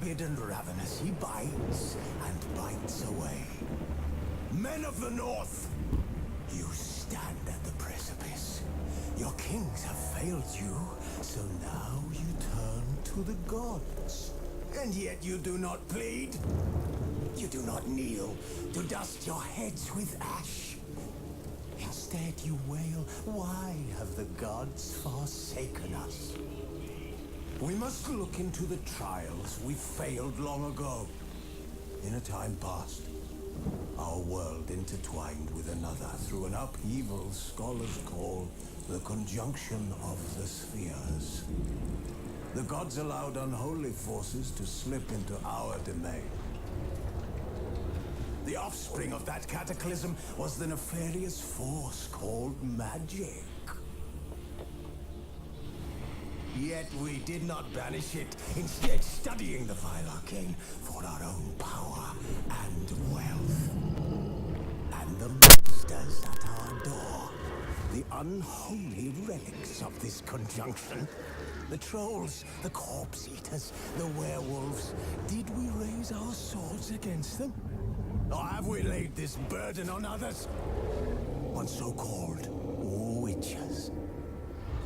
rabid and ravenous, he bites and bites away. Men of the North, you stand at the precipice. Your kings have failed you, so now you turn to the gods. And yet you do not plead. You do not kneel to dust your heads with ash. Instead you wail, why have the gods forsaken us? We must look into the trials we failed long ago. In a time past, our world intertwined with another through an upheaval scholars call the conjunction of the spheres. The gods allowed unholy forces to slip into our domain. The offspring of that cataclysm was the nefarious force called magic. Yet we did not banish it, instead studying the vile arcane for our own power and wealth. And the monsters at our door, the unholy relics of this conjunction. The trolls, the corpse eaters, the werewolves. Did we raise our swords against them? Or have we laid this burden on others? On so-called witches.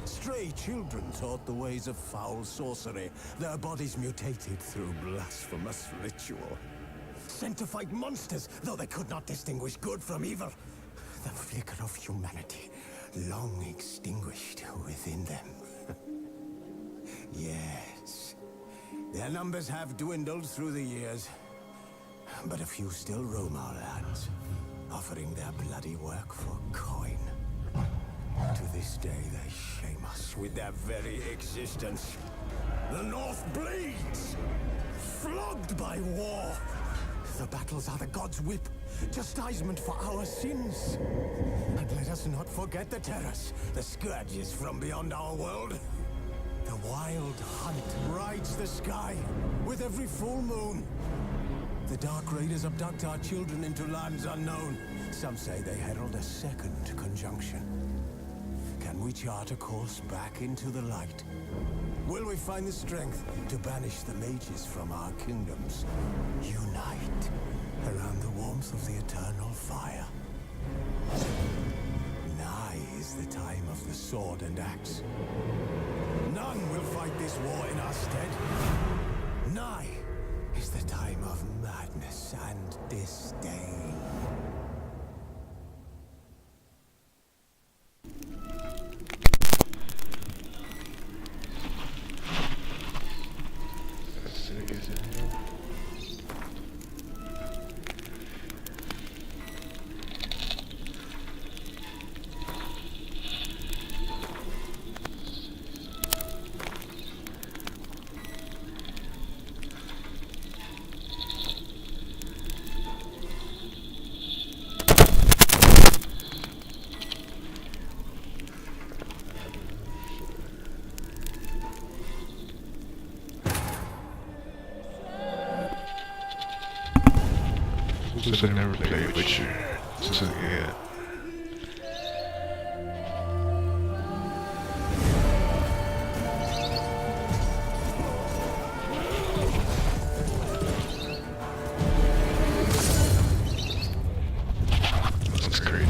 Stray children taught the ways of foul sorcery, their bodies mutated through blasphemous ritual. Sent to fight monsters, though they could not distinguish good from evil. The flicker of humanity, long extinguished within them. Yes, their numbers have dwindled through the years, but a few still roam our lands, offering their bloody work for coin. To this day, they shame us with their very existence. The North bleeds, flogged by war. The battles are the gods' whip, chastisement for our sins. And let us not forget the terrors, the scourges from beyond our world. The wild hunt rides the sky with every full moon. The Dark Raiders abduct our children into lands unknown. Some say they herald a second conjunction. Can we chart a course back into the light? Will we find the strength to banish the mages from our kingdoms? Unite around the warmth of the eternal fire. Nigh is the time of the sword and axe. None will fight this war in our stead. Nigh is the time of madness and disdain. I've never played Witcher. So yeah. That's great.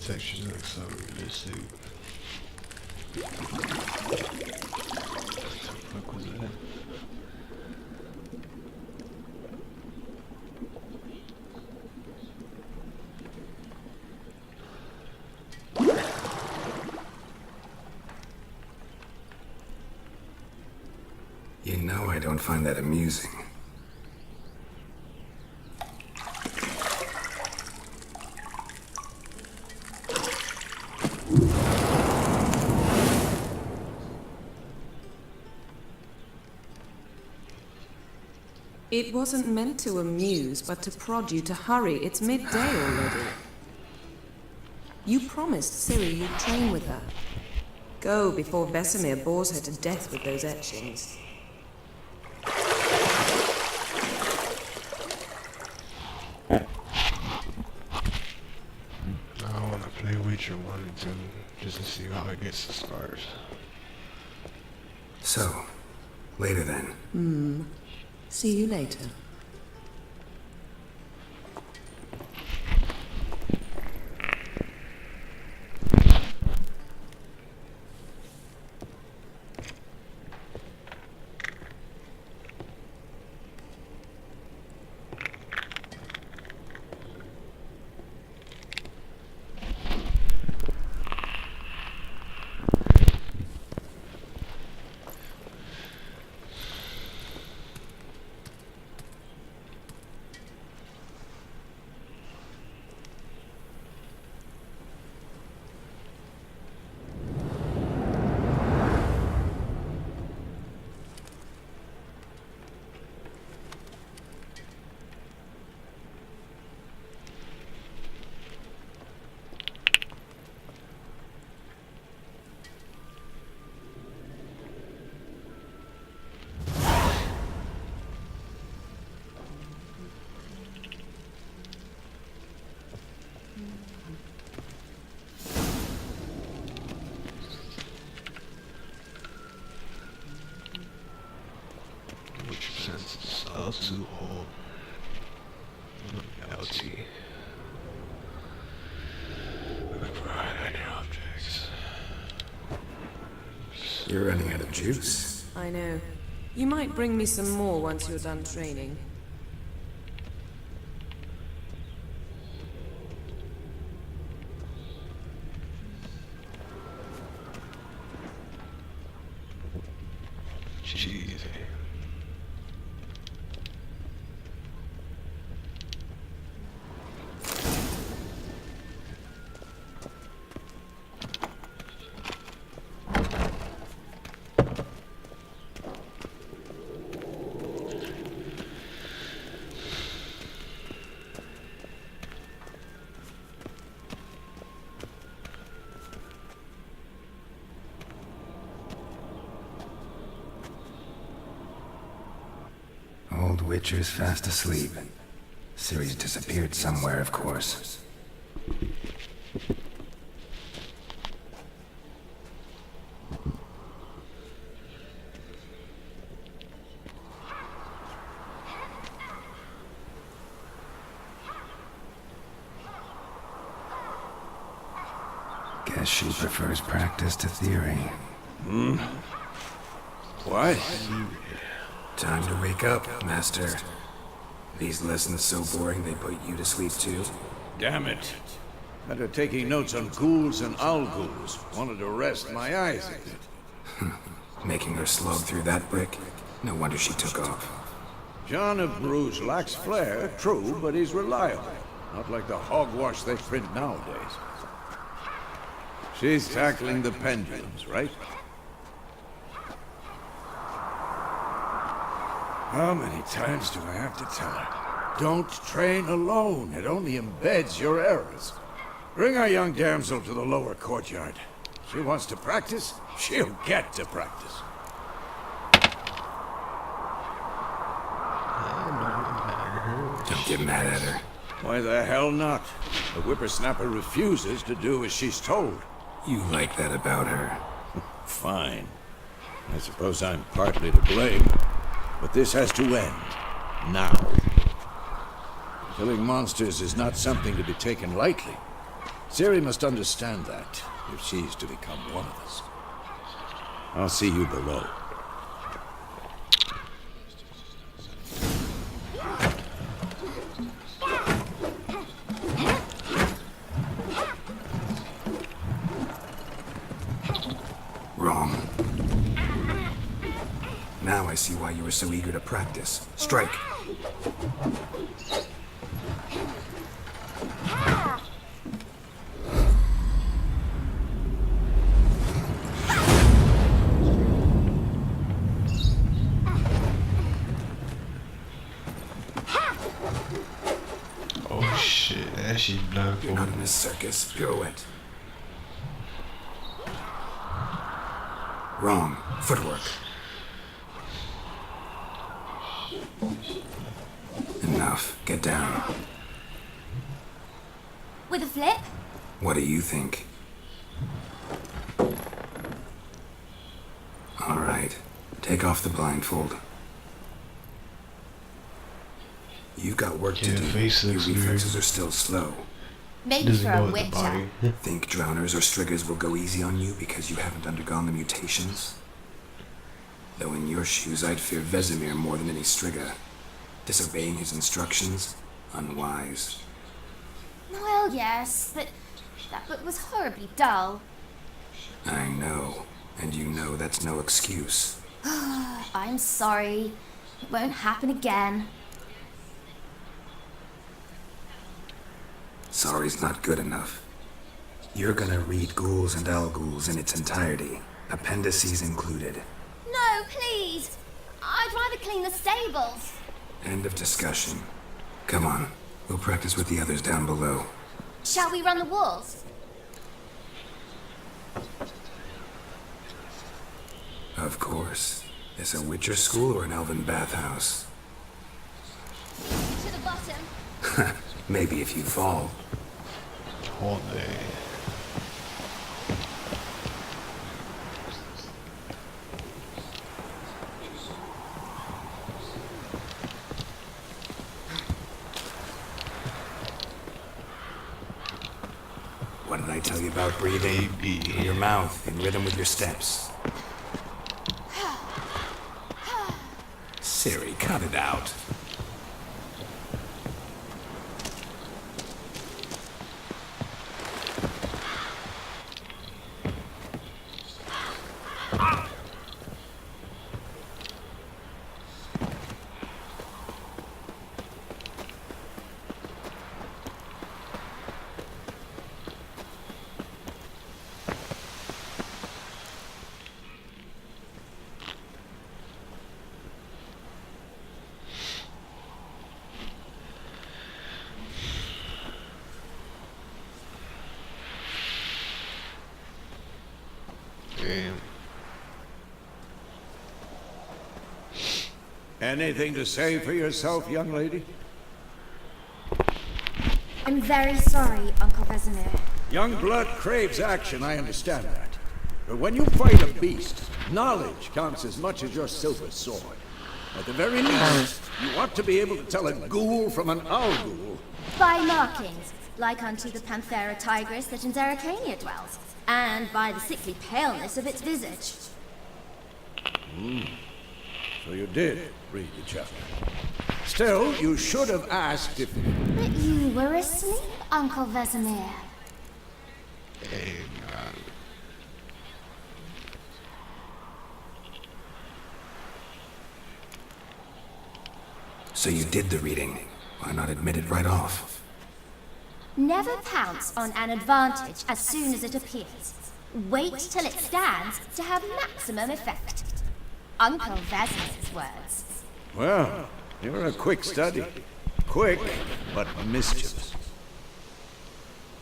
textures look so realistic. What the fuck was that? You know I don't find that amusing. It wasn't meant to amuse, but to prod you to hurry. It's midday already. You promised Ciri you'd train with her. Go before Vesemir bores her to death with those etchings. I want to play Witcher 1 and 2 just to see how it gets the scars. So, later then. See you later. Which senses to hold LT. Look for highlighted objects. You're running out of juice. I know. You might bring me some more once you're done training. Jeez. Old Witcher's fast asleep. Ciri's disappeared somewhere, of course. Guess she prefers practice to theory. What? Time to wake up, Master. These lessons so boring they put you to sleep too? Damn it. After taking notes on ghouls and owl ghouls, wanted to rest my eyes a bit. Making her slog through that brick? No wonder she took off. John of Bruges lacks flair, true, but he's reliable. Not like the hogwash they print nowadays. She's tackling the pendulums, right? How many times do I have to tell her? Don't train alone. It only embeds your errors. Bring our young damsel to the lower courtyard. She wants to practice, she'll get to practice. Don't get mad at her. Why the hell not? The whippersnapper refuses to do as she's told. You like that about her. Fine. I suppose I'm partly to blame. But this has to end. Now. Killing monsters is not something to be taken lightly. Ciri must understand that, if she's to become one of us. I'll see you below. Wrong. Now I see why you were so eager to practice. Strike. Oh shit, that shit not You're not in a circus. Pirouette. Wrong. Footwork. Enough. Get down. With a flip? What do you think? All right. Take off the blindfold. You've got work to Yeah, do. face Your looks reflexes weird. are still slow. Maybe Doesn't for go a with the body. witcher. Think drowners or striggers will go easy on you because you haven't undergone the mutations? Though in your shoes, I'd fear Vesemir more than any strigger. Disobeying his instructions? Unwise. Well, yes, but that book was horribly dull. I know. And you know that's no excuse. I'm sorry. It won't happen again. Sorry's not good enough. You're gonna read Ghouls and Al-Ghouls in its entirety, appendices included. No, please! I'd rather clean the stables. End of discussion. Come on, we'll practice with the others down below. Shall we run the walls? Of course. Is a Witcher school or an elven bathhouse? To the bottom. Maybe if you fall. all day. What did I tell you about breathing? Maybe. In your mouth, in rhythm with your steps. Ciri, cut it out. Damn. Anything to say for yourself, young lady? I'm very sorry, Uncle Vesemir. Young blood craves action, I understand that. But when you fight a beast, knowledge counts as much as your silver sword. At the very least, you ought to be able to tell a ghoul from an owl-ghoul. By markings, like unto the Panthera tigris that in Zeracania dwells, and by the sickly paleness of its visage. So you did read the chapter. Still, you should have asked if... But you were asleep, Uncle Vesemir. Hey, man. So you did the reading. Why not admit it right off? Never pounce on an advantage as soon as it appears. Wait till it stands to have maximum effect. Uncle Vesemir's words. Well, you're a quick study. Quick, but mischievous.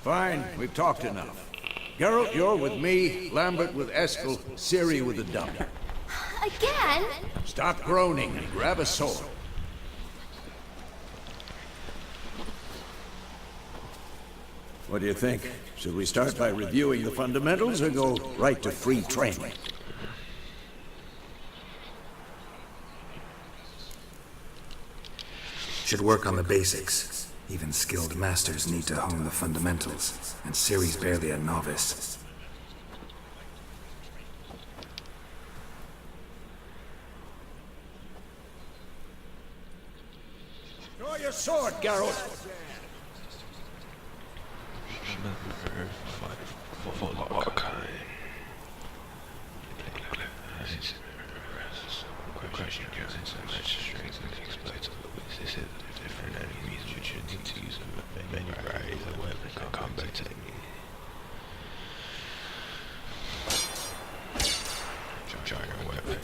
Fine, we've talked enough. Geralt, you're with me, Lambert with Eskel, Ciri with the dummy. Again? Stop groaning and grab a sword. What do you think? Should we start by reviewing the fundamentals or go right to free training? Should work on the basics. Even skilled masters need to hone the fundamentals, and Ciri's barely a novice. Draw your sword, Geralt! Question goes into match strength and explains this is different enemies which you need to use many varieties of weapons and combat technique. Jargon weapon.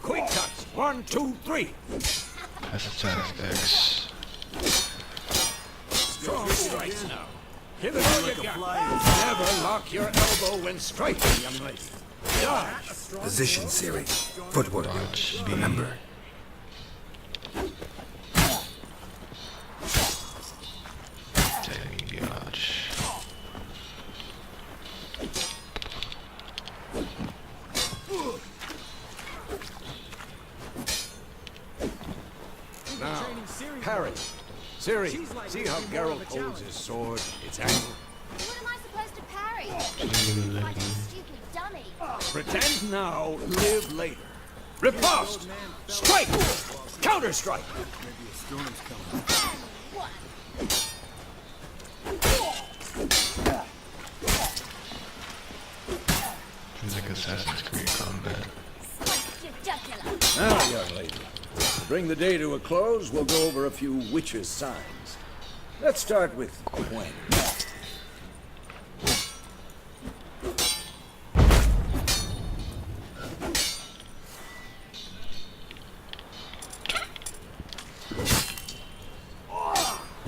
Quick cuts! 1, 2, 3! That's attack X. Strong strikes now. Give it all you got. Never lock your elbow when striking, young lady. Dodge! Position, Ciri. Footwork. Dodge. Remember. Technique dodge. Now, parry. Ciri, see how Geralt holds his sword, its angle? What am I supposed to parry? Like a stupid dummy. Pretend now, live later. Riposte! Strike! Counter-strike! It's like Assassin's Creed combat. Now, young lady, to bring the day to a close, we'll go over a few witches' signs. Let's start with Gwen.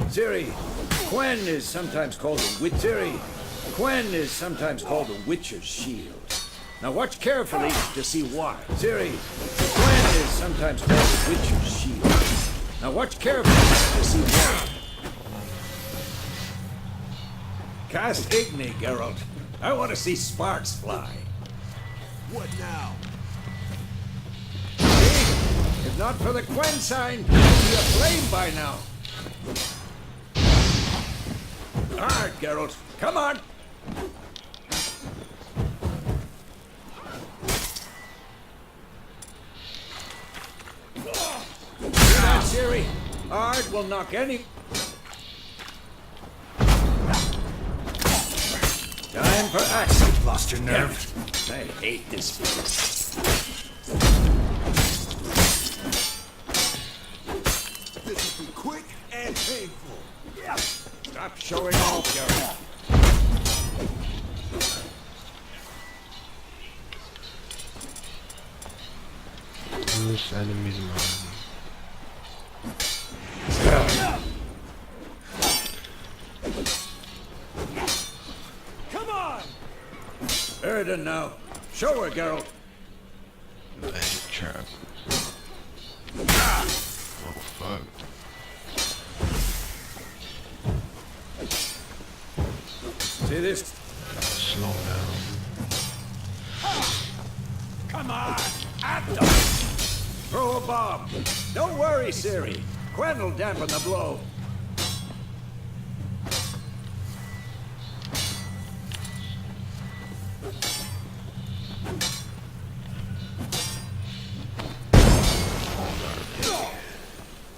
Ciri, Gwen is sometimes called a witch. Ciri, Gwen is sometimes called a witcher's shield. Now watch carefully to see why. Ciri, Gwen is sometimes called a witcher's shield. Now watch carefully to see why. Cast Igni, Geralt. I want to see sparks fly. What now? See? If not for the Gwen sign, you'd be aflame by now. All right, Geralt. Come on. Ciri, Ard will knock any... Time for action. Lost your nerve? I hate this place. This will be quick and painful. Stop showing off, Geralt. This enemy's mine. Come on! Erden now. Show her, Geralt. Magic trap. Oh fuck. See this? Slow down. Come on! At them! Throw a bomb. Don't worry, Ciri. Gwen will dampen the blow.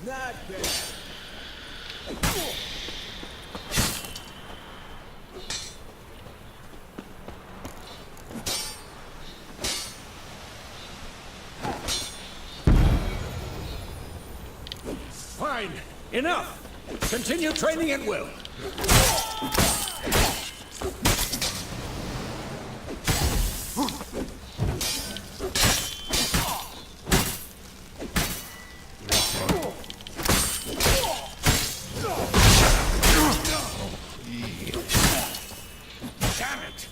Not bad. Fine. Enough. Continue training at will. Damn it.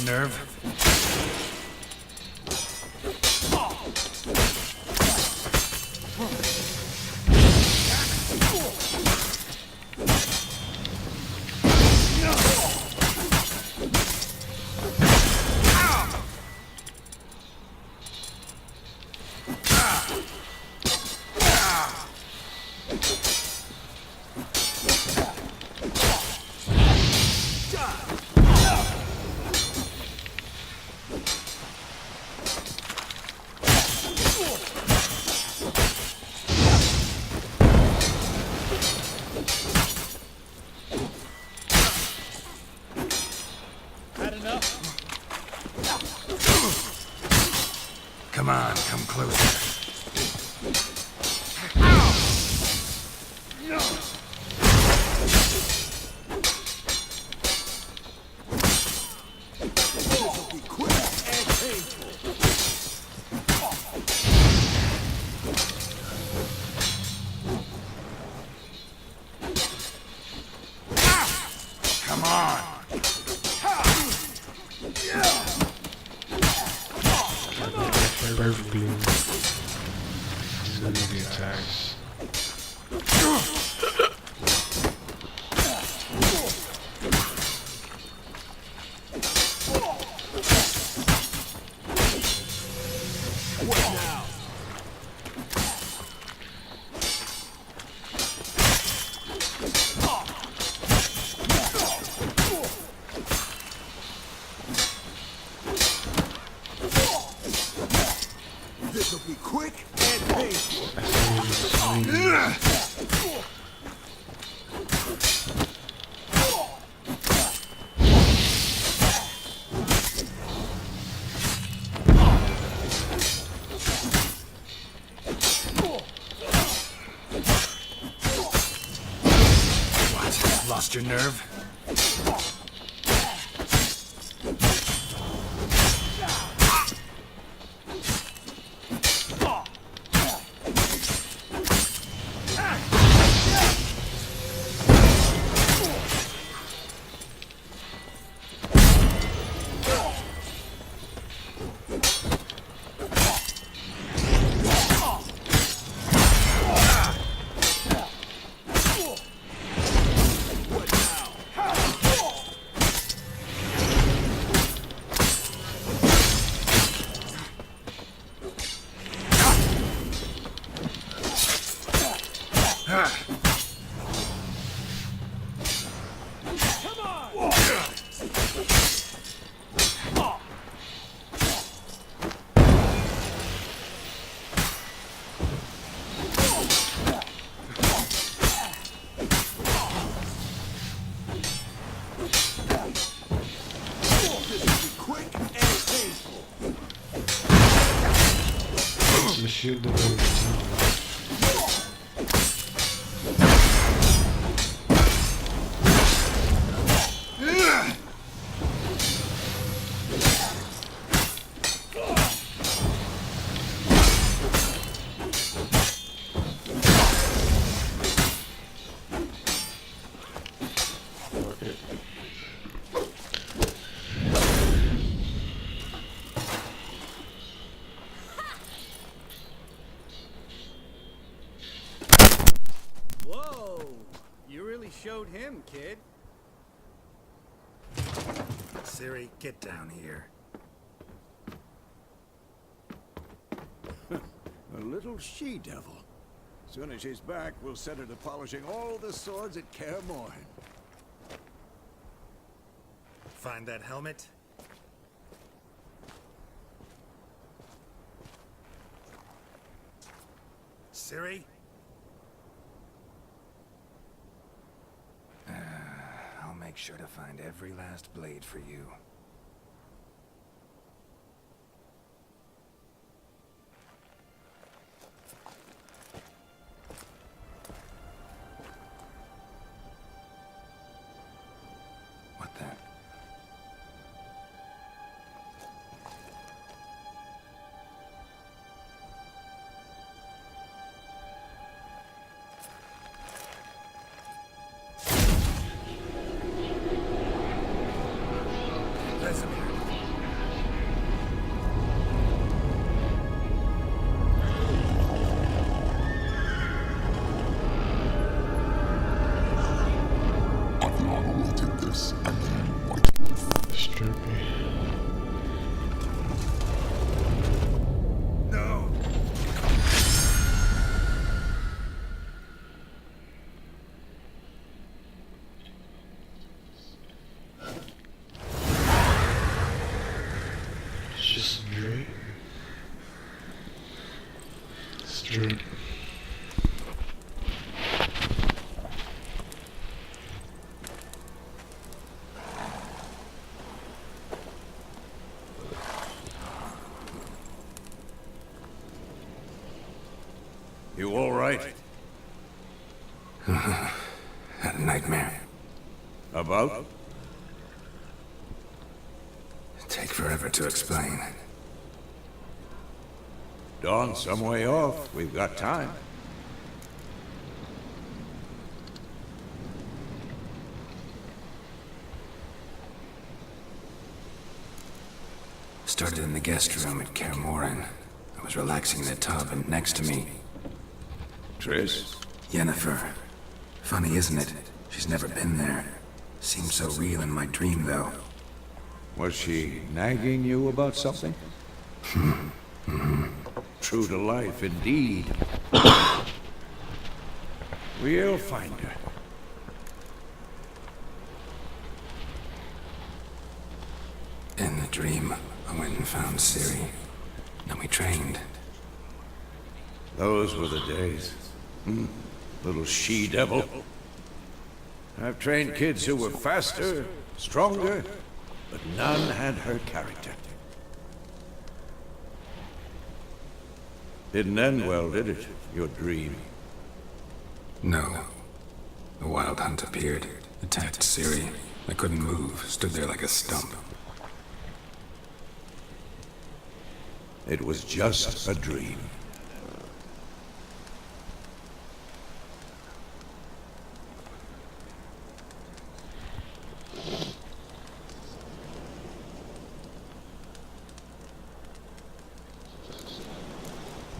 your nerve? Come on, come closer. Come on. Perfectly. So many attacks. This'll be quick and painful. What? Lost your nerve? Shield the road. Showed him, kid. Siri, get down here. A little she-devil. Soon as she's back, we'll set her to polishing all the swords at Kaer Morhen. Find that helmet? Siri? I'll make sure to find every last blade for you. What the? Vesemir. Understood. You all right? Had a nightmare. About? Take forever to explain. Dawn's some way off. We've got time. Started in the guest room at Kaer Morhen. I was relaxing in the tub, and next to me, Triss? Yennefer. Funny, isn't it? She's never been there. Seemed so real in my dream, though. Was she nagging you about something? True to life, indeed. We'll find her. In the dream, I went and found Ciri. Then we trained. Those were the days. Little she-devil. I've trained kids who were faster, stronger, but none had her character. Didn't end well, did it? Your dream? No. The Wild Hunt appeared, attacked Ciri. I couldn't move, stood there like a stump. It was just a dream.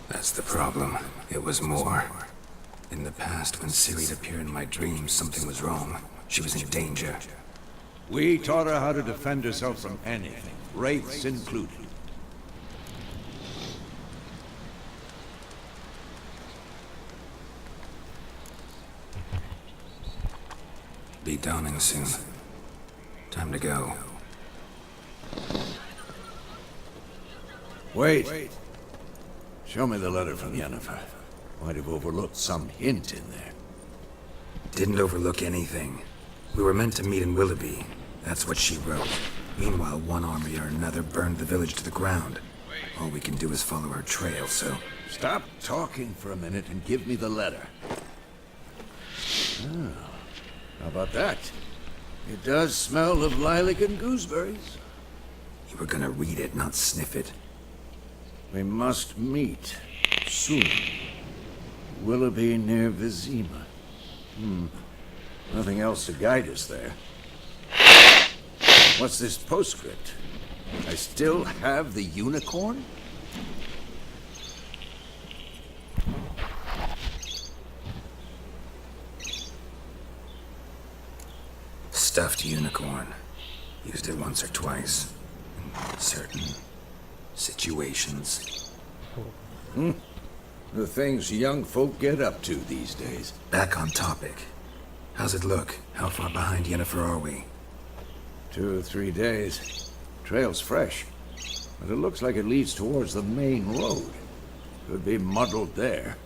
That's the problem. It was more. In the past, when Ciri'd appear in my dreams, something was wrong. She was in danger. We taught her how to defend herself from anything, wraiths included. Be dawning soon. Time to go. Wait. Show me the letter from Yennefer. Might have overlooked some hint in there. Didn't overlook anything. We were meant to meet in Willoughby. That's what she wrote. Meanwhile, one army or another burned the village to the ground. All we can do is follow her trail, so... Stop talking for a minute and give me the letter. How about that? It does smell of lilac and gooseberries. You were gonna read it, not sniff it. We must meet soon. Willoughby near Vizima. Nothing else to guide us there. What's this postscript? I still have the unicorn? Stuffed unicorn. Used it once or twice. In certain situations. The things young folk get up to these days. Back on topic. How's it look? How far behind Yennefer are we? 2 or 3 days. Trail's fresh, but it looks like it leads towards the main road. Could be muddled there.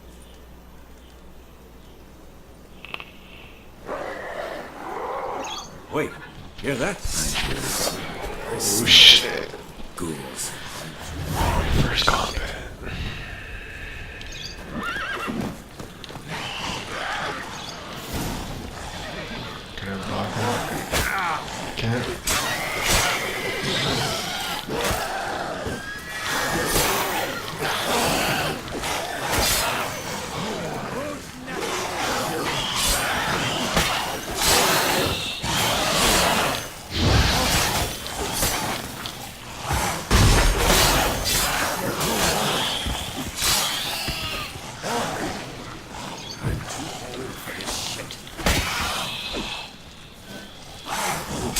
Wait, hear that? I hear it. Oh shit. Ghouls. First combat. Can I block that? Can't.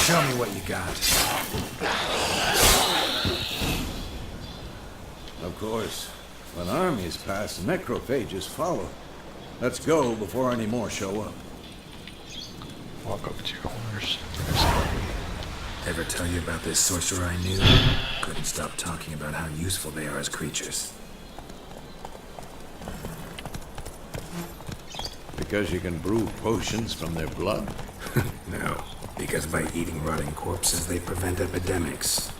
Show me what you got. Of course, when armies pass, necrophages follow. Let's go before any more show up. Walk up to your horse. Ever tell you about this sorcerer I knew? Couldn't stop talking about how useful they are as creatures. Because you can brew potions from their blood? No, because by eating rotting corpses, they prevent epidemics.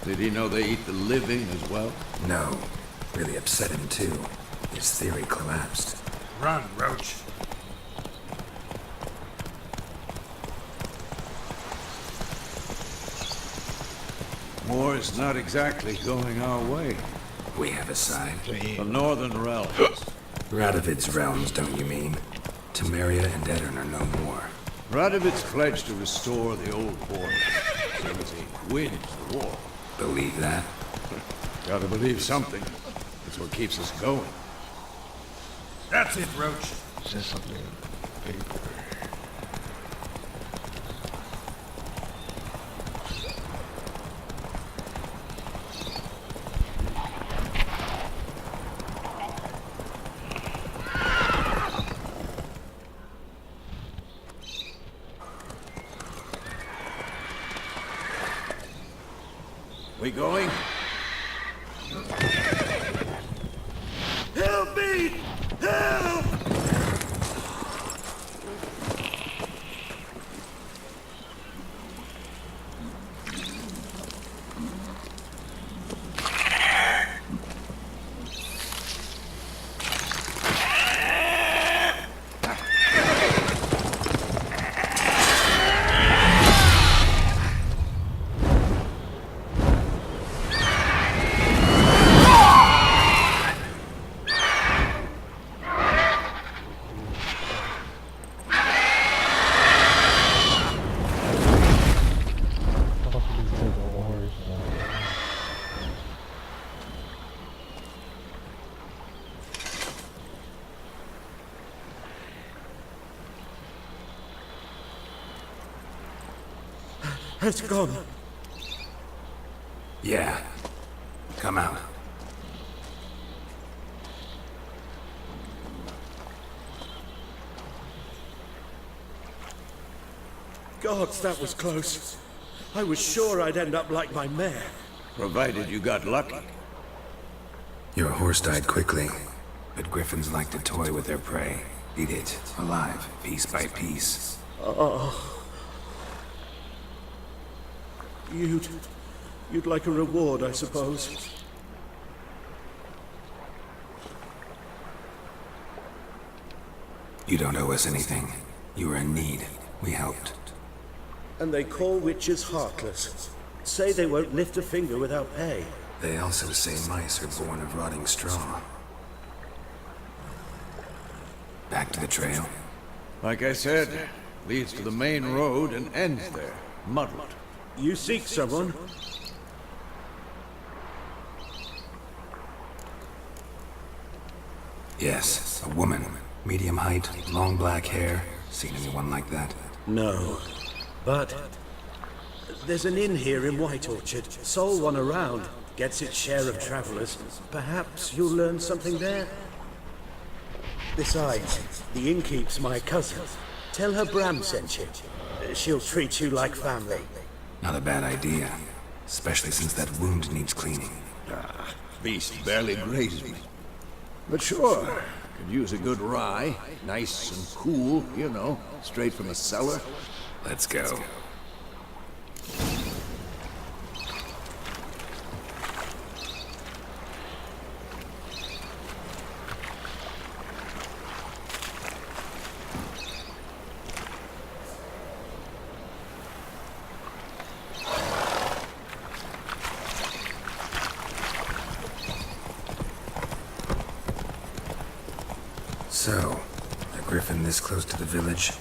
Did he know they eat the living as well? No, really upset him too. His theory collapsed. Run, Roach. War's not exactly going our way. We have a side. The Northern Realms. Radovid's realms, don't you mean? Temeria and Edirn are no more. Radovid's pledged to restore the old border. So as he wins the war. Believe that? Gotta believe something. It's what keeps us going. That's it, Roach. Is there something big? We going? Help me! Help! It's gone. Yeah. Come out. Gods, that was close. I was sure I'd end up like my mare. Provided you got lucky. Your horse died quickly, but griffins like to toy with their prey. Eat it, alive, piece by piece. You'd like a reward, I suppose. You don't owe us anything. You were in need. We helped. And they call witches heartless. Say they won't lift a finger without pay. They also say mice are born of rotting straw. Back to the trail. Like I said, leads to the main road and ends there, muddled. You seek someone? Yes, a woman. Medium height, long black hair. Seen anyone like that? No. But there's an inn here in White Orchard. Sole one around. Gets its share of travelers. Perhaps you'll learn something there? Besides, the innkeep's my cousin. Tell her Bram sent you. She'll treat you like family. Not a bad idea. Especially since that wound needs cleaning. Beast barely grazed me. But sure, could use a good rye. Nice and cool, you know, straight from the cellar. Let's go. So, a griffin this close to the village?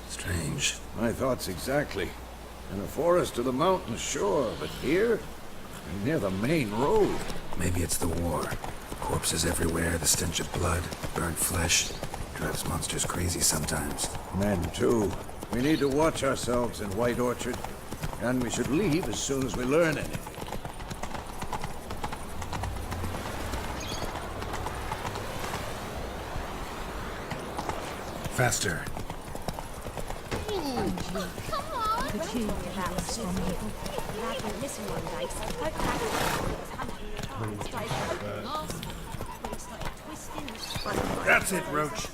Strange. My thoughts exactly. In the forest or the mountains, sure, but here? Near the main road. Maybe it's the war. Corpses everywhere, the stench of blood, burnt flesh. Drives monsters crazy sometimes. Men, too. We need to watch ourselves in White Orchard. And we should leave as soon as we learn anything. Faster. That's it, Roach.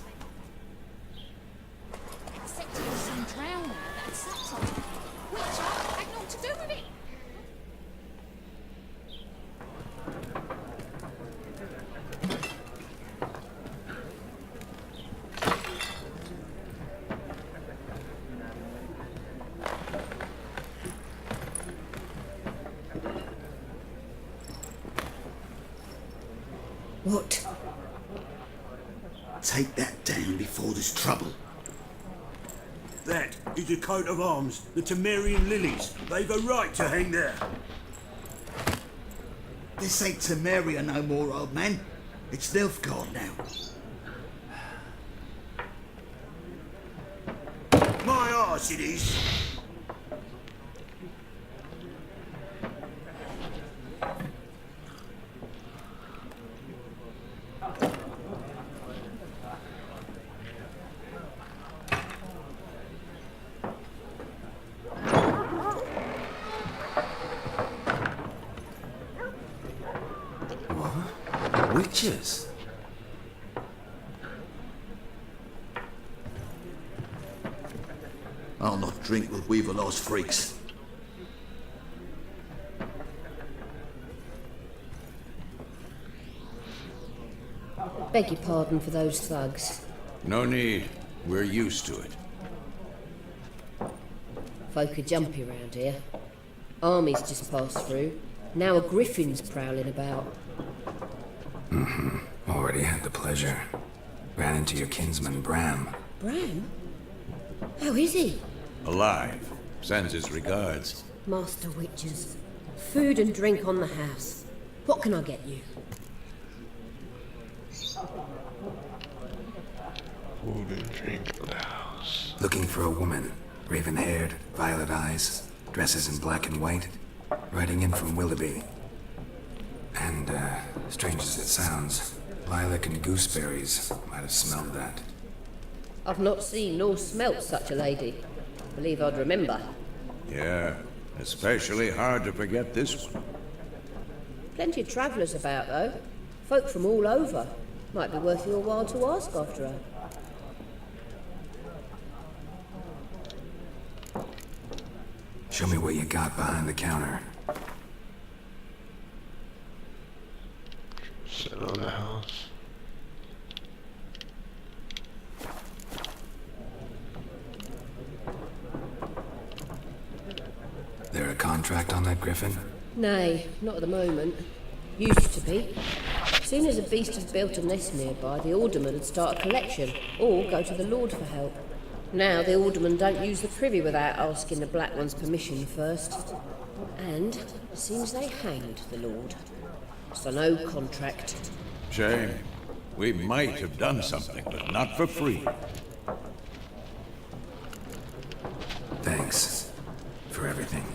What? Take that down before there's trouble. That is a coat of arms, the Temerian lilies. They've a right to hang there. This ain't Temeria no more, old man. It's Nilfgaard now. My arse it is. Witches? I'll not drink with Weaverlaw's freaks. Beg your pardon for those thugs. No need. We're used to it. Folk are jumpy round here. Armies just passed through. Now a griffin's prowling about. Already had the pleasure. Ran into your kinsman, Bram. Bram? How is he? Alive. Sends his regards. Master Witches. Food and drink on the house. What can I get you? Food and drink of the house. Looking for a woman. Raven-haired, violet eyes, dresses in black and white. Riding in from Willoughby. And, strange as it sounds, lilac and gooseberries might have smelled that. I've not seen nor smelt such a lady. Believe I'd remember. Yeah, especially hard to forget this one. Plenty of travellers about, though. Folk from all over. Might be worth your while to ask after her. Show me what you got behind the counter. Sit on the house. There a contract on that griffin? Nay, not at the moment. Used to be. Soon as a beast had built a nest nearby, the alderman would start a collection, or go to the Lord for help. Now the aldermen don't use the privy without asking the Black One's permission first. And it seems they hanged the Lord. So no contract. Shame. We might have done something, but not for free. Thanks for everything.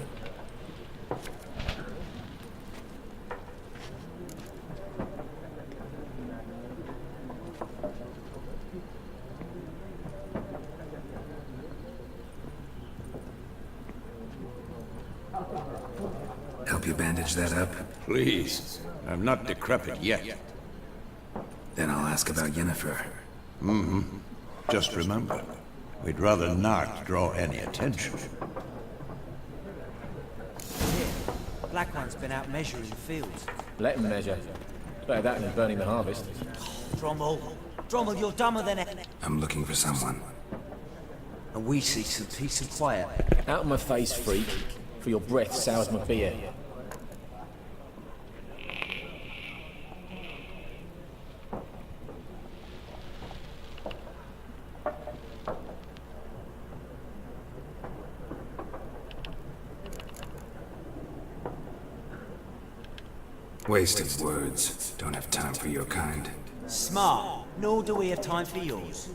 Help you bandage that up? Please. I'm not decrepit yet. Then I'll ask about Yennefer. Just remember, we'd rather not draw any attention. Black One's been out measuring the fields. Let him measure. Better that than burning the harvest. Drommel, you're dumber than ever. I'm looking for someone. And we see some peace and quiet. Out of my face, freak. For your breath sours my beer. Wasted words. Don't have time for your kind. Smart, nor do we have time for yours.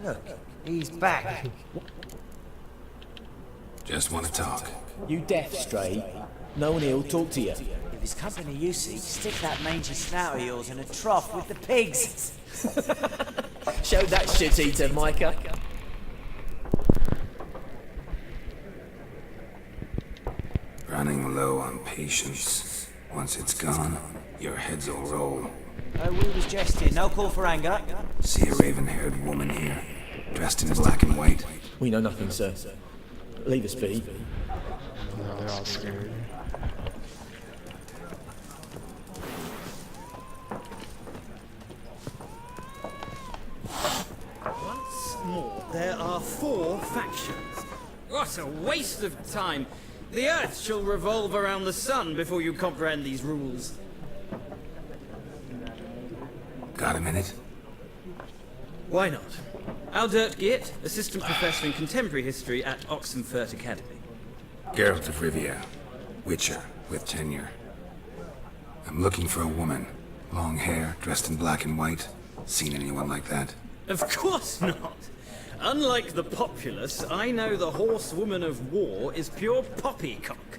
Look, he's back. Just want to talk. You deaf, Stray. No one here'll talk to you. If it's company you seek, stick that mangy snout of yours in a trough with the pigs. Show that shit-eater, Micah. Running low on patience. Once it's gone, your heads will roll. Oh, we was jesting. No call for anger. See a raven-haired woman here, dressed in black and white? We know nothing, sir. Leave us be. Now they're all scared. Once more, there are 4 factions. What a waste of time! The Earth shall revolve around the sun before you comprehend these rules. Got a minute? Why not? Aldert Geert, Assistant Professor in Contemporary History at Oxenfurt Academy. Geralt of Rivia. Witcher, with tenure. I'm looking for a woman. Long hair, dressed in black and white. Seen anyone like that? Of course not! Unlike the populace, I know the horsewoman of war is pure poppycock.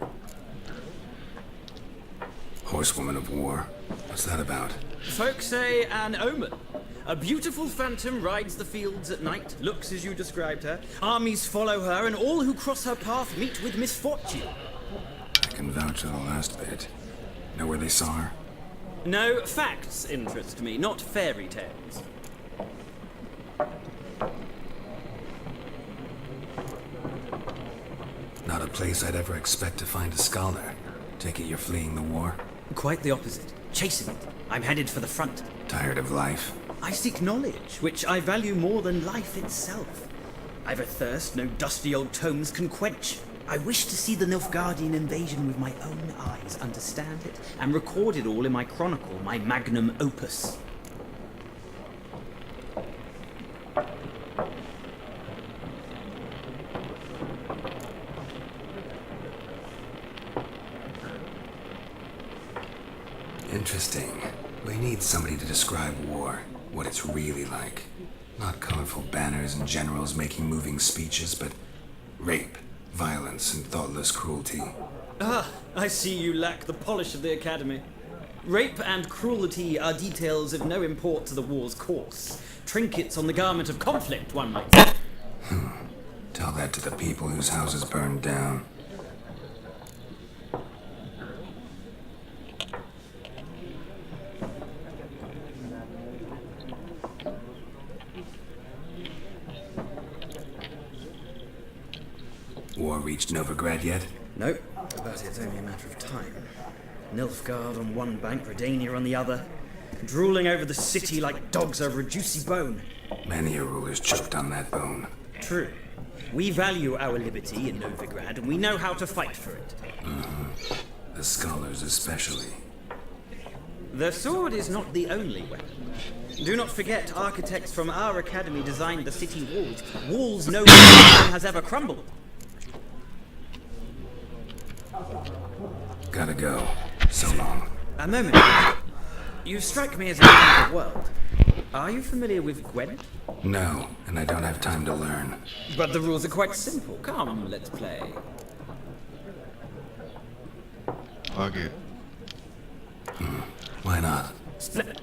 Horsewoman of war? What's that about? Folk say an omen. A beautiful phantom rides the fields at night, looks as you described her. Armies follow her, and all who cross her path meet with misfortune. I can vouch for the last bit. Know where they saw her? No, facts interest me, not fairy tales. Not a place I'd ever expect to find a scholar. Take it you're fleeing the war? Quite the opposite. Chasing it. I'm headed for the front. Tired of life? I seek knowledge, which I value more than life itself. I've a thirst no dusty old tomes can quench. I wish to see the Nilfgaardian invasion with my own eyes, understand it, and record it all in my chronicle, my magnum opus. Interesting. We need somebody to describe war, what it's really like. Not colorful banners and generals making moving speeches, but rape, violence, and thoughtless cruelty. Ah, I see you lack the polish of the Academy. Rape and cruelty are details of no import to the war's course. Trinkets on the garment of conflict, one might say. Tell that to the people whose houses burned down. War reached Novigrad yet? Nope, but it's only a matter of time. Nilfgaard on one bank, Redania on the other, drooling over the city like dogs over a juicy bone. Many a ruler's choked on that bone. True. We value our liberty in Novigrad, and we know how to fight for it. The scholars especially. The sword is not the only weapon. Do not forget, architects from our academy designed the city walls. Walls no one has ever crumbled. Gotta go. So long. A moment. You strike me as a man of the world. Are you familiar with Gwent? No, and I don't have time to learn. But the rules are quite simple. Come, let's play. Fuck it. Why not? Split.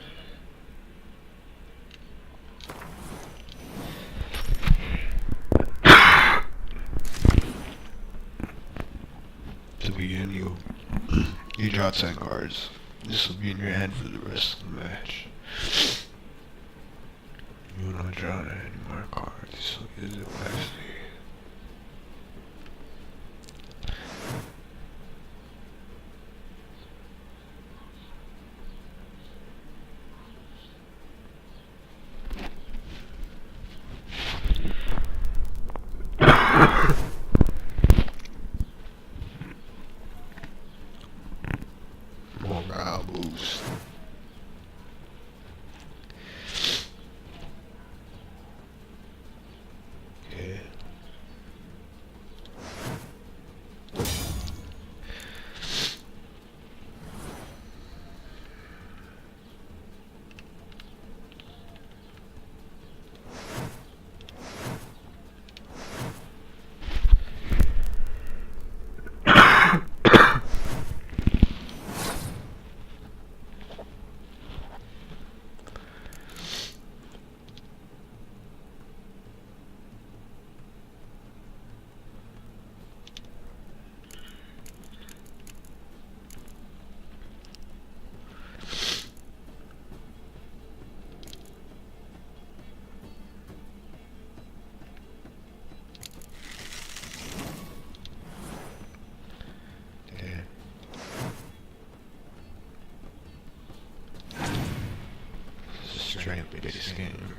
To begin, you draw 10 cards. This will be in your hand for the rest of the match. You will not draw any more cards, so use it wisely. Morale boost. Okay. Strength based game.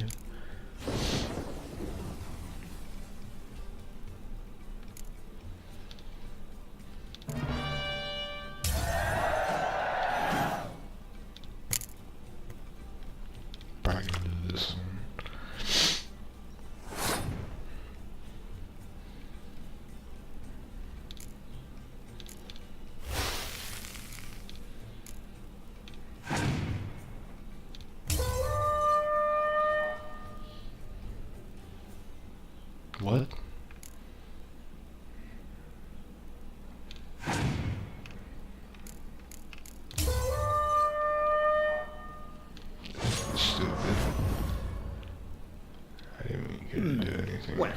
man. Back into this one. What? Stupid. I didn't even get to do anything. Well,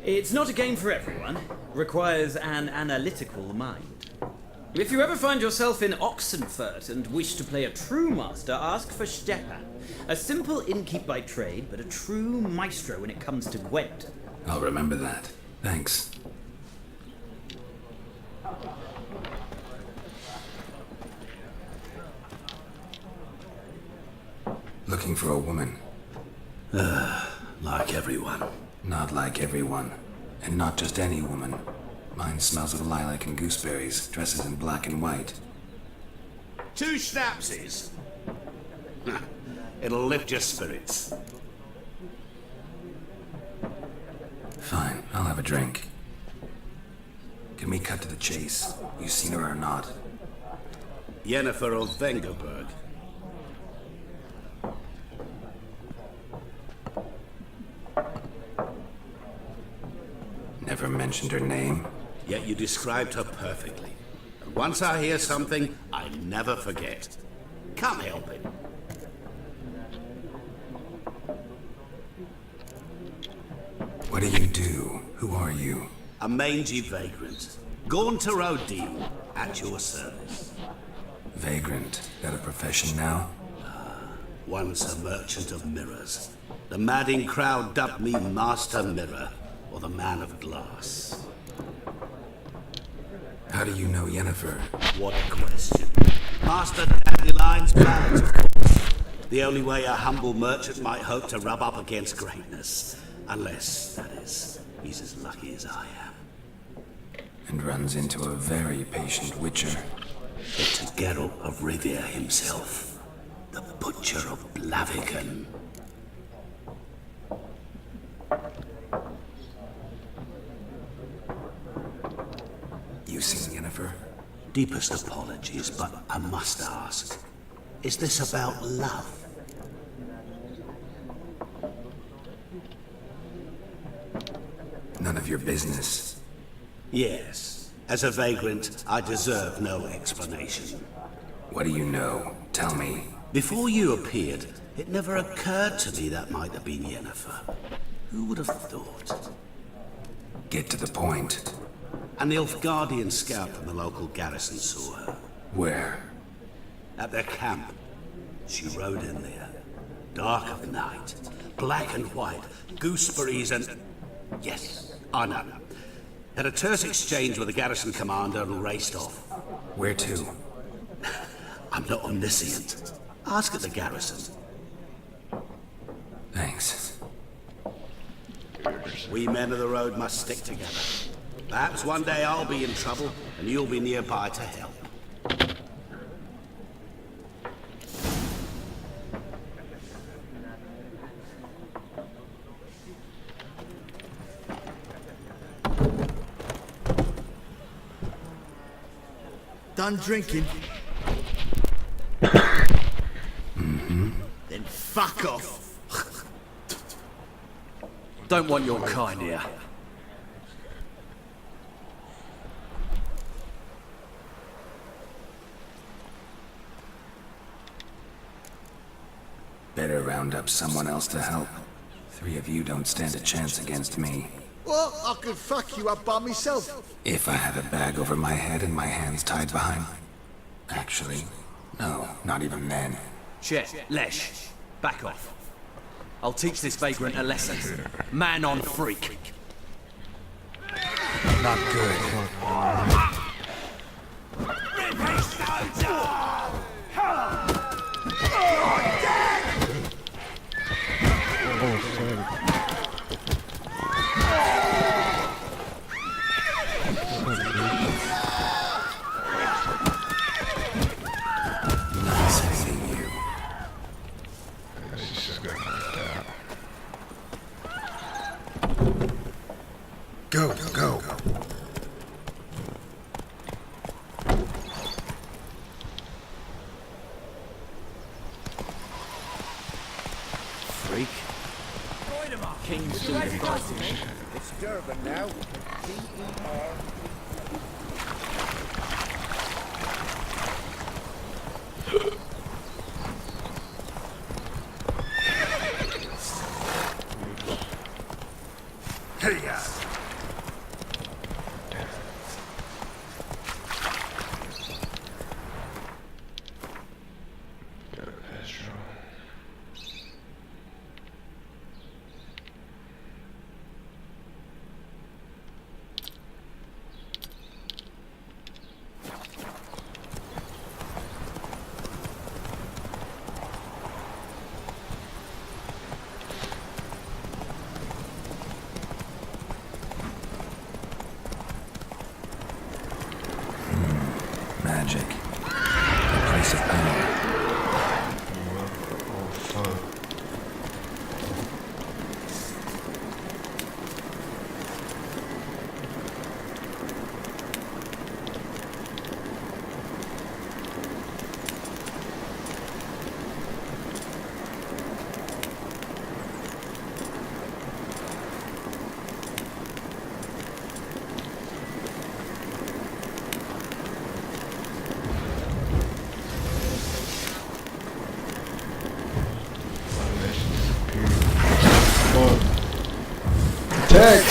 it's not a game for everyone. Requires an analytical mind. If you ever find yourself in Oxenfurt and wish to play a true master, ask for Stepan. A simple innkeep by trade, but a true maestro when it comes to Gwent. I'll remember that. Thanks. Looking for a woman. Like everyone. Not like everyone. And not just any woman. Mine smells of lilac and gooseberries, dresses in black and white. 2 schnapsies. It'll lift your spirits. Fine, I'll have a drink. Can we cut to the chase? You seen her or not? Yennefer of Vengerberg. Never mentioned her name. Yet you described her perfectly. And once I hear something, I never forget. Come help it. What do you do? Who are you? A mangy vagrant. Gone to Rodin, at your service. Vagrant. Got a profession now? Once a merchant of mirrors. The madding crowd dubbed me Master Mirror, or the Man of Glass. How do you know Yennefer? What a question. Master Dandelion's plans, of course. The only way a humble merchant might hope to rub up against greatness. Unless, that is, he's as lucky as I am. And runs into a very patient witcher. It's Geralt of Rivia himself. The Butcher of Blaviken. You seen Yennefer? Deepest apologies, but I must ask. Is this about love? None of your business. Yes. As a vagrant, I deserve no explanation. What do you know? Tell me. Before you appeared, it never occurred to me that might have been Yennefer. Who would have thought? Get to the point. A Nilfgaardian scout from the local garrison saw her. Where? At their camp. She rode in there. Dark of night. Black and white. Gooseberries and... Yes, I know. Had a terse exchange with the garrison commander and raced off. Where to? I'm not omniscient. Ask at the garrison. Thanks. We men of the road must stick together. Perhaps one day I'll be in trouble, and you'll be nearby to help. Done drinking? Mm-hmm. Then fuck off. Don't want your kind here. Better round up someone else to help. 3 of you don't stand a chance against me. Well, I could fuck you up by myself. If I had a bag over my head and my hands tied behind... Actually, no, not even then. Shit, Lesh, back off. I'll teach this vagrant a lesson. Man on freak. Not good. Nice meeting you. This just got knocked out. Go, go. Freak. King's soon approaching. It's Durban now. D-E-R. Hey, Got a pistol. Magic. A place of power. Oh, fuck. Attack!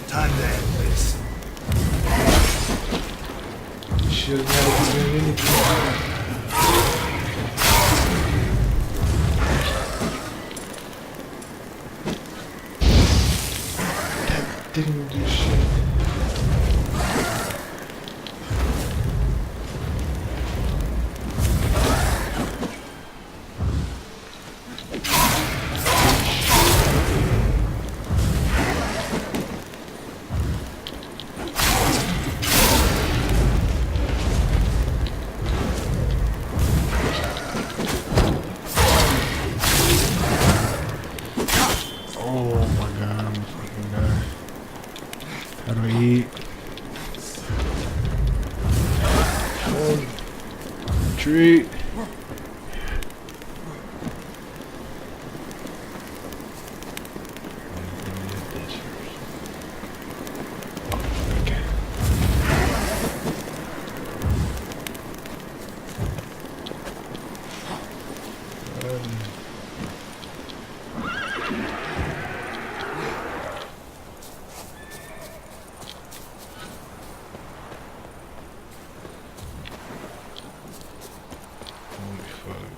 Time to end this. Should have never been anything. That didn't even do shit. Oh my god, I'm fucking die. How do I eat? Oh, treat. Holy fuck.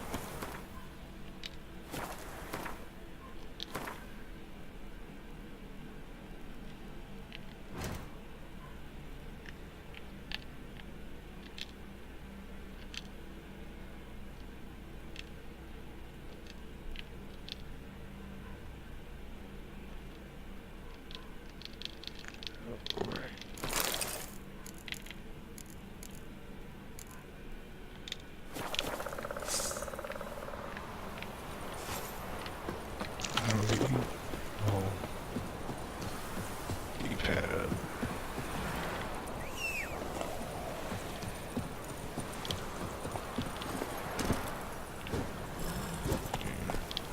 Oh boy. Oh. D-pad up.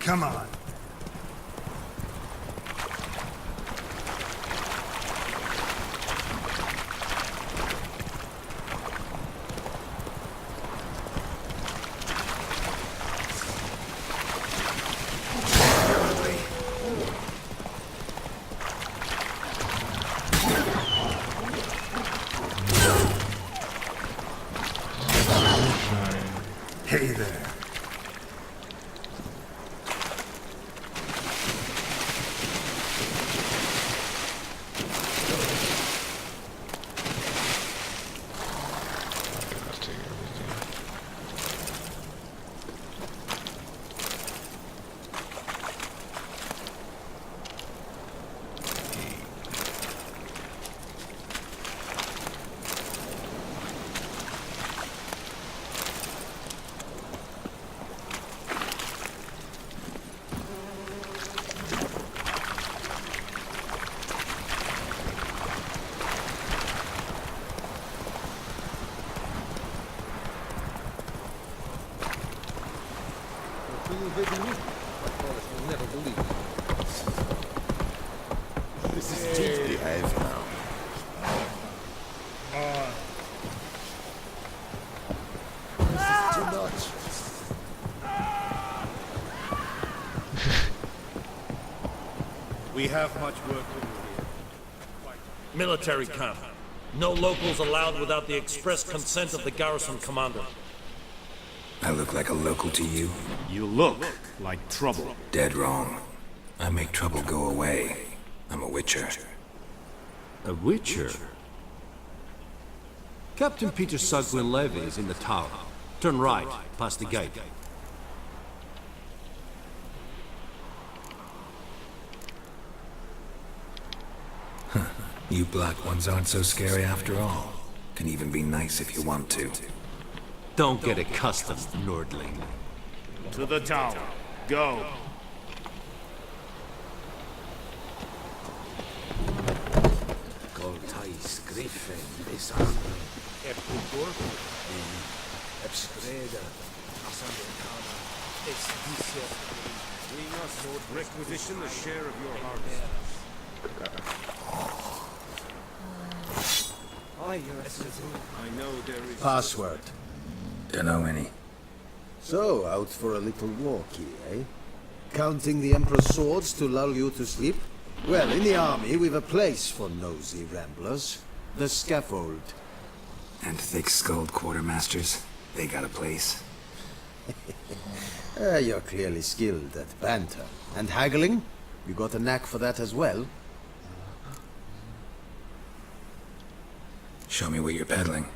Come on. Hey there. Let's take everything. This is just behave now. This is too much. We have much work to do here. Military camp. No locals allowed without the express consent of the garrison commander. I look like a local to you? You look like trouble. Dead wrong. I make trouble go away. I'm a witcher. A witcher? Captain Peter Sugwin Levy is in the tower. Turn right, past the gate. You black ones aren't so scary after all. Can even be nice if you want to. Don't get accustomed, Nordling. To the tower. Go. Goltais Griffin, Desandre, Epugor, Epspreda, Asandricana, Esticia. We must requisition the share of your harvest. I know there is... Password. Don't know any. So, out for a little walkie, eh? Counting the Emperor's swords to lull you to sleep? Well, in the army, we've a place for nosy ramblers. The scaffold. And thick-skulled quartermasters? They got a place? You're clearly skilled at banter. And haggling? You got a knack for that as well? Show me what you're peddling.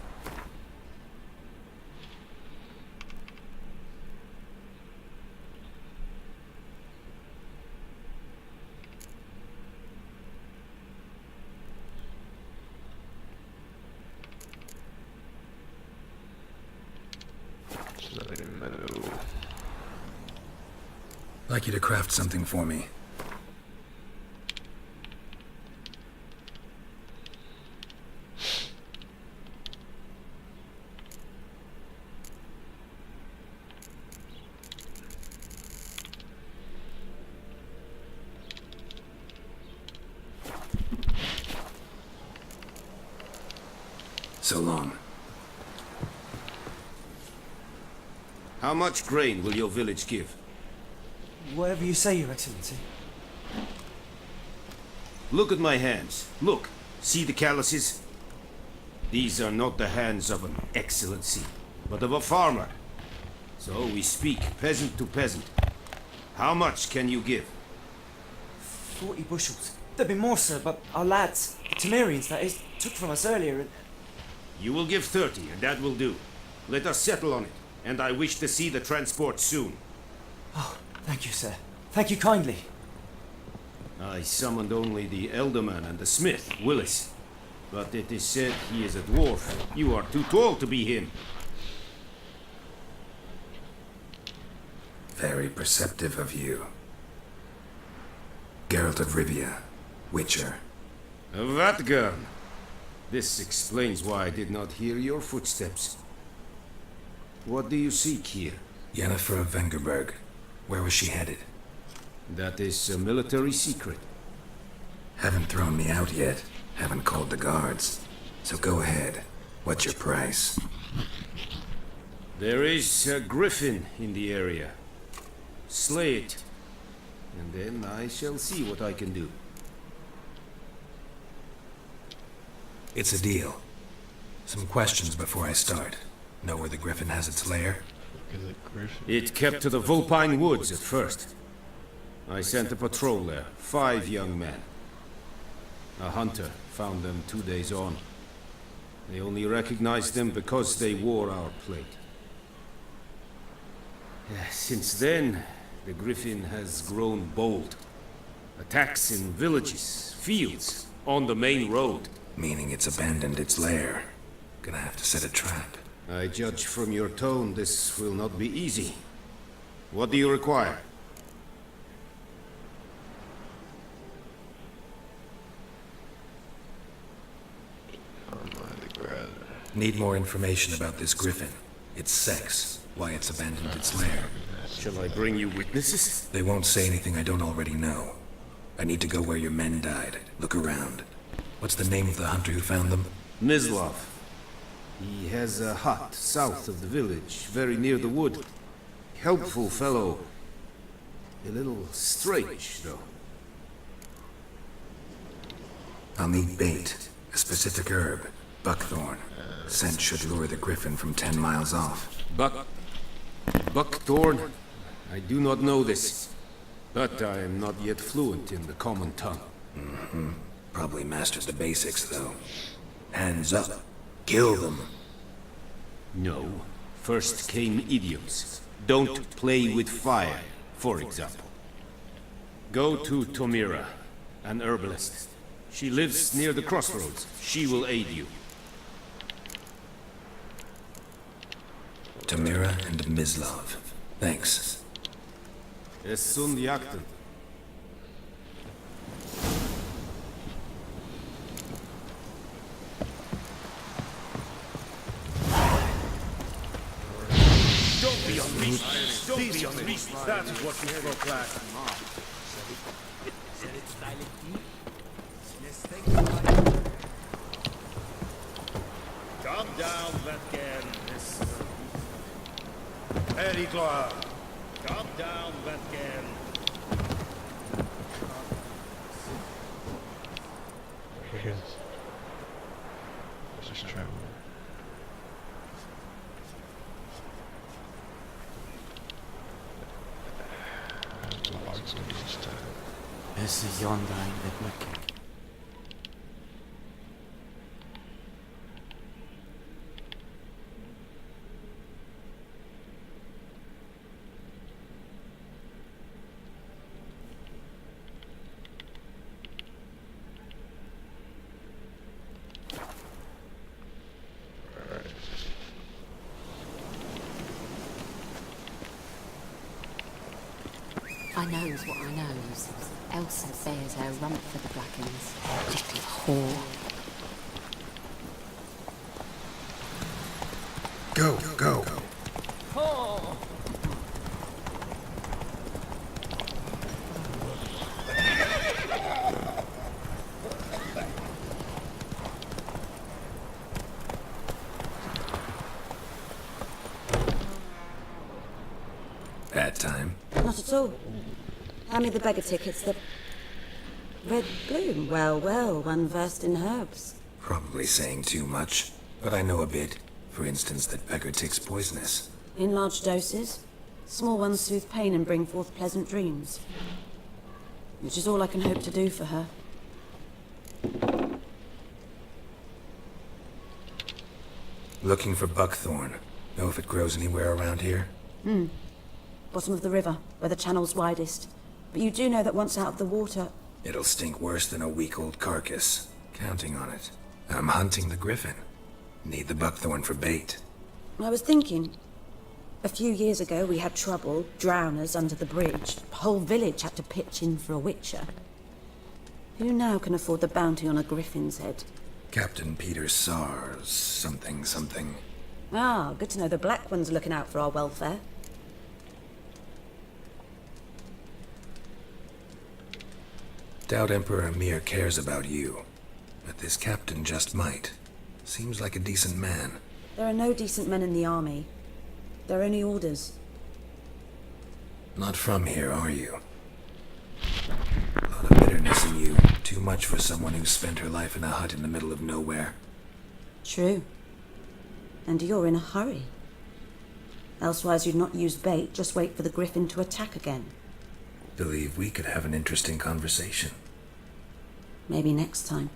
Like you to craft something for me. So long. How much grain will your village give? Whatever you say, Your Excellency. Look at my hands. Look. See the calluses? These are not the hands of an excellency, but of a farmer. So we speak peasant to peasant. How much can you give? 40 bushels. There'd be more, sir, but our lads, the Temerians, that is, took from us earlier and... You will give 30, and that will do. Let us settle on it, and I wish to see the transport soon. Oh, thank you, sir. Thank you kindly. I summoned only the Elderman and the smith, Willis. But it is said he is a dwarf. You are too tall to be him. Very perceptive of you. Geralt of Rivia, Witcher. Vatgern. This explains why I did not hear your footsteps. What do you seek here? Yennefer of Vengerberg. Where was she headed? That is a military secret. Haven't thrown me out yet. Haven't called the guards. So go ahead. What's your price? There is a griffin in the area. Slay it. And then I shall see what I can do. It's a deal. Some questions before I start. Know where the griffin has its lair? It kept to the Vulpine Woods at first. I sent a patrol there, 5 young men. A hunter found them 2 days on. They only recognized them because they wore our plate. Since then, the griffin has grown bold. Attacks in villages, fields, on the main road. Meaning it's abandoned its lair. Gonna have to set a trap. I judge from your tone this will not be easy. What do you require? Need more information about this griffin. Its sex, why it's abandoned its lair. Shall I bring you witnesses? They won't say anything I don't already know. I need to go where your men died. Look around. What's the name of the hunter who found them? Mislav. He has a hut south of the village, very near the wood. Helpful fellow. A little strange, though. I'll need bait. A specific herb. Buckthorn. Scent should lure the griffin from 10 miles off. Buckthorn? I do not know this. But I am not yet fluent in the common tongue. Mm-hmm. Probably mastered the basics, though. Hands up. Kill them. No. First came idioms. Don't play with fire, for example. Go to Tomira, an herbalist. She lives near the crossroads. She will aid you. Tamira and Mislav. Thanks. Es sunt jakten. Don't be unleashed! Don't be unleashed! That is what you proclaim. Calm down, Vatkan. Erikla. Calm down, Vatkan. Yes. Let's just travel. Es ist yonder in the looking. I knows what I knows. Elsa bears her rump for the Blackens. Little whore. Go. Oh. Bad time. Not at all. Hand me the beggar tickets. The red bloom. Well, one versed in herbs. Probably saying too much, but I know a bit. For instance, that beggar tick's poisonous. In large doses. Small ones soothe pain and bring forth pleasant dreams. Which is all I can hope to do for her. Looking for buckthorn. Know if it grows anywhere around here? Bottom of the river, where the channel's widest. But you do know that once out of the water... It'll stink worse than a week-old carcass. Counting on it. I'm hunting the griffin. Need the buckthorn for bait. I was thinking... A few years ago we had trouble, drowners under the bridge. The whole village had to pitch in for a witcher. Who now can afford the bounty on a griffin's head? Captain Peter Sars, something. Ah, good to know the Black One's looking out for our welfare. Doubt Emperor Emir cares about you. But this captain just might. Seems like a decent man. There are no decent men in the army. They're only orders. Not from here, are you? A lot of bitterness in you. Too much for someone who spent her life in a hut in the middle of nowhere. True. And you're in a hurry. Elsewise you'd not use bait, just wait for the griffin to attack again. Believe we could have an interesting conversation. Maybe next time.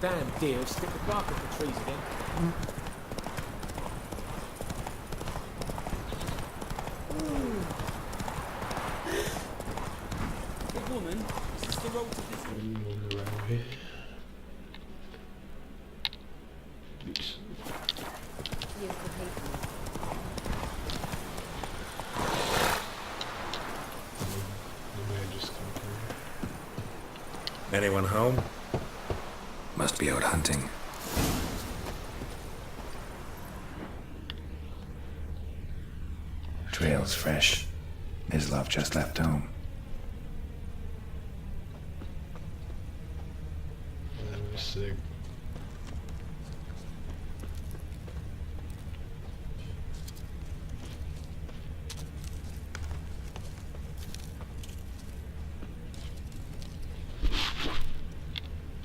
Damn deer, stick the bark off the trees again. Good woman, is this the road to this? Around here. Anyone home? Must be out hunting. Trail's fresh. Mislov just left home. That was sick.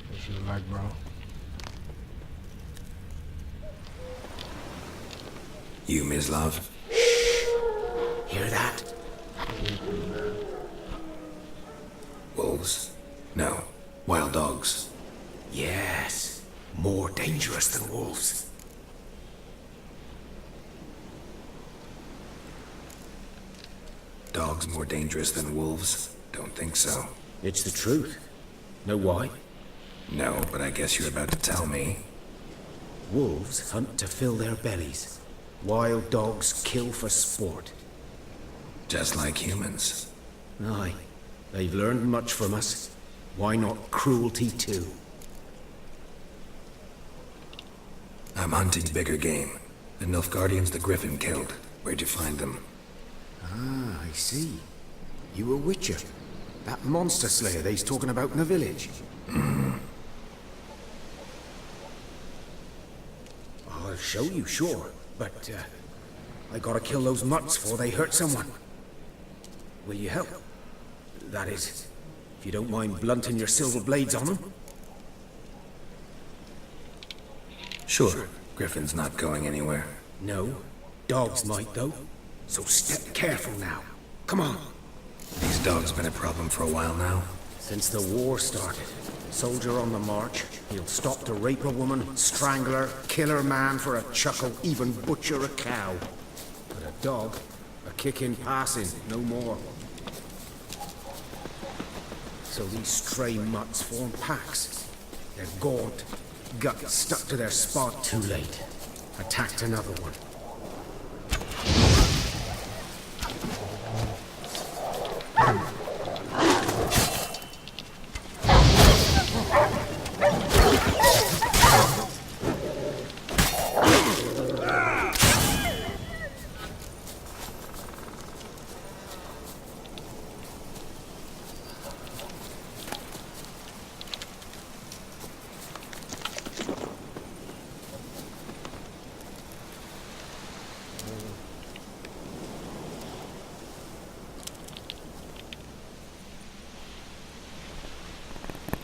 What you like, bro? You, Mislov? Hear that? Wolves? No. Wild dogs. Yes. More dangerous than wolves. Dogs more dangerous than wolves? Don't think so. It's the truth. Know why? No, but I guess you're about to tell me. Wolves hunt to fill their bellies. Wild dogs kill for sport. Just like humans. Aye. They've learned much from us. Why not cruelty too? I'm hunting bigger game. The Nilfgaardians the Griffin killed. Where'd you find them? Ah, I see. You a witcher. That monster slayer they's talking about in the village. I'll show you, sure. But, I gotta kill those mutts before they hurt someone. Will you help? That is, if you don't mind blunting your silver blades on them. Sure. Griffin's not going anywhere. No. Dogs might, though. So step careful now. Come on. These dogs been a problem for a while now? Since the war started. Soldier on the march. He'll stop to rape a woman, strangle her, kill her man for a chuckle, even butcher a cow. But a dog, a kick in passing, no more. So these stray mutts form packs. They're gaunt, guts stuck to their spot. Too late. Attacked another one.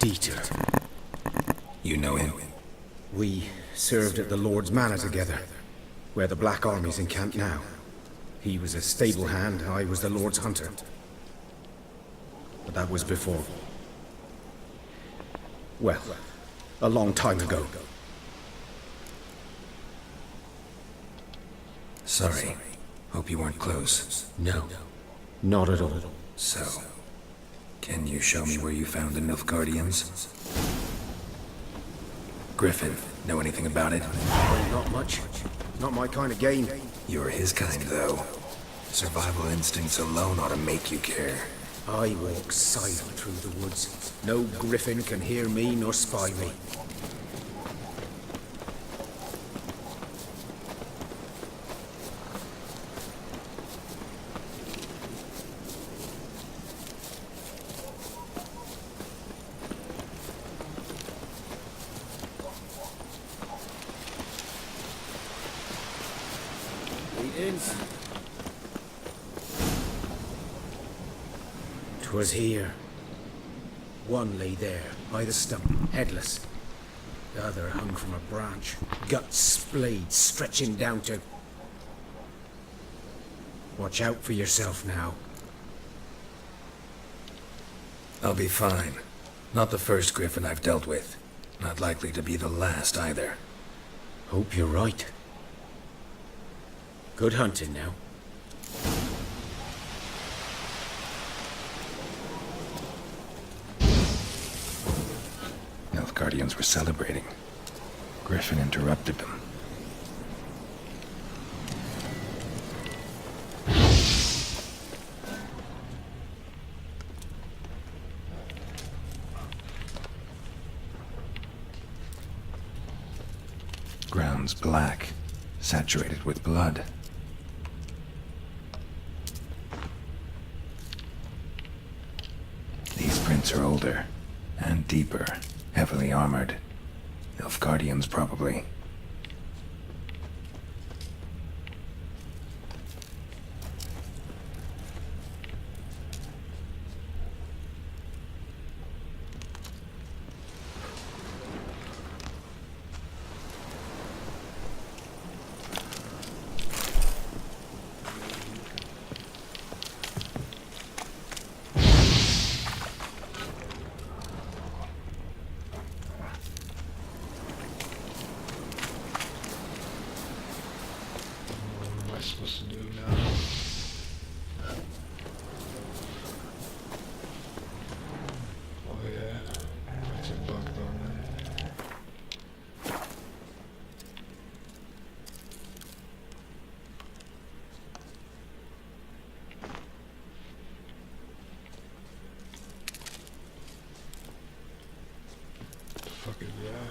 Dieter. You know him? We served at the Lord's Manor together, where the Black Army's encamped now. He was a stable hand, I was the Lord's hunter. But that was before. Well, a long time ago. Sorry. Hope you weren't close. No, not at all. So, can you show me where you found the Nilfgaardians? Griffin, know anything about it? Not much. Not my kind of game. You're his kind, though. Survival instincts alone ought to make you care. I walk silent through the woods. No griffin can hear me nor spy me. Greetings. 'Twas here. One lay there, by the stump, headless. The other hung from a branch, guts splayed, stretching down to... Watch out for yourself now. I'll be fine. Not the first Griffin I've dealt with. Not likely to be the last, either. Hope you're right. Good hunting now. Nilfgaardians were celebrating. Griffin interrupted them. Ground's black, saturated with blood. These prints are older and deeper, heavily armored. Nilfgaardians, probably. Supposed to do now? Oh yeah, it's a bug on there. The fuck is that?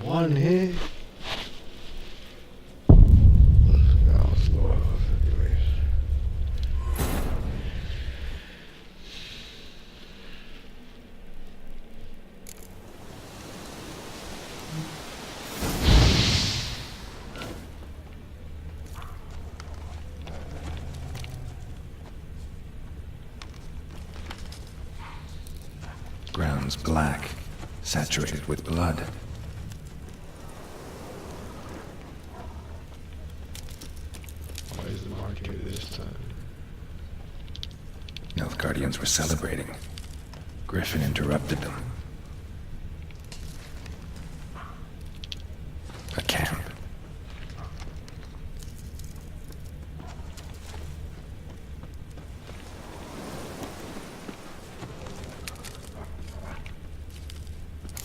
One hit. That was low anyways. Ground's black, saturated with blood. Why is the market this time? Nilfgaardians were celebrating. Griffin interrupted them. A camp.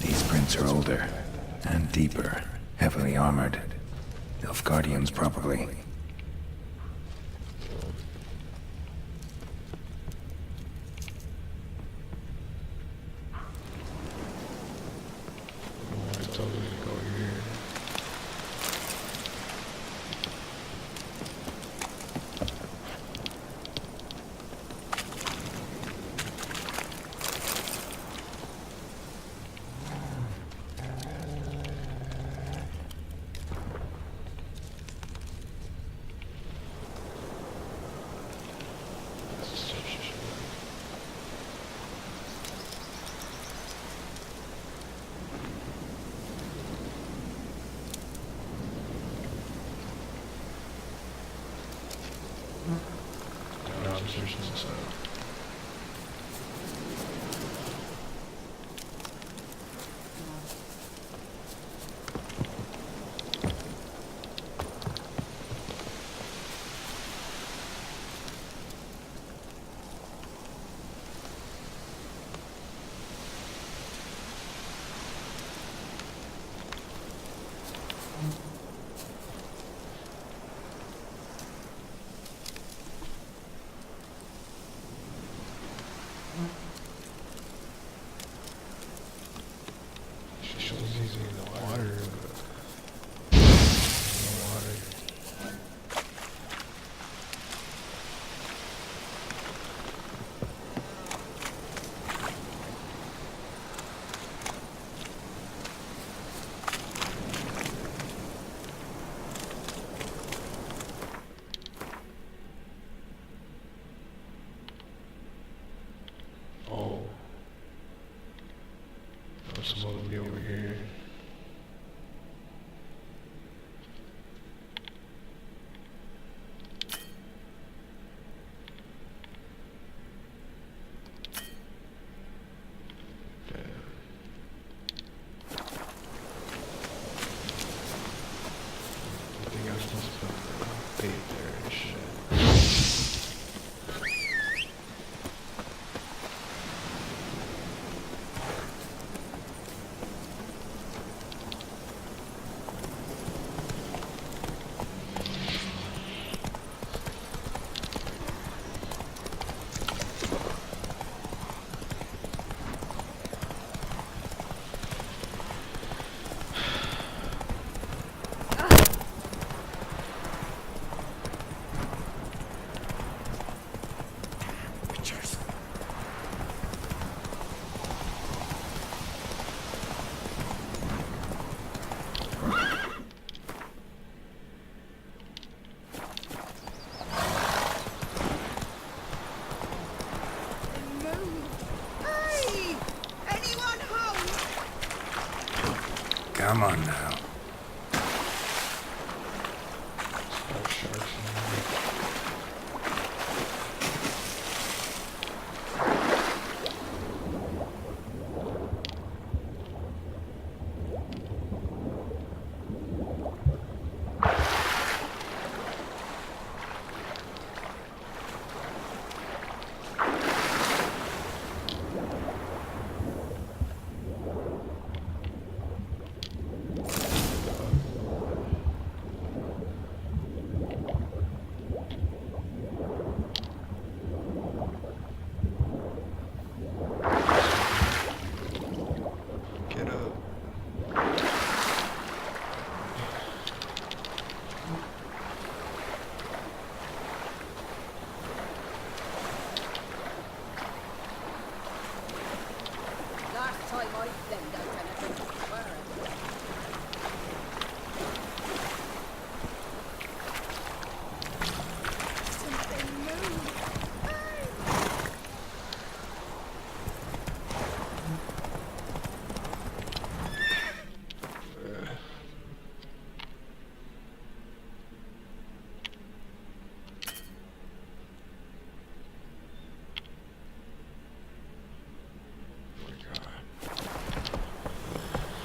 These prints are older and deeper, heavily armored. Nilfgaardians, probably. supposed to be over here. Come on now.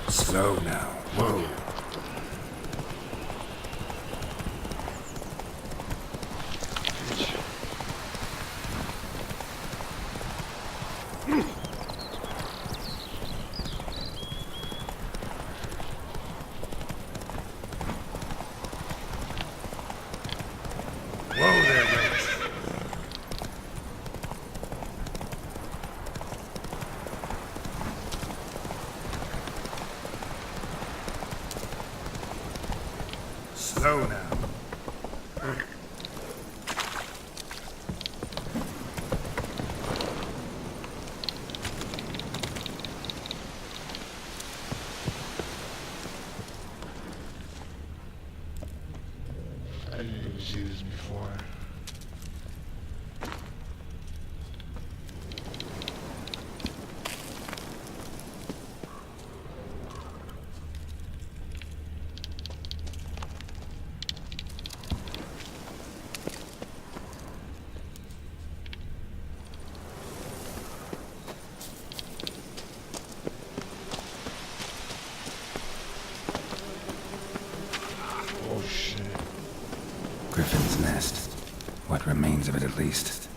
Slow now. Whoa. Whoa there, Rex. Slow now. I didn't even see this before. Oh shit. Griffin's nest. What remains of it, at least.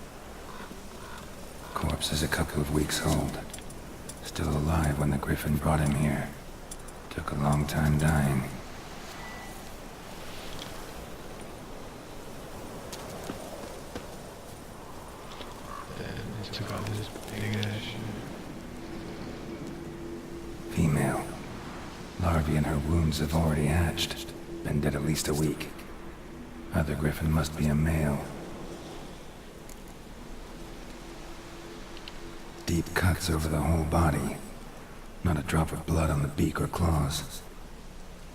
Corpse is a couple of weeks old. Still alive when the Griffin brought him here. Took a long time dying. And they took out this big ass shit. Female. Larvae in her wounds have already hatched. Been dead at least a week. Other Griffin must be a male. Deep cuts over the whole body. Not a drop of blood on the beak or claws.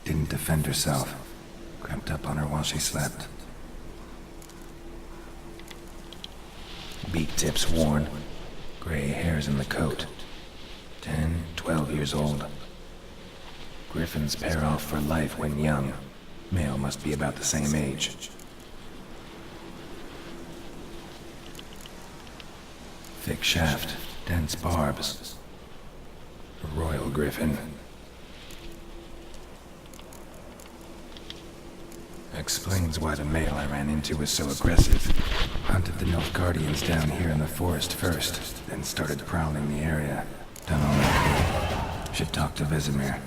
Didn't defend herself. Crept up on her while she slept. Beak tips worn. Gray hairs in the coat. 10, 12 years old. Griffins pair off for life when young. Male must be about the same age. Thick shaft, dense barbs. A royal griffin. Explains why the male I ran into was so aggressive. Hunted the Nilfgaardians down here in the forest first, then started prowling the area. Done all I could. Should talk to Vesemir.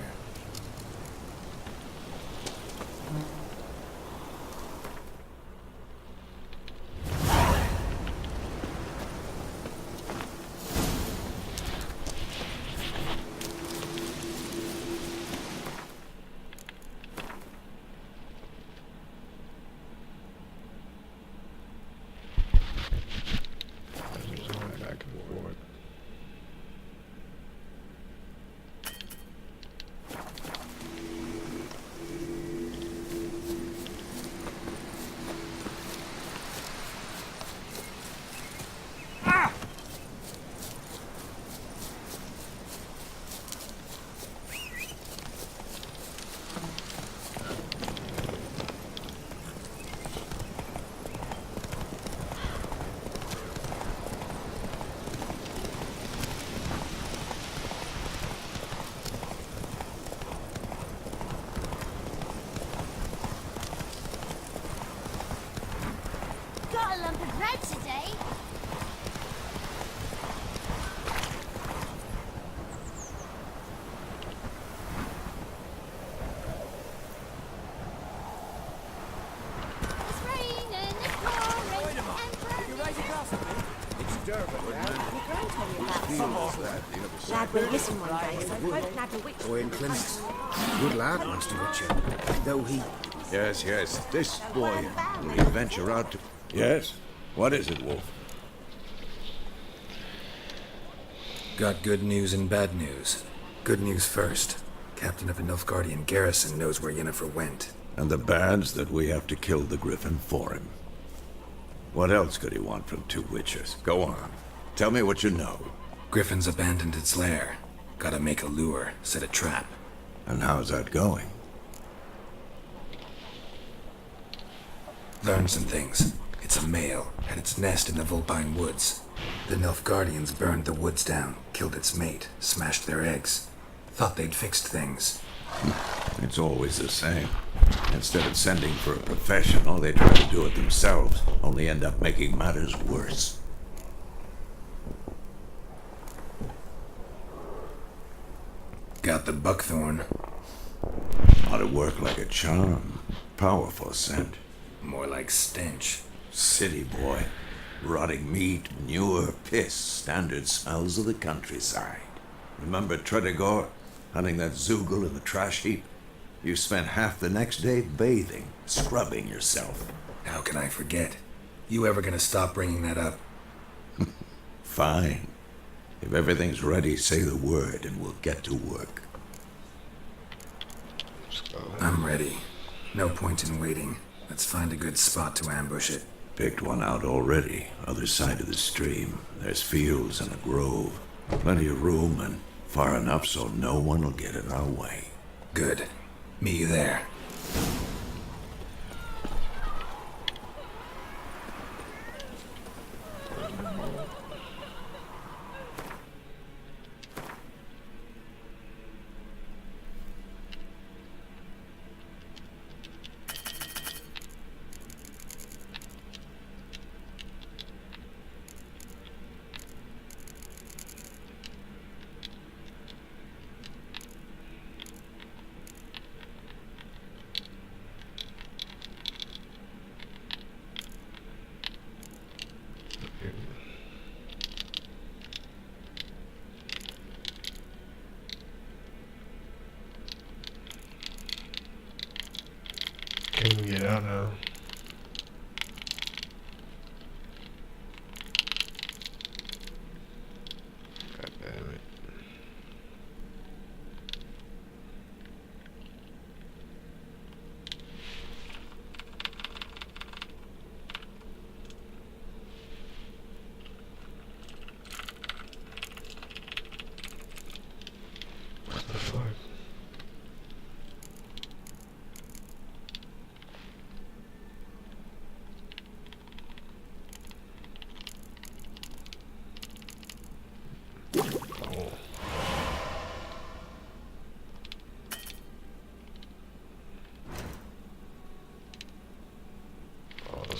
Got a lump of bread today. It's raining, it's pouring, and You raise a glass of me? It's Durban, Lad will listen one day, so won't nab a witch. Boy in Clements. Good lad, Master Witcher. Though he... Yes, this boy will venture out to... Yes? What is it, Wolf? Got good news and bad news. Good news first. Captain of a Nilfgaardian garrison knows where Yennefer went. And the bad's that we have to kill the Griffin for him. What else could he want from two witches? Go on. Tell me what you know. Griffin's abandoned its lair. Gotta make a lure, set a trap. And how's that going? Learned some things. It's a male, had its nest in the Vulpine Woods. The Nilfgaardians burned the woods down, killed its mate, smashed their eggs. Thought they'd fixed things. It's always the same. Instead of sending for a professional, they try to do it themselves, only end up making matters worse. Got the buckthorn. Ought to work like a charm. Powerful scent. More like stench. City boy. Rotting meat, manure, piss, standard smells of the countryside. Remember Tredegor? Hunting that Zoogle in the trash heap? You spent half the next day bathing, scrubbing yourself. How can I forget? You ever gonna stop bringing that up? Fine. If everything's ready, say the word and we'll get to work. I'm ready. No point in waiting. Let's find a good spot to ambush it. Picked one out already. Other side of the stream. There's fields and a grove. Plenty of room and far enough so no one will get in our way. Good. Meet you there. Can we get out now? God damn it.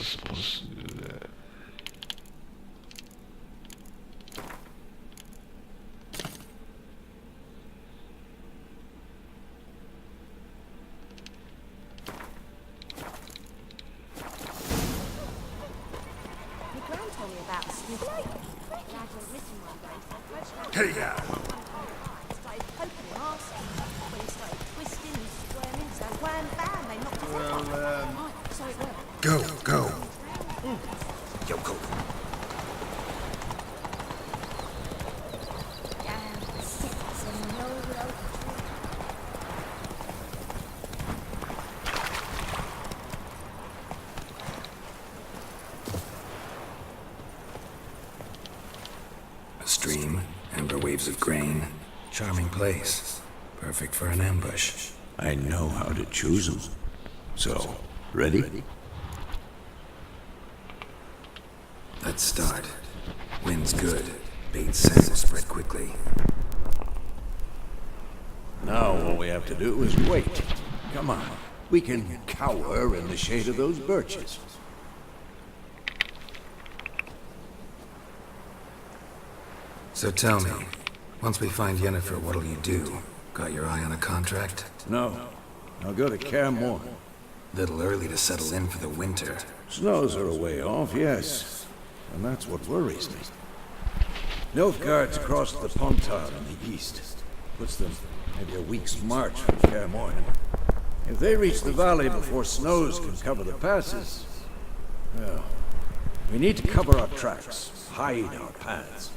was supposed to do that. Hey, yeah. Go, go. Yo, go. A stream, amber waves of grain. Charming place. Perfect for an ambush. I know how to choose them. So, ready? Let's start. Wind's good. Bait scent will spread quickly. Now all we have to do is wait. Come on. We can cower in the shade of those birches. So tell me, once we find Yennefer, what'll you do? Got your eye on a contract? No. I'll go to Kaer Morhen. Little early to settle in for the winter. Snows are a way off, yes. And that's what worries me. Nilfgaard's across the Pontar in the east. Puts them maybe a week's march from Kaer Morhen. If they reach the valley before snows can cover the passes, well, we need to cover our tracks, hide our paths.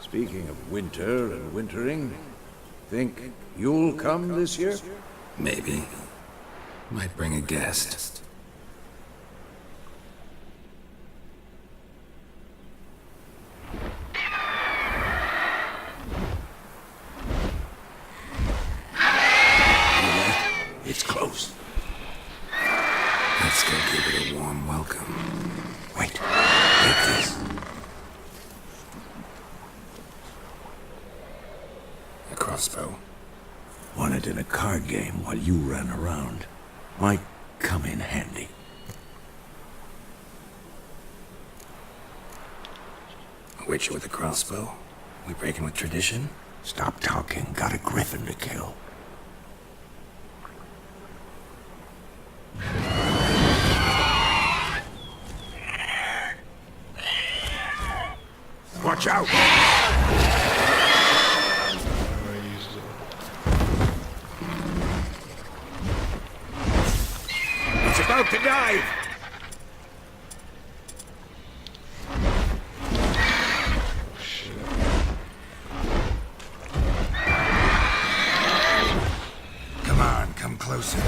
Speaking of winter and wintering, think you'll come this year? Maybe. Might bring a guest. It's close. Let's go give it a warm welcome. Wait. Take this. A crossbow. Won it in a card game while you ran around. Might come in handy. A witcher with a crossbow? We breaking with tradition? Stop talking. Got a griffin to kill. Watch out! It's about to dive! Come on, come closer.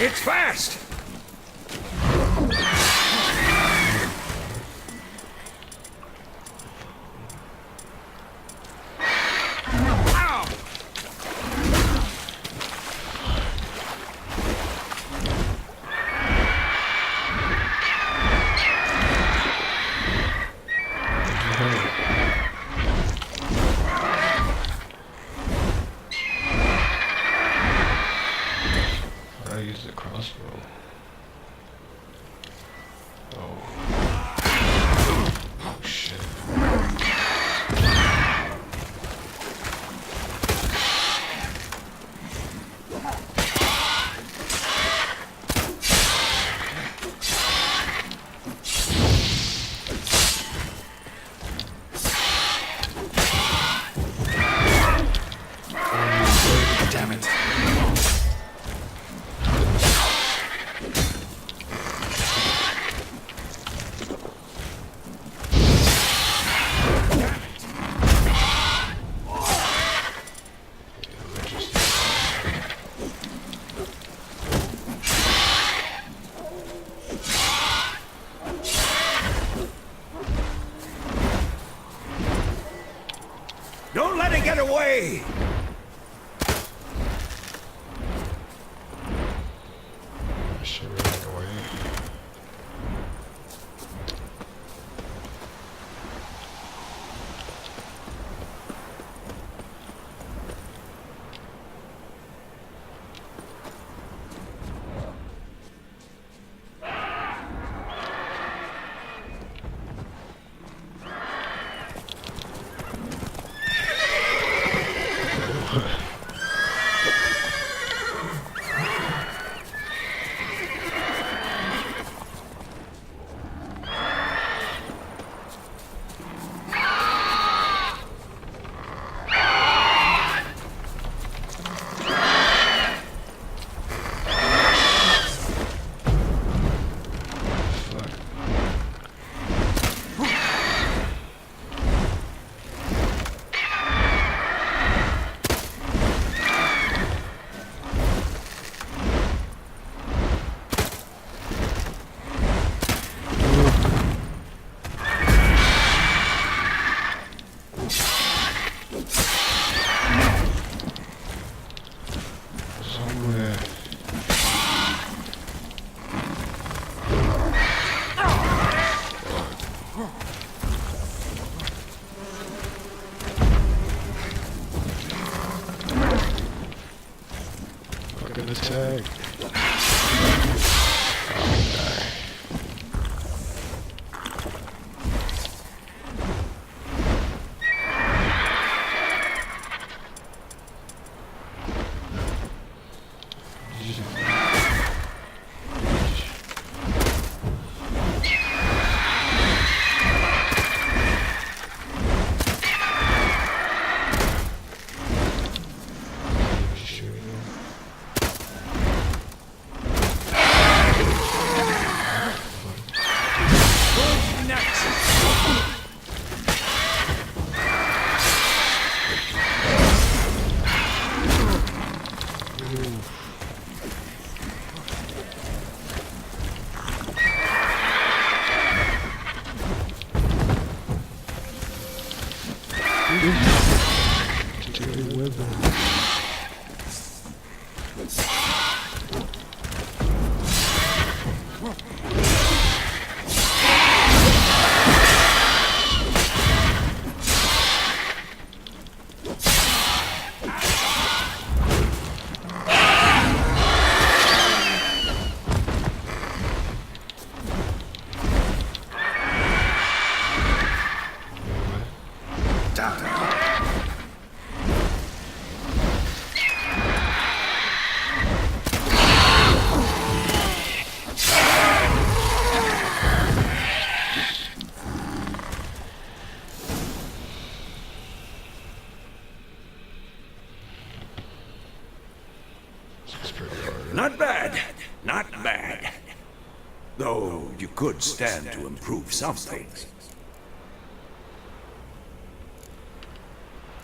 It's fast! I use the crossbow. Oh shit. Damn it. away! She ran away. Fucking attack. Not bad. Not bad. Though you could stand to improve some things.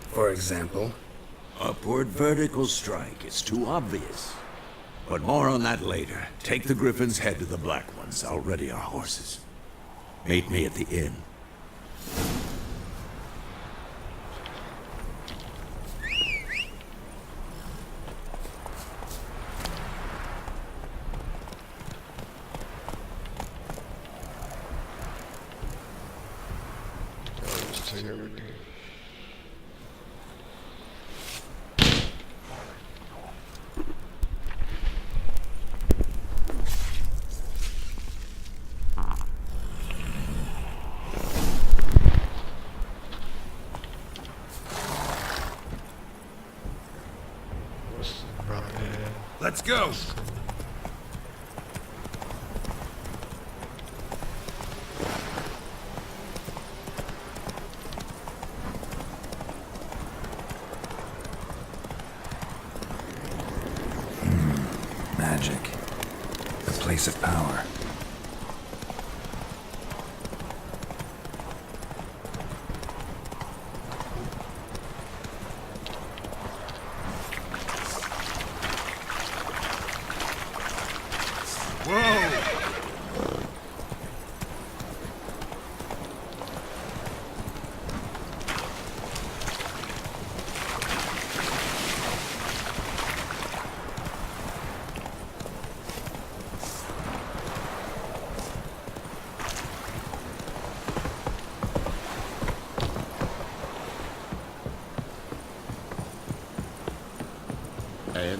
For example? Upward vertical strike. It's too obvious. But more on that later. Take the Griffin's head to the Black Ones. I'll ready our horses. Meet me at the inn. Take everything. Let's go! Magic. The place of power.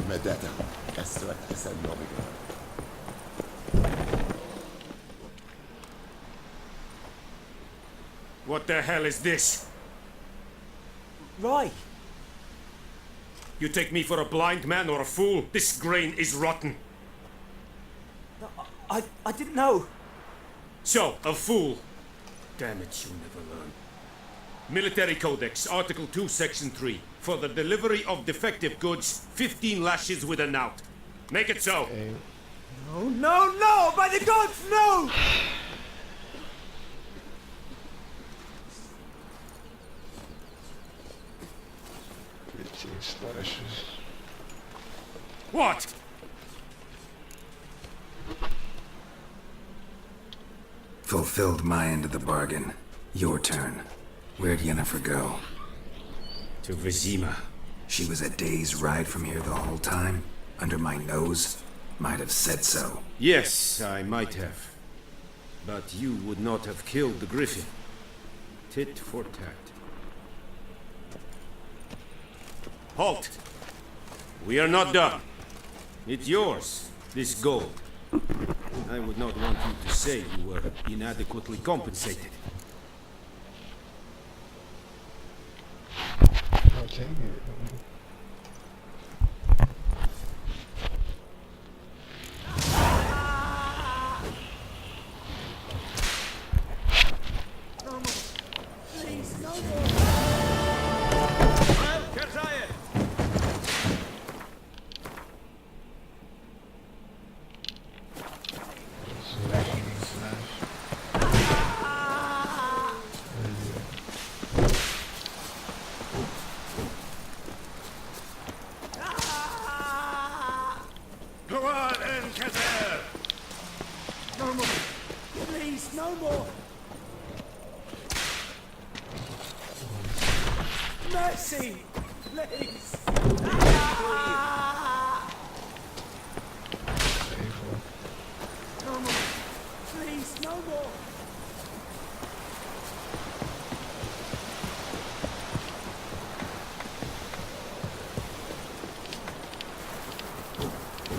Medetta. Essa nobile. What the hell is this? Right. You take me for a blind man or a fool? This grain is rotten. I didn't know. So, a fool. Damn it, you never learn. Military Codex, Article 2, Section 3. For the delivery of defective goods, 15 lashes with a knout. Make it so. No, no, no! By the gods, no! Slashes. What? Fulfilled my end of the bargain. Your turn. Where'd Yennefer go? To Vizima. She was a day's ride from here the whole time? Under my nose? Might have said so. Yes, I might have. But you would not have killed the griffin. Tit for tat. Halt! We are not done. It's yours, this gold. I would not want you to say you were inadequately compensated. I'll take it. Please, no more. Go on, Encater! No more. Please, no more. Mercy! Please! No more. Please, no more.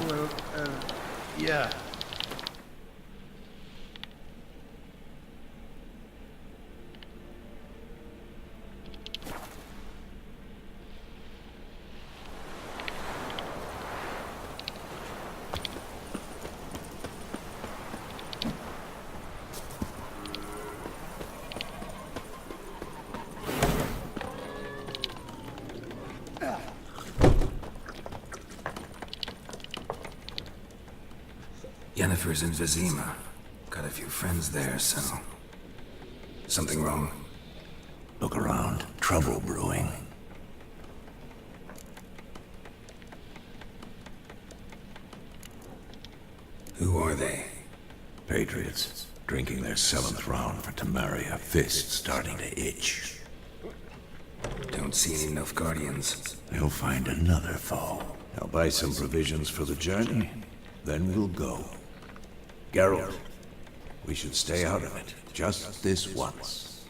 Well, yeah. Yennefer's in Vizima. Got a few friends there, so... Something wrong? Look around. Trouble brewing. Who are they? Patriots. Drinking their 7th round for Temeria. Fists starting to itch. Don't see any Nilfgaardians. They'll find another foe. I'll buy some provisions for the journey. Then we'll go. Geralt, we should stay out of it. Just this once.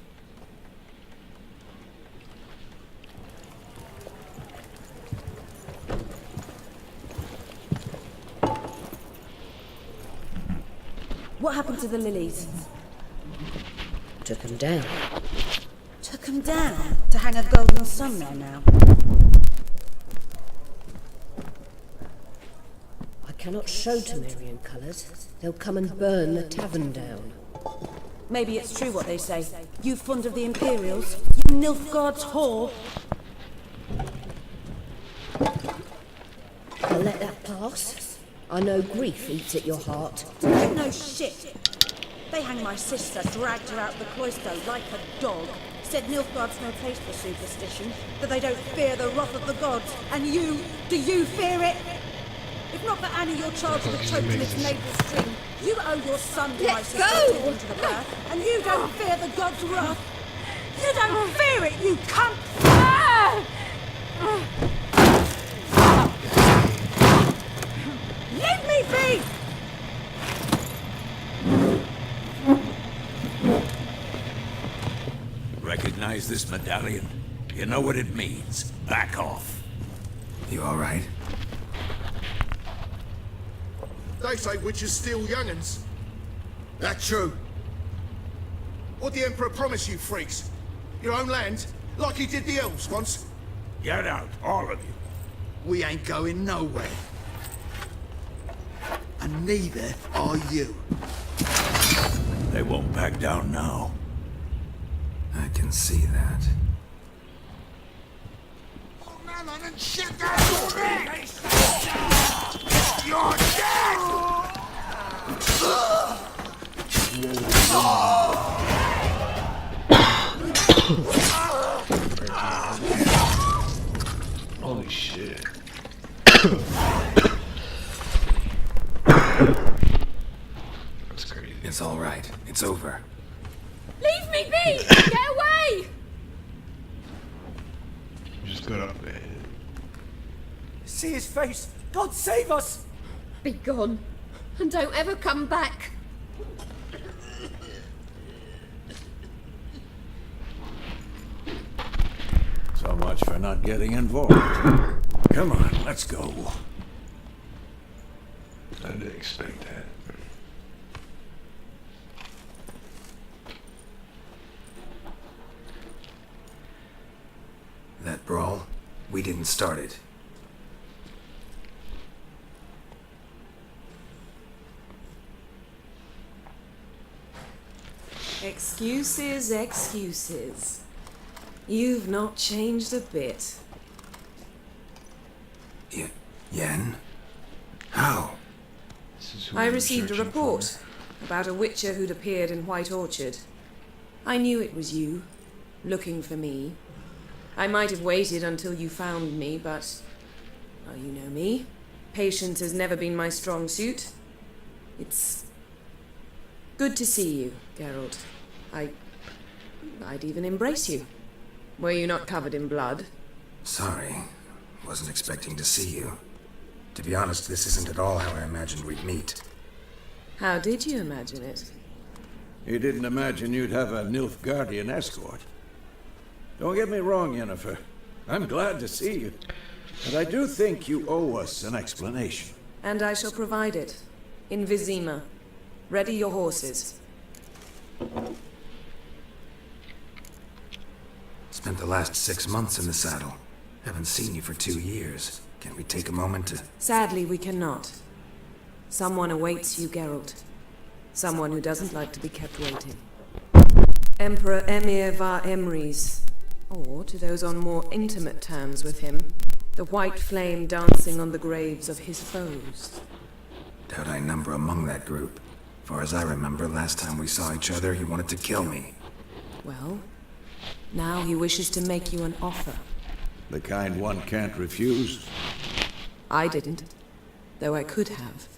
What happened to the lilies? Took them down. Took them down? To hang a golden sun there now? I cannot show Temerian colours. They'll come and burn the tavern down. Maybe it's true what they say. You fond of the Imperials? You Nilfgaard's whore? I'll let that pass. I know grief eats at your heart. You know shit. They hanged my sister, dragged her out the cloister like a dog. Said Nilfgaard's no place for superstition, that they don't fear the wrath of the gods. And you, do you fear it? If not for Annie, your child would have choked in its navel string. You owe your son to my sister born to the birth, and you don't fear the gods' wrath. You don't fear it, you cunt! Leave me be! Recognize this medallion? You know what it means. Back off. You all right? They say witches steal young'uns. That true? What the Emperor promise you, freaks? Your own land? Like he did the elves once? Get out, all of you. We ain't going nowhere. And neither are you. They won't back down now. I can see that. You're dead! Holy shit. That's crazy. It's all right. It's over. Leave me be! Get away! Just got up there. See his face! God save us! Be gone, and don't ever come back. So much for not getting involved. Come on, let's go. I didn't expect that. That brawl, we didn't start it. Excuses, excuses. You've not changed a bit. Yen? How? I received a report about a witcher who'd appeared in White Orchard. I knew it was you, looking for me. I might have waited until you found me, but... well, you know me. Patience has never been my strong suit. It's... good to see you, Geralt. I'd even embrace you. Were you not covered in blood? Sorry. Wasn't expecting to see you. To be honest, this isn't at all how I imagined we'd meet. How did you imagine it? You didn't imagine you'd have a Nilfgaardian escort. Don't get me wrong, Yennefer. I'm glad to see you. But I do think you owe us an explanation. And I shall provide it. In Vizima. Ready your horses. Spent the last 6 months in the saddle. Haven't seen you for 2 years. Can we take a moment to... Sadly, we cannot. Someone awaits you, Geralt. Someone who doesn't like to be kept waiting. Emperor Emir var Emrys. Or, to those on more intimate terms with him, the white flame dancing on the graves of his foes. Doubt I number among that group. Far as I remember, last time we saw each other, he wanted to kill me. Well, now he wishes to make you an offer. The kind one can't refuse? I didn't, though I could have.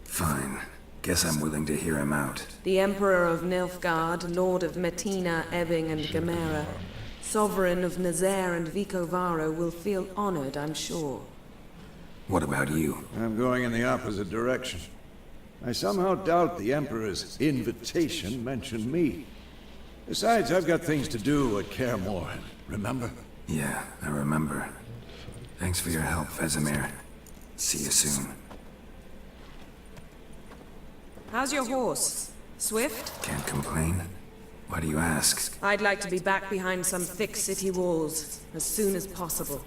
Fine. Guess I'm willing to hear him out. The Emperor of Nilfgaard, Lord of Metina, Ebbing, and Gamera, Sovereign of Nazaire and Vicovaro will feel honored, I'm sure. What about you? I'm going in the opposite direction. I somehow doubt the Emperor's invitation mentioned me. Besides, I've got things to do at Kaer Morhen, remember? Yeah, I remember. Thanks for your help, Vesemir. See you soon. How's your horse? Swift? Can't complain. Why do you ask? I'd like to be back behind some thick city walls as soon as possible.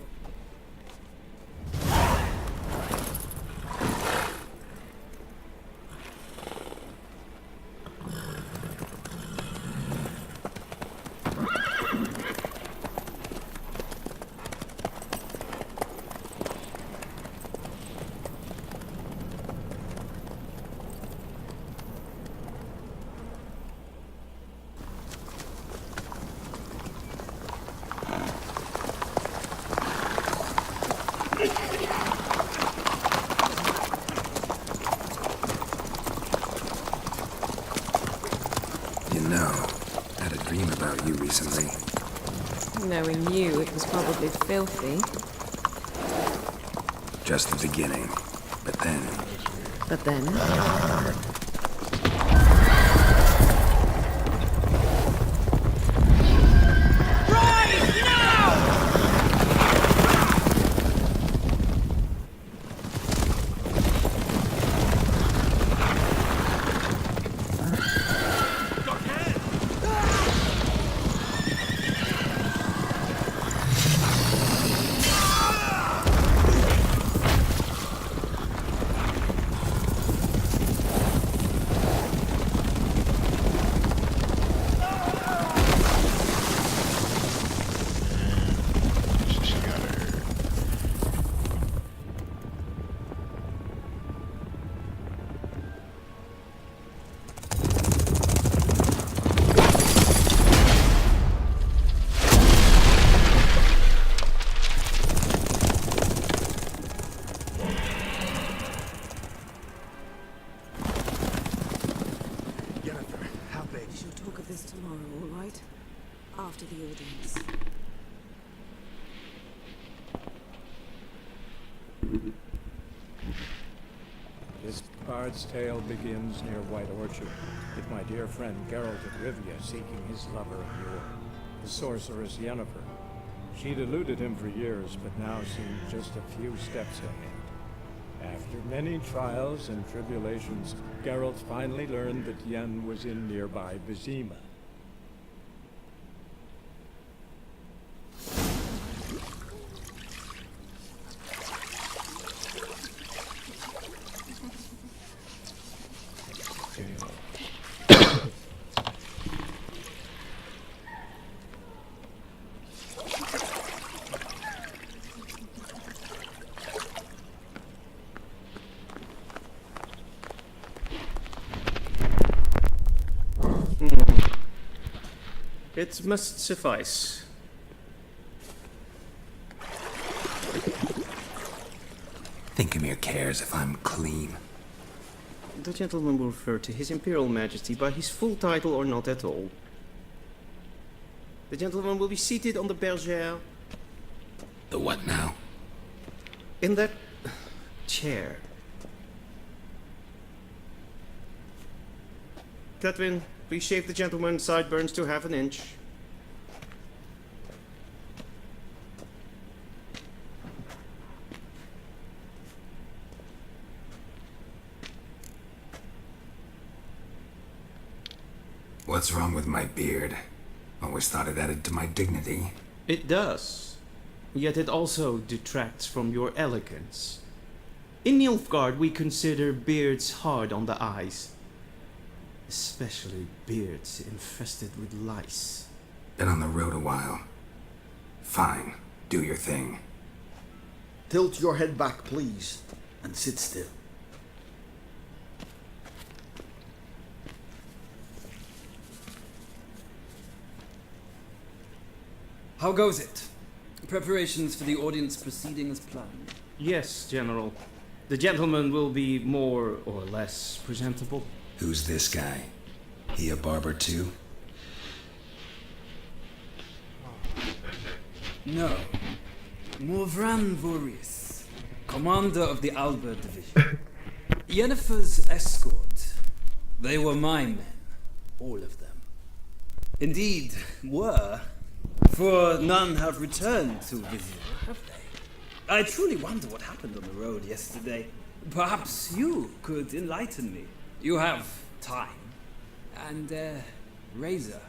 Recently. Knowing you, it was probably filthy. Just the beginning. But then... But then? Rise now! This bard's tale begins near White Orchard, with my dear friend Geralt of Rivia seeking his lover of yore, the sorceress Yennefer. She'd eluded him for years, but now seemed just a few steps ahead. After many trials and tribulations, Geralt finally learned that Yen was in nearby Vizima. It must suffice. Thinkamere cares if I'm clean. The gentleman will refer to His Imperial Majesty by his full title or not at all. The gentleman will be seated on the bergère. The what now? In that chair. Catwin, please shave the gentleman's sideburns to half an inch. What's wrong with my beard? Always thought it added to my dignity. It does. Yet it also detracts from your elegance. In Nilfgaard, we consider beards hard on the eyes. Especially beards infested with lice. Been on the road a while. Fine, do your thing. Tilt your head back, please, and sit still. How goes it? Preparations for the audience proceeding as planned? Yes, General. The gentleman will be more or less presentable. Who's this guy? He a barber too? No. Morvran Voorhis, commander of the Alba Division. Yennefer's escort. They were my men. All of them. Indeed, were. For none have returned to Vizima, have they? I truly wonder what happened on the road yesterday. Perhaps you could enlighten me. You have time. And a razor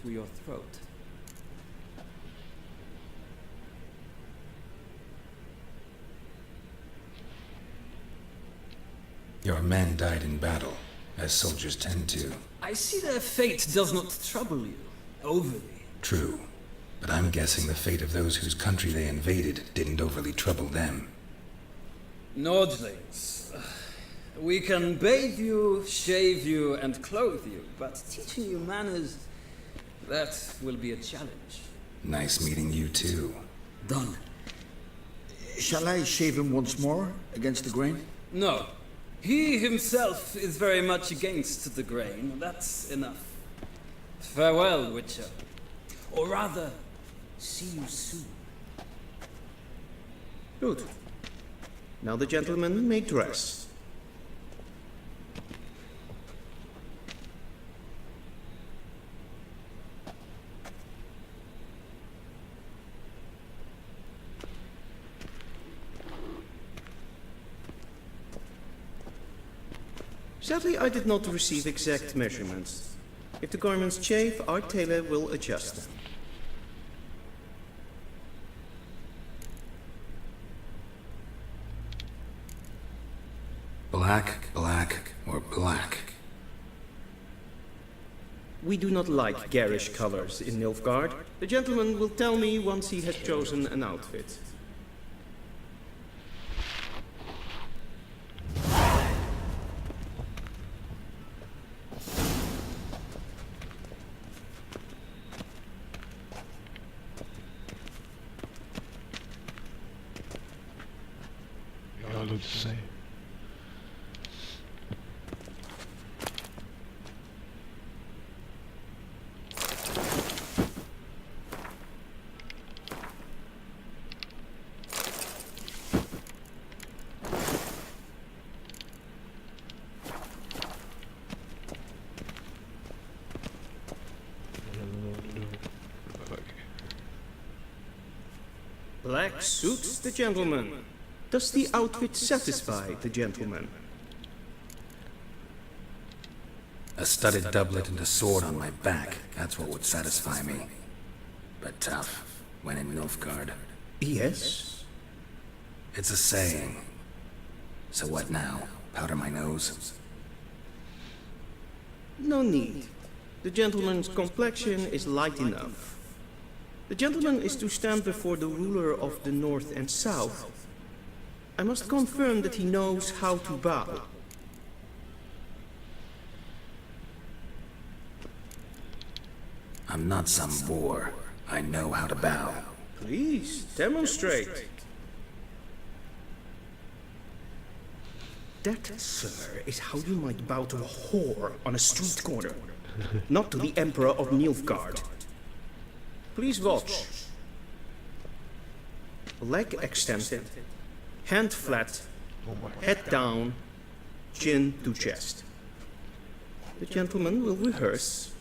to your throat. Your men died in battle, as soldiers tend to. I see their fate does not trouble you overly. True, but I'm guessing the fate of those whose country they invaded didn't overly trouble them. Nordlings. We can bathe you, shave you, and clothe you, but teaching you manners, that will be a challenge. Nice meeting you too. Done. Shall I shave him once more, against the grain? No. He himself is very much against the grain. That's enough. Farewell, Witcher. Or rather, see you soon. Good. Now the gentleman may dress. Sadly, I did not receive exact measurements. If the garments chafe, our tailor will adjust them. Black, black, or black? We do not like garish colors in Nilfgaard. The gentleman will tell me once he has chosen an outfit. Y'all look the same. Black suits the gentleman. Does the outfit satisfy the gentleman? A studded doublet and a sword on my back, that's what would satisfy me. But tough, when in Nilfgaard. Yes? It's a saying. So what now? Powder my nose? No need. The gentleman's complexion is light enough. The gentleman is to stand before the ruler of the North and South. I must confirm that he knows how to bow. I'm not some boor. I know how to bow. Please, demonstrate. That, sir, is how you might bow to a whore on a street corner, not to the Emperor of Nilfgaard. Please watch. Leg extended, hand flat, head down, chin to chest. The gentleman will rehearse.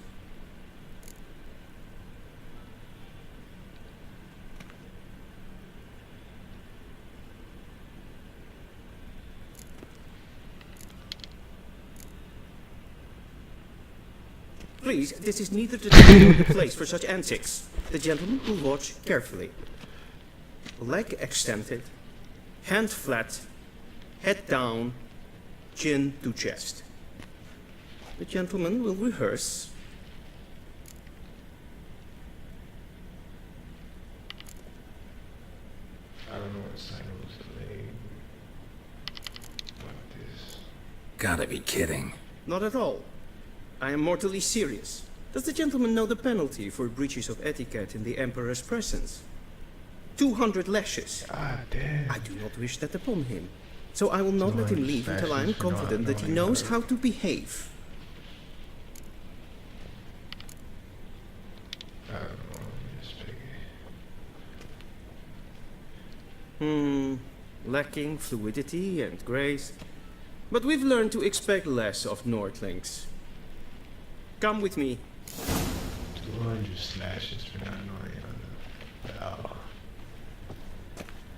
Please, this is neither the time nor the place for such antics. The gentleman will watch carefully. Leg extended, hand flat, head down, chin to chest. The gentleman will rehearse. I don't know what sign was delayed. What this? Gotta be kidding. Not at all. I am mortally serious. Does the gentleman know the penalty for breaches of etiquette in the Emperor's presence? 200 lashes. Ah, damn. I do not wish that upon him. So I will not let him leave until I am confident that he knows how to behave. I don't know. Just Lacking fluidity and grace. But we've learned to expect less of Nordlings. Come with me. 200 slashes for not knowing on the bell.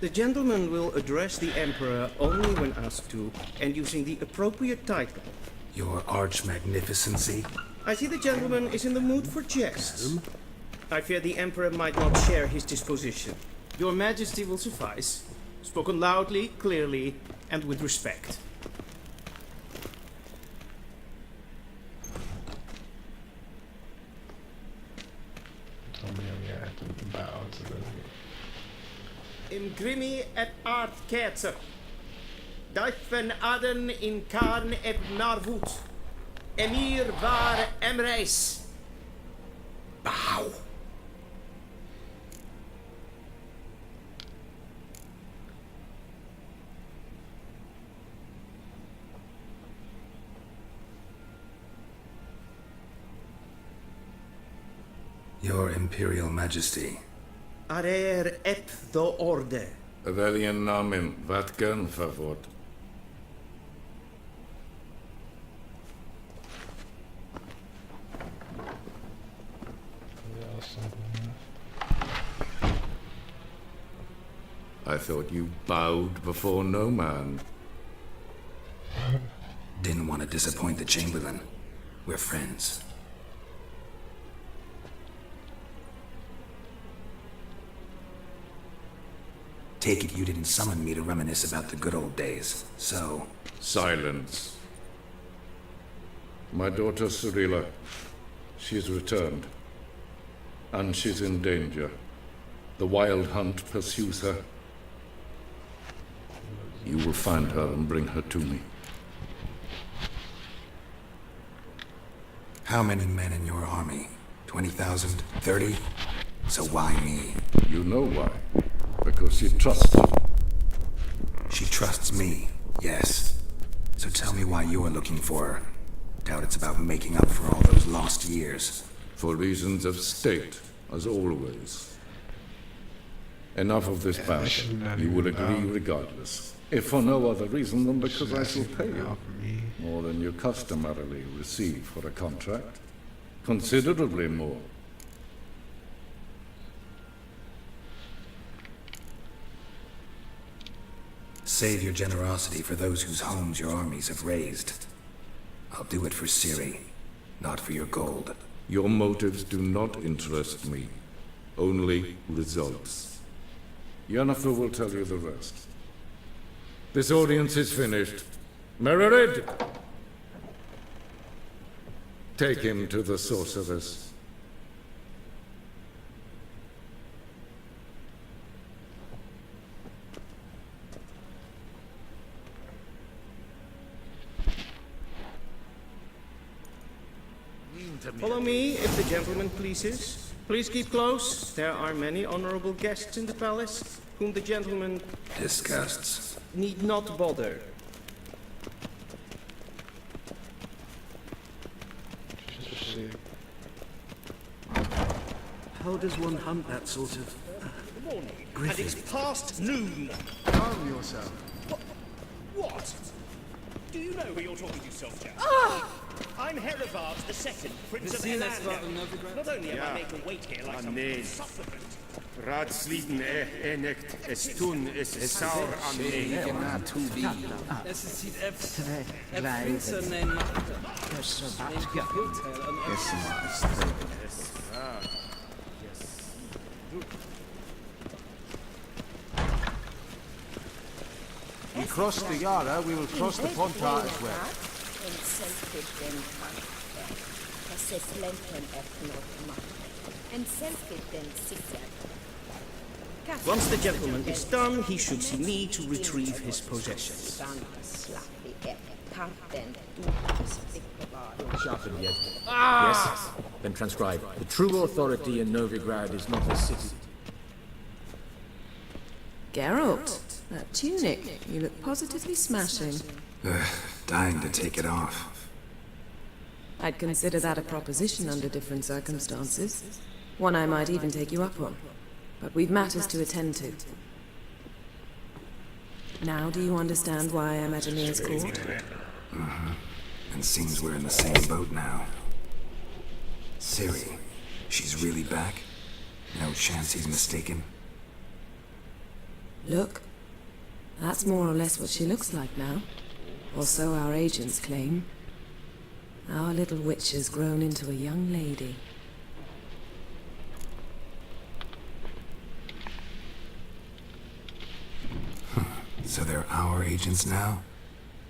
The gentleman will address the Emperor only when asked to, and using the appropriate title. Your arch magnificency? I see the gentleman is in the mood for jests. I fear the Emperor might not share his disposition. Your Majesty will suffice. Spoken loudly, clearly, and with respect. Told me I'm gonna have to bow to the... Imgrimi et art ketzer. Daifen aden in karn et narvut. Emir var emreis. Bow. Your Imperial Majesty. Arer et do orde. Welchen Namen? Wat gern verwort? I thought you bowed before no man. Didn't want to disappoint the Chamberlain. We're friends. Take it you didn't summon me to reminisce about the good old days, so... Silence. My daughter Cyrilla, she's returned. And she's in danger. The Wild Hunt pursues her. You will find her and bring her to me. How many men in your army? 20,000? 30? So why me? You know why. Because she trusts you. She trusts me, yes. So tell me why you're looking for her. Doubt it's about making up for all those lost years. For reasons of state, as always. Enough of this bash. You will agree regardless. If for no other reason than because I shall pay you. More than you customarily receive for a contract. Considerably more. save your generosity for those whose homes your armies have razed. I'll do it for Ciri, not for your gold. Your motives do not interest me. Only results. Yennefer will tell you the rest. This audience is finished. Mererid! Take him to the sorceress. Follow me, if the gentleman pleases. Please keep close. There are many honorable guests in the palace, whom the gentleman disgusts. Need not bother. How does one hunt that sort of And it's past noon. Calm yourself. What? Do you know who you're talking to, soldier? I'm Herivard II, Prince of Elan. Not only am I making weight here like some supplement. Ratsliden enekt es tun es saur an Es sieht finster nein macht. We cross the Yara, we will cross the Pontar as well. Once the gentleman is done, he should see me to retrieve his possessions. Sharpened yet. Yes, then transcribe. The true authority in Novigrad is not the city. Geralt, that tunic, you look positively smashing. Dying to take it off. I'd consider that a proposition under different circumstances. One I might even take you up on. But we've matters to attend to. Now do you understand why I'm at Emir's court? And seems we're in the same boat now. Ciri, she's really back? No chance he's mistaken? Look, that's more or less what she looks like now. Or so our agents claim. Our little witch has grown into a young lady. So they're our agents now?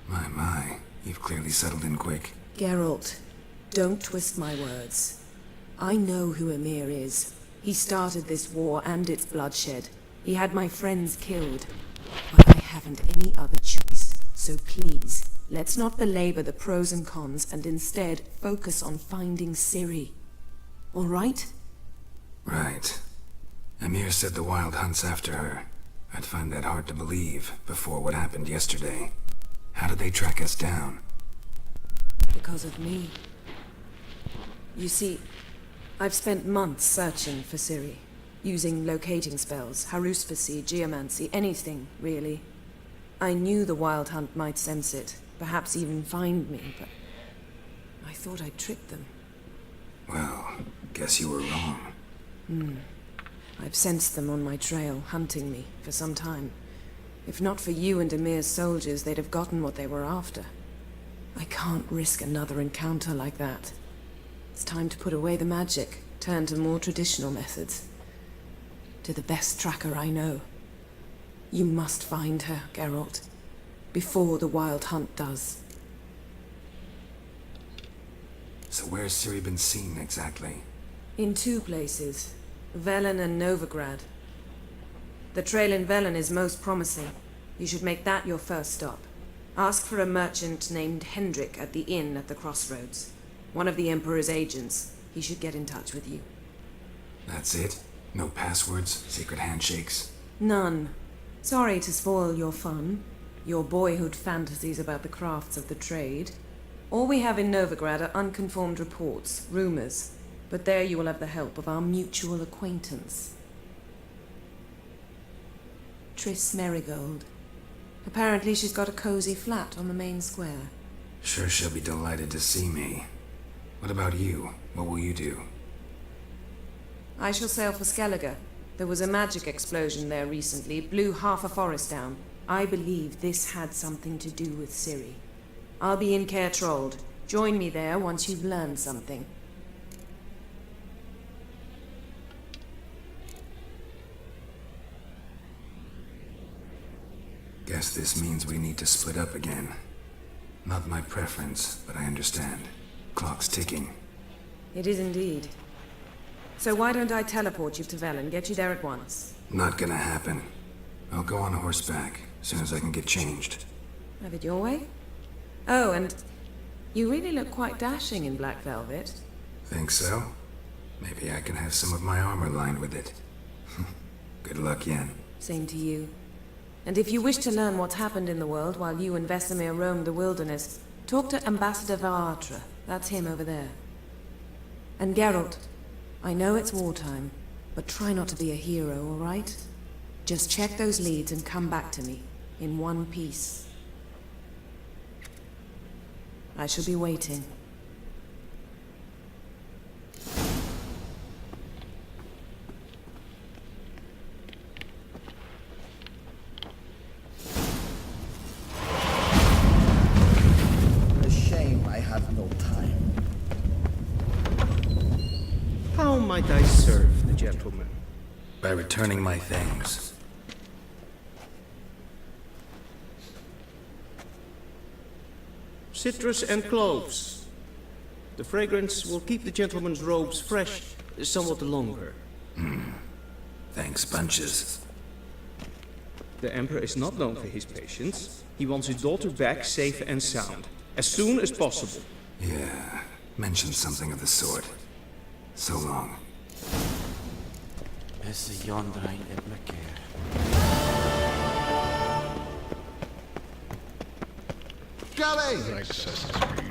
My, you've clearly settled in quick. Geralt, don't twist my words. I know who Emir is. He started this war and its bloodshed. He had my friends killed. But I haven't any other choice. So please, let's not belabor the pros and cons and instead focus on finding Ciri. All right? Right. Emir said the Wild Hunt's after her. I'd find that hard to believe before what happened yesterday. How did they track us down? Because of me. You see, I've spent months searching for Ciri. Using locating spells, haruspicy, geomancy, anything, really. I knew the Wild Hunt might sense it, perhaps even find me, but I thought I'd tricked them. Well, guess you were wrong. I've sensed them on my trail, hunting me, for some time. If not for you and Emir's soldiers, they'd have gotten what they were after. I can't risk another encounter like that. It's time to put away the magic, turn to more traditional methods. To the best tracker I know. You must find her, Geralt. Before the Wild Hunt does. So where's Ciri been seen exactly? In two places. Velen and Novigrad. The trail in Velen is most promising. You should make that your first stop. Ask for a merchant named Hendrik at the inn at the crossroads. One of the Emperor's agents. He should get in touch with you. That's it? No passwords? Secret handshakes? None. Sorry to spoil your fun. Your boyhood fantasies about the crafts of the trade. All we have in Novigrad are unconfirmed reports, rumors. But there you will have the help of our mutual acquaintance. Triss Merigold. Apparently she's got a cozy flat on the main square. Sure she'll be delighted to see me. What about you? What will you do? I shall sail for Skellige. There was a magic explosion there recently, blew half a forest down. I believe this had something to do with Ciri. I'll be in Caer Trold. Join me there once you've learned something. Guess this means we need to split up again. Not my preference, but I understand. Clock's ticking. It is indeed. So why don't I teleport you to Velen, get you there at once? Not gonna happen. I'll go on horseback, as soon as I can get changed. Have it your way? Oh, and you really look quite dashing in black velvet. Think so? Maybe I can have some of my armor lined with it. Good luck, Yen. Same to you. And if you wish to learn what's happened in the world while you and Vesemir roamed the wilderness, talk to Ambassador Varatra. That's him over there. And Geralt, I know it's wartime, but try not to be a hero, all right? Just check those leads and come back to me, in one piece. I shall be waiting. A shame I have no time. How might I serve the gentleman? By returning my things. Citrus and cloves. The fragrance will keep the gentleman's robes fresh somewhat longer. Thanks, bunches. The Emperor is not known for his patience. He wants his daughter back safe and sound, as soon as possible. Yeah, mentioned something of the sort. So long. Esse yonder ain't Iblaker. Gully! Nice Assassin's Creed.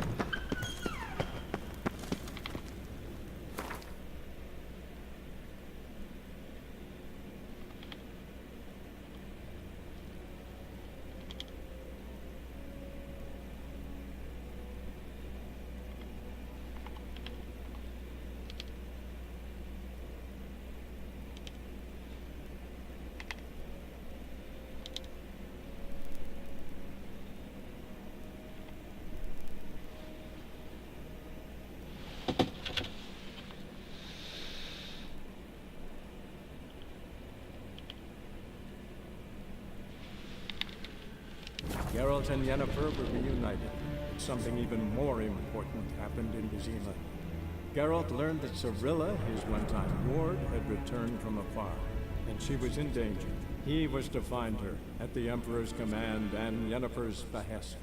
Geralt and Yennefer were reunited, but something even more important happened in Vizima. Geralt learned that Cirilla, his one-time ward, had returned from afar, and she was in danger. He was to find her, at the Emperor's command and Yennefer's behest.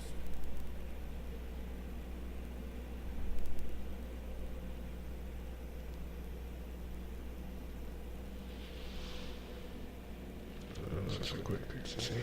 That's a quick picture, see?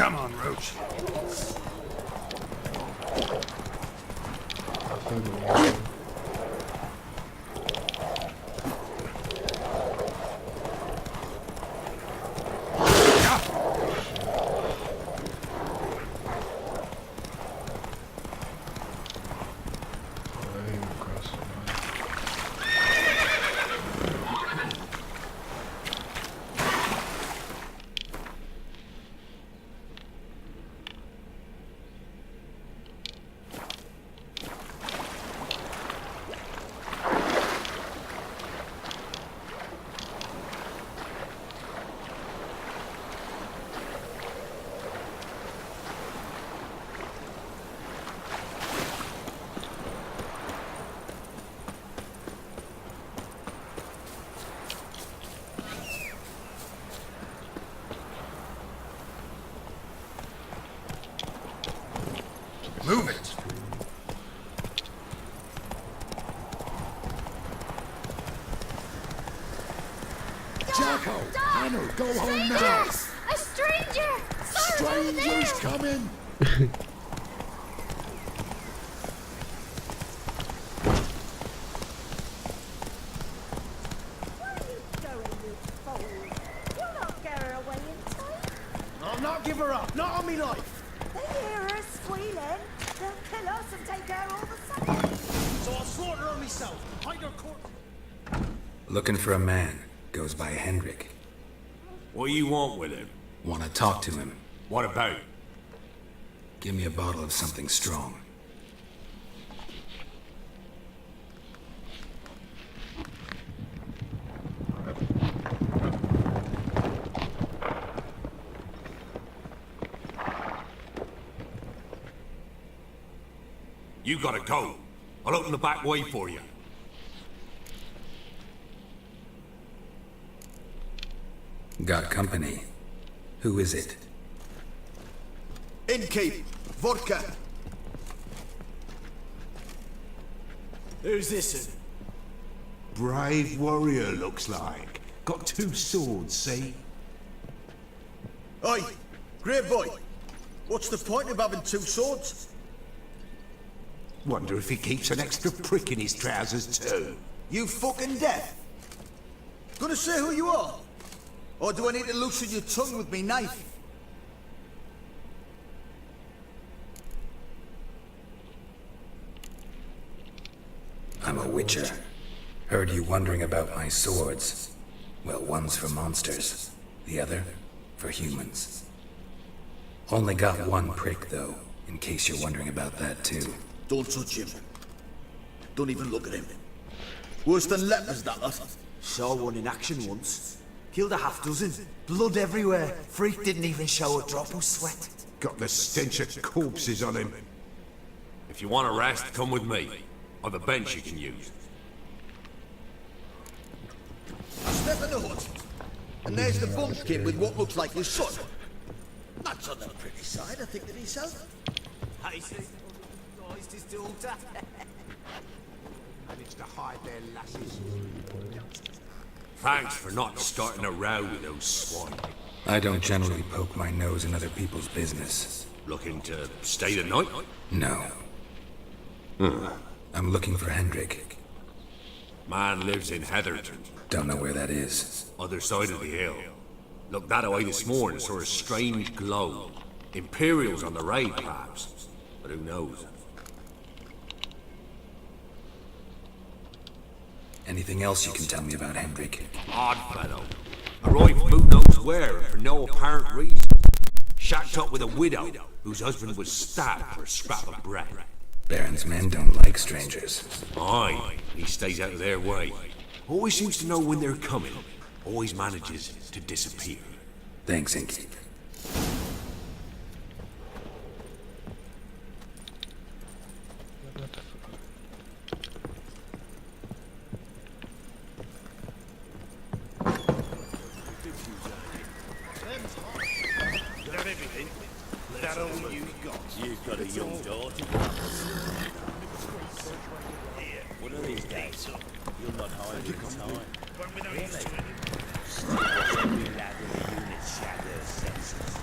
Come on, Roach. Move it! Jacko! Hanno, go home now! A stranger! Sorry, over there! Strangers coming! I'll not give her up, not on me life! They hear her squealing. They'll kill us and take her all the same. So I'll slaughter her myself, hide her corpse. Looking for a man. Goes by Hendrik. What do you want with him? Want to talk to him. What about? Give me a bottle of something strong. You gotta go. I'll open the back way for you. Got company. Who is it? Innkeep, vodka. Who's this? Brave warrior, looks like. Got 2 swords, see? Oi, great boy. What's the point of having 2 swords? Wonder if he keeps an extra prick in his trousers too. You fucking deaf. Gonna say who you are? Or do I need to loosen your tongue with me knife? I'm a witcher. Heard you wondering about my swords. Well, one's for monsters, the other for humans. Only got one prick, though, in case you're wondering about that, too. Don't touch him. Don't even look at him. Worse than lepers, that lot. Saw one in action once. Killed a half-dozen. Blood everywhere. Freak didn't even show a drop of sweat. Got the stench of corpses on him. If you want a rest, come with me. On the bench you can use. I step in the hut, and there's the bumpkin with what looks like his son. That's on the pretty side, I think, to himself. I see. Hoist his daughter. Managed to hide their lasses. Thanks for not starting a row with those swine. I don't generally poke my nose in other people's business. Looking to stay the night? No. I'm looking for Hendrik. Man lives in Heatherton. Don't know where that is. Other side of the hill. Looked that away this morning, saw a strange glow. Imperials on the raid, perhaps. But who knows? Anything else you can tell me about Hendrik? Odd fellow. Arrived who knows where and for no apparent reason. Shacked up with a widow whose husband was stabbed for a scrap of bread. Baron's men don't like strangers. Aye, he stays out of their way. Always seems to know when they're coming. Always manages to disappear. Thanks, Innkeep. That all you've got? You've got a young daughter. One of these days, you'll not hide in time. Still every lad in the unit shatters senses.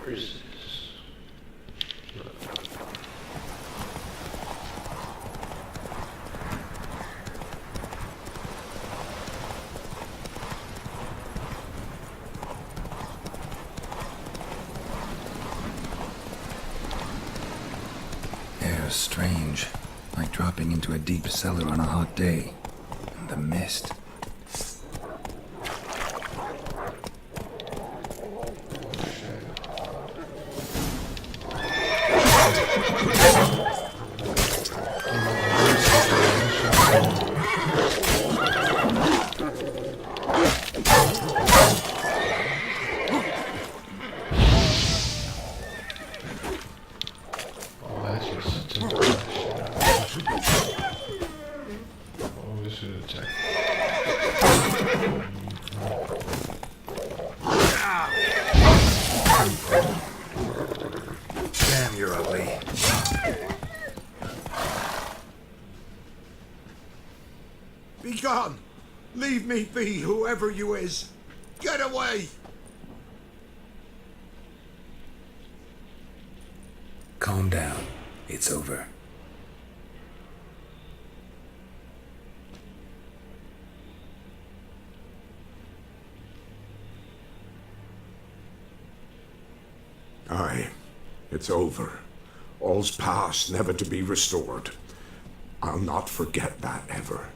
Where is this? Air's strange, like dropping into a deep cellar on a hot day. And the mist. Damn, you're ugly. Be gone! Leave me be, whoever you is! Get away! Calm down. It's over. Aye, it's over. All's past, never to be restored. I'll not forget that ever.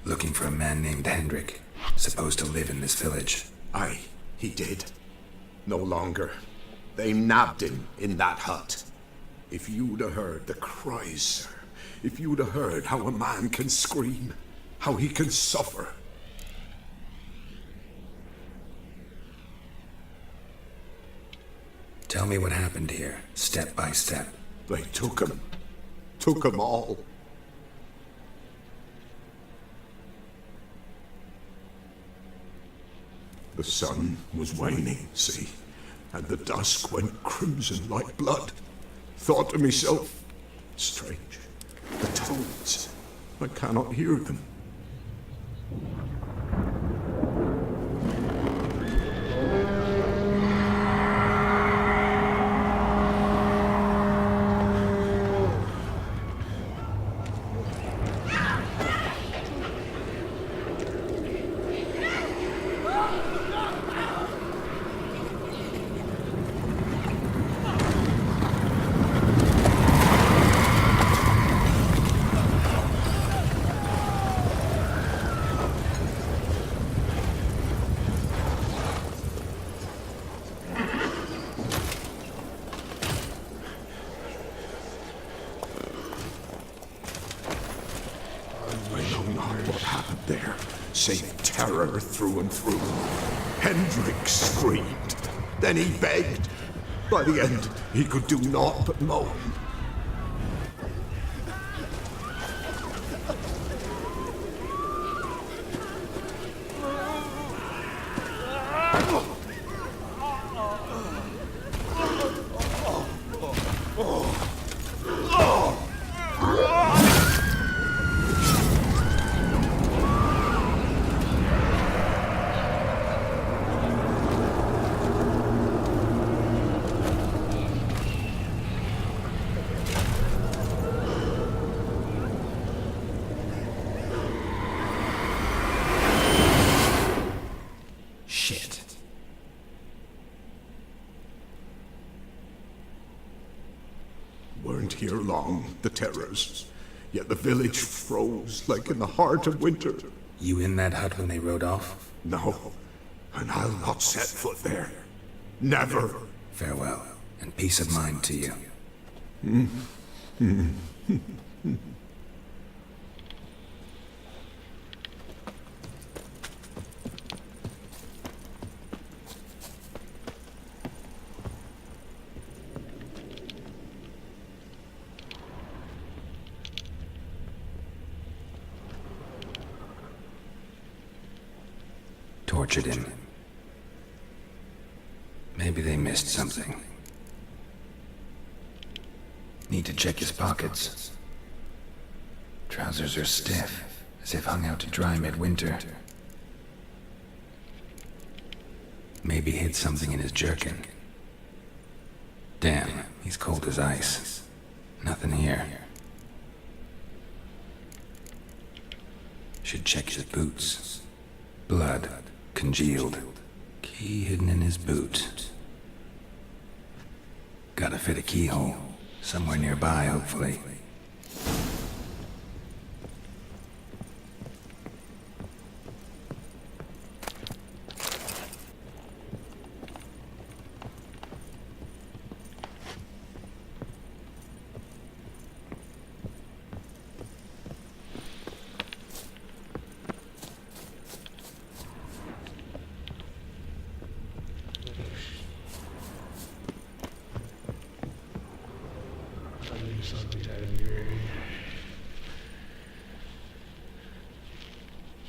Looking for a man named Hendrik, supposed to live in this village. Aye, he did. No longer. They nabbed him in that hut. If you'd have heard the cries, sir. If you'd have heard how a man can scream, how he can suffer. Tell me what happened here, step by step. They took him. Took him all. The sun was waning, see, and the dusk went crimson like blood. Thought to myself, strange, the toads, I cannot hear them. There, save terror through and through. Hendrik screamed. Then he begged. By the end, he could do naught but moan. Weren't here long, the terrors. Yet the village froze like in the heart of winter. You in that hut when they rode off? No, and I'll not set foot there. Never. Farewell, and peace of mind to you. Tortured him. Maybe they missed something. Need to check his pockets. Trousers are stiff, as if hung out to dry midwinter. Maybe hid something in his jerkin. Damn, he's cold as ice. Nothing here. Should check his boots. Blood, congealed. Key hidden in his boot. Gotta fit a keyhole. Somewhere nearby, hopefully.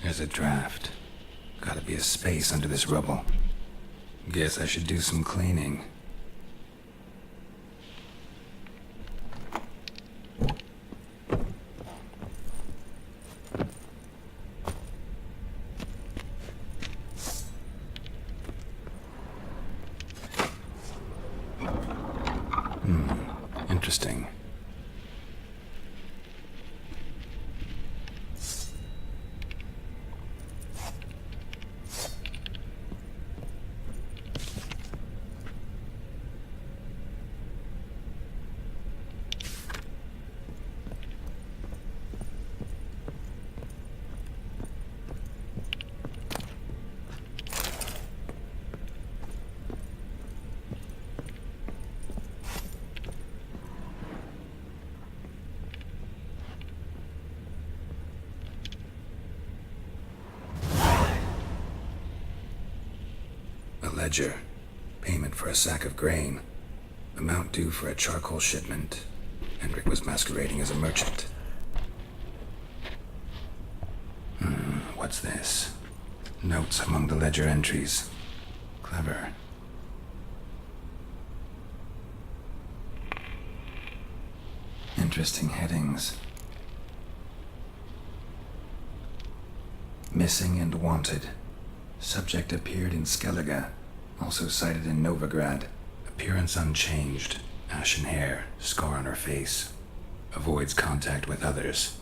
There's a draft. Gotta be a space under this rubble. Guess I should do some cleaning. Interesting. Ledger. Payment for a sack of grain. Amount due for a charcoal shipment. Hendrik was masquerading as a merchant. What's this? Notes among the ledger entries. Clever. Interesting headings. Missing and wanted. Subject appeared in Skellige. Also cited in Novigrad. Appearance unchanged. Ashen hair, scar on her face. Avoids contact with others.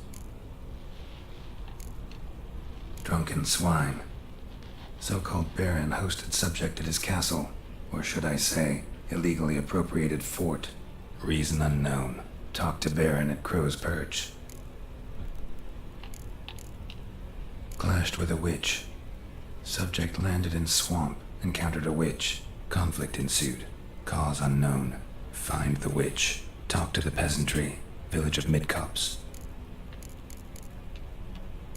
Drunken swine. So-called Baron hosted subject at his castle. Or should I say, illegally appropriated fort. Reason unknown. Talked to Baron at Crow's Perch. Clashed with a witch. Subject landed in swamp. Encountered a witch. Conflict ensued. Cause unknown. Find the witch. Talk to the peasantry. Village of Midcops.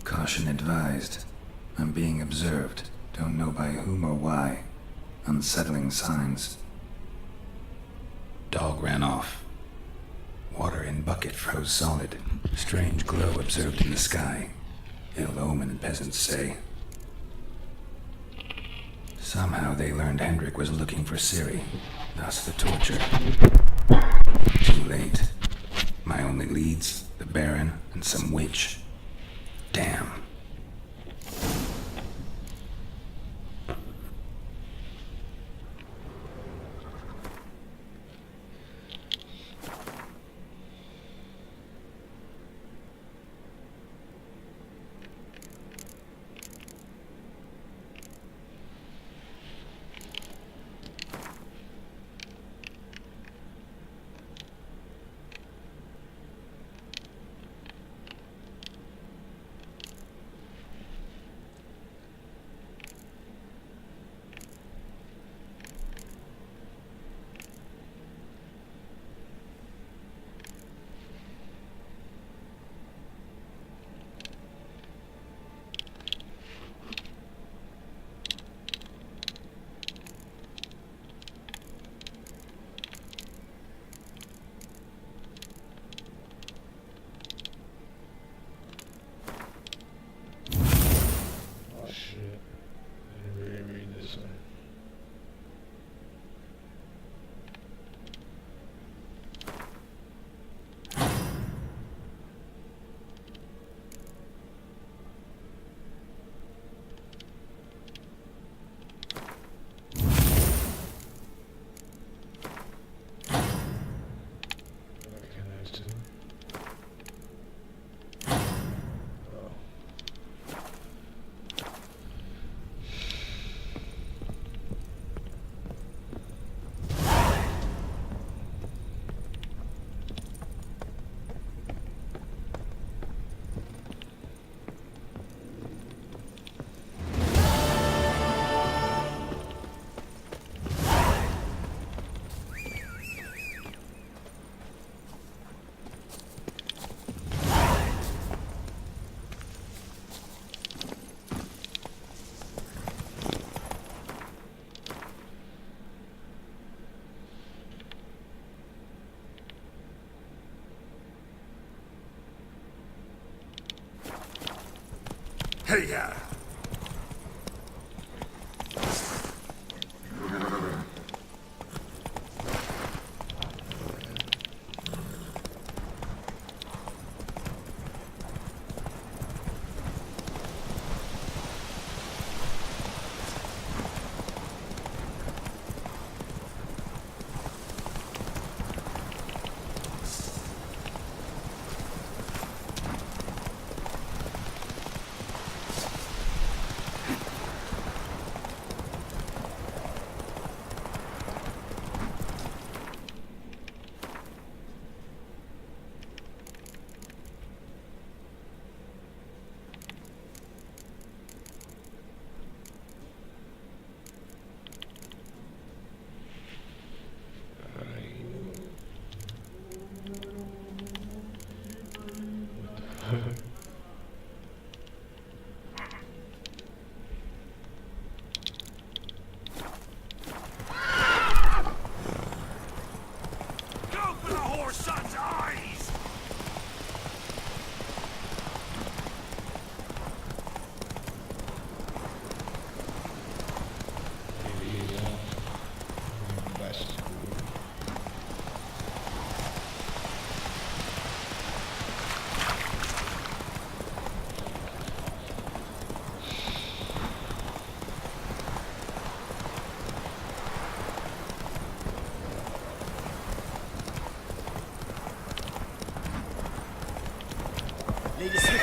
Caution advised. I'm being observed. Don't know by whom or why. Unsettling signs. Dog ran off. Water in bucket froze solid. Strange glow observed in the sky. Ill omen, peasants say. Somehow they learned Hendrik was looking for Ciri, thus the torture. Too late. My only leads, the Baron and some witch. Damn.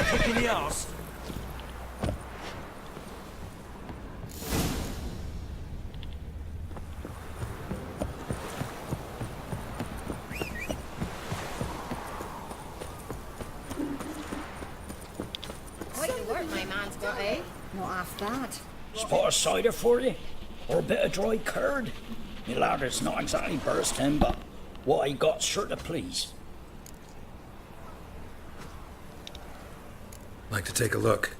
kick in the arse. Quite the work my man's got, eh? Not half bad. Spot a cider for you? Or a bit of dry curd? Me lad, it's not exactly bursting, but what I got's sure to please. Like to take a look.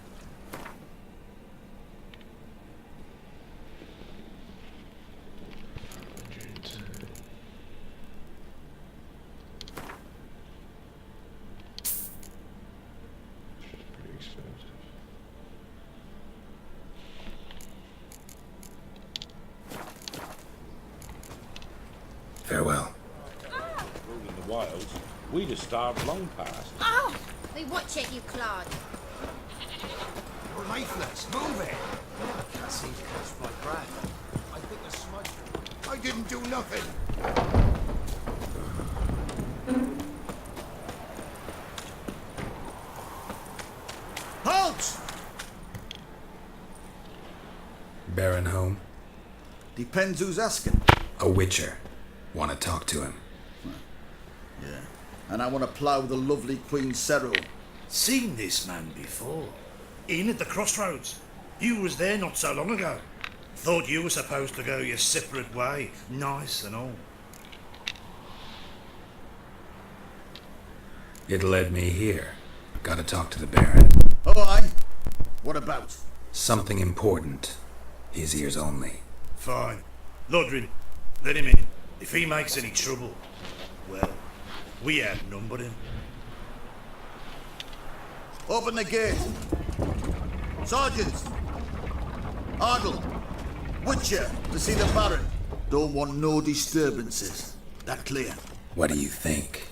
Farewell. In the wilds, we'd have starved long past. Oh! We watch it, you clod. You're lifeless. Move it. I can't seem to catch my breath. I think the smoke. I didn't do nothing. Halt! Baron home? Depends who's asking. A witcher. Want to talk to him. Yeah. And I want to plough the lovely Queen Cyril. Seen this man before. In at the crossroads. You was there not so long ago. Thought you were supposed to go your separate way. Nice and all. It led me here. Gotta talk to the Baron. Oh, aye? What about? Something important. His ears only. Fine. Lodrin, let him in. If he makes any trouble, well, we outnumber him. Open the gate. Sergeants! Ardle! Witcher, to see the Baron. Don't want no disturbances. That clear? What do you think?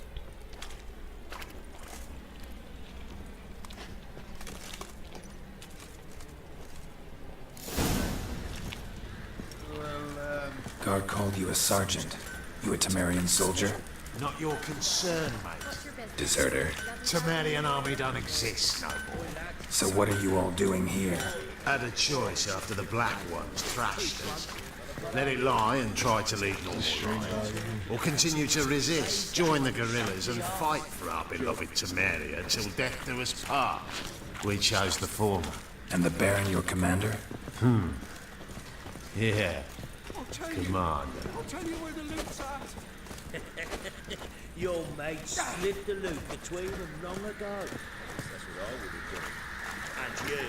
Guard called you a sergeant. You a Temerian soldier? Not your concern, mate. Deserter. Temerian army don't exist no more. So what are you all doing here? Had a choice after the Black Ones thrashed us. Let it lie and try to lead north. Or continue to resist, join the guerrillas and fight for our beloved Temeria till death do us part. We chose the former. And the Baron your commander? Yeah. Commander. I'll tell you where the loot's at. Your mate slipped the loot between them long ago. That's what I would have done. And you,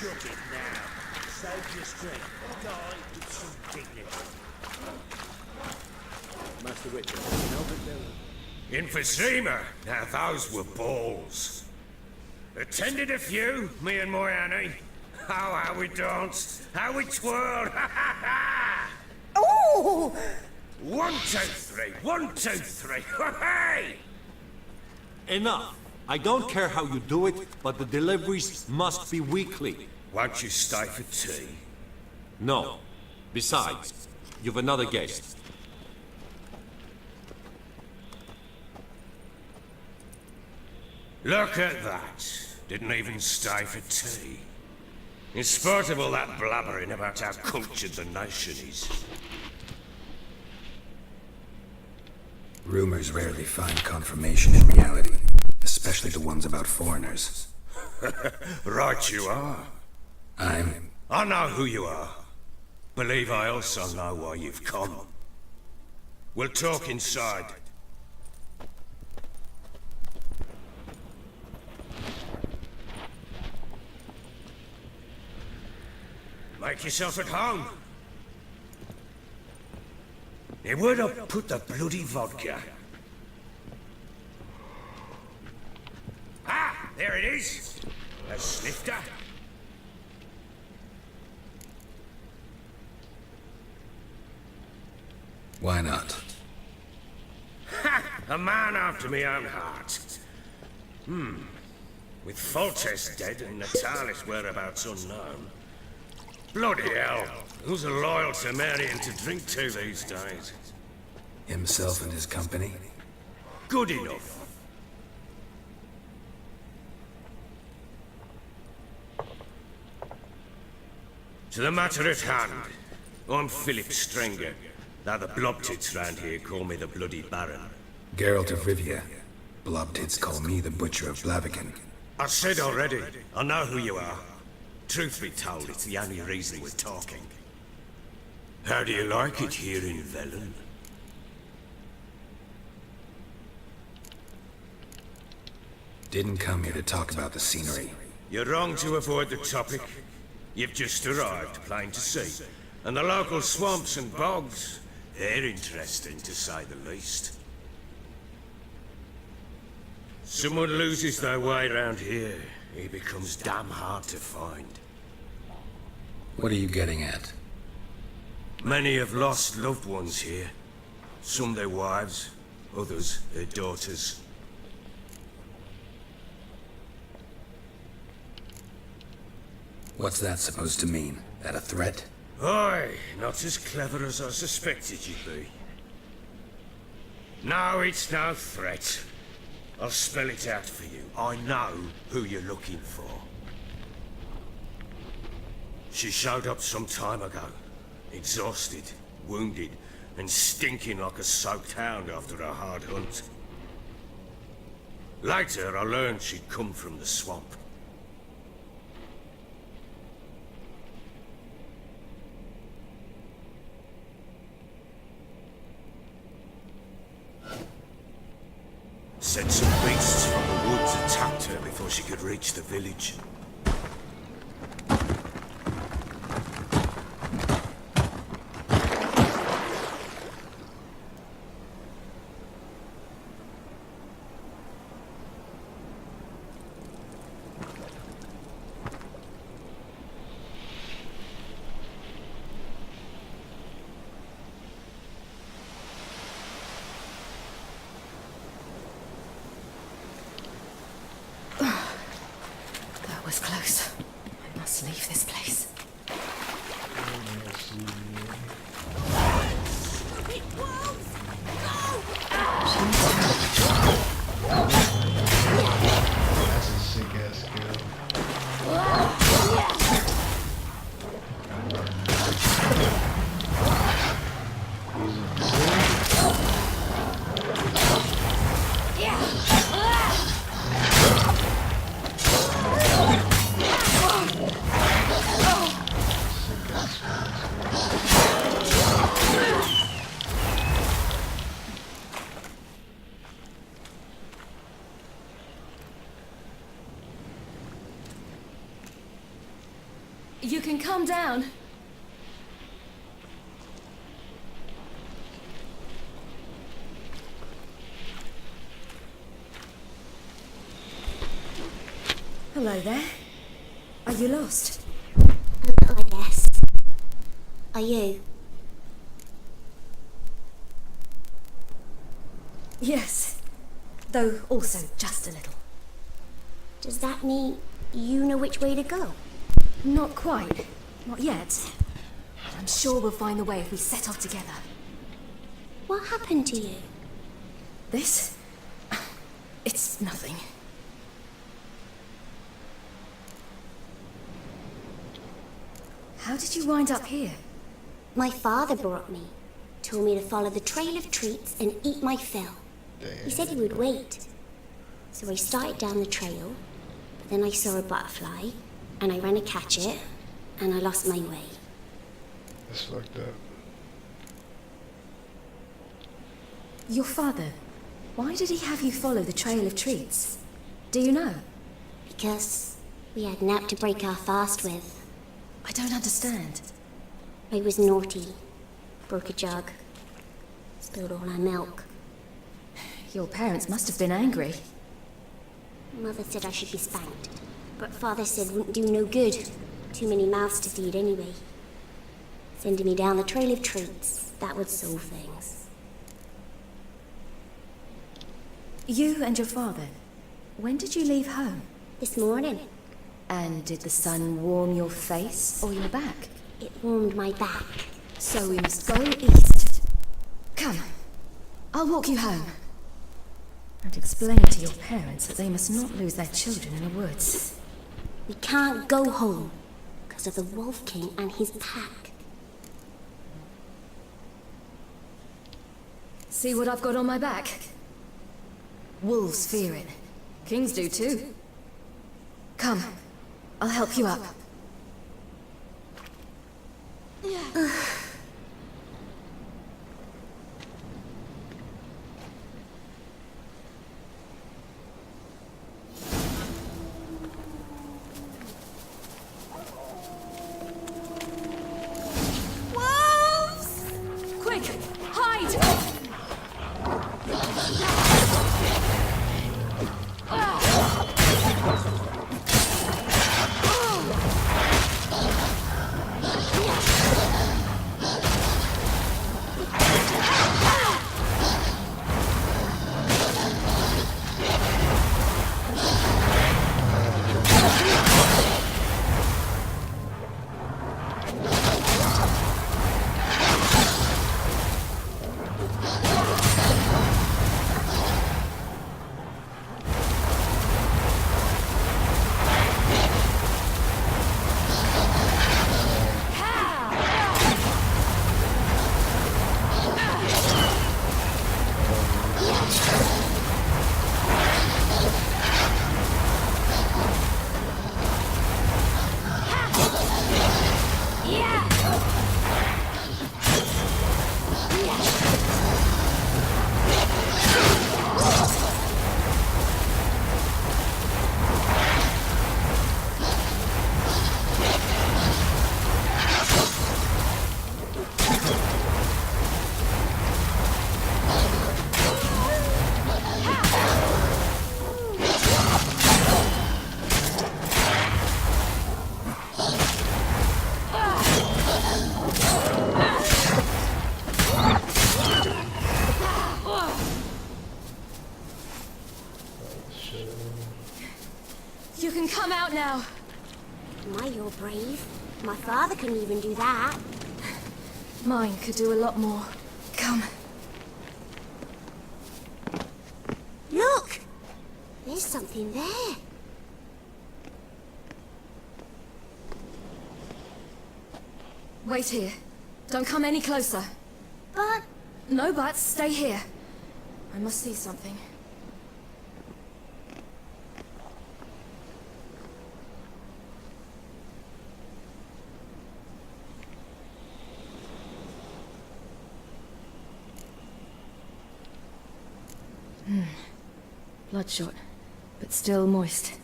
chuck it now. Save your strength. Die with some dignity. Master Witcher, you know that there Emphysema. Now those were balls. Attended a few, me and my Annie. Oh, how we danced, how we twirled. Oh! 1, 2, 3, 1, 2, 3. Hey! Enough. I don't care how you do it, but the deliveries must be weekly. Won't you stay for tea? No. Besides, you've another guest. Look at that. Didn't even stay for tea. In spite of all that blabbering about how cultured the nation is. Rumors rarely find confirmation in reality, especially the ones about foreigners. Right you are. I know who you are. Believe I also know why you've come. We'll talk inside. Make yourself at home. Hey, where'd I put the bloody vodka? Ah, there it is. A snifter. Why not? Ha! A man after me own heart. With Foltest dead and Natalis' whereabouts unknown. Bloody hell. Who's a loyal Temerian to drink to these days? Himself and his company? Good enough. To the matter at hand. I'm Philip Strenger. Now the blobtits round here call me the Bloody Baron. Geralt of Rivia. Blobtits call me the Butcher of Blaviken. I said already, I know who you are. Truth be told, it's the only reason we're talking. How do you like it here in Velen? Didn't come here to talk about the scenery. You're wrong to avoid the topic. You've just arrived, plain to see. And the local swamps and bogs, they're interesting to say the least. Someone loses their way around here, he becomes damn hard to find. What are you getting at? Many have lost loved ones here. Some their wives, others their daughters. What's that supposed to mean? That a threat? Aye, not as clever as I suspected you'd be. No, it's no threat. I'll spell it out for you. I know who you're looking for. She showed up some time ago. Exhausted, wounded, and stinking like a soaked hound after a hard hunt. Later, I learned she'd come from the swamp. Said some beasts from the woods attacked her before she could reach the village. That was close. I must leave this place. That's a sick ass skill. You can calm down. Hello there. Are you lost? A little, I guess. Are you? Yes. Though also just a little. Does that mean you know which way to go? Not quite. Not yet. But I'm sure we'll find the way if we set off together. What happened to you? This? It's nothing. How did you wind up here? My father brought me. Told me to follow the trail of treats and eat my fill. He said he would wait. So I started down the trail, but then I saw a butterfly, and I ran to catch it, and I lost my way. That's fucked up. Your father, why did he have you follow the trail of treats? Do you know? Because we had nap to break our fast with. I don't understand. I was naughty. Broke a jug. Spilled all our milk. Your parents must have been angry. Mother said I should be spanked, but Father said wouldn't do no good. Too many mouths to feed anyway. Sending me down the trail of treats, that would solve things. You and your father, when did you leave home? This morning. And did the sun warm your face or your back? It warmed my back. So we must go east. Come, I'll walk you home. And explain to your parents that they must not lose their children in the woods. We can't go home, because of the Wolf King and his pack. See what I've got on my back? Wolves fear it. Kings do too. Come, I'll help you up. Wolves! Quick, hide! You can come out now. My, you're brave. My father couldn't even do that. Mine could do a lot more. Come. Look! There's something there. Wait here. Don't come any closer. But... No buts. Stay here. I must see something. Bloodshot, but still moist.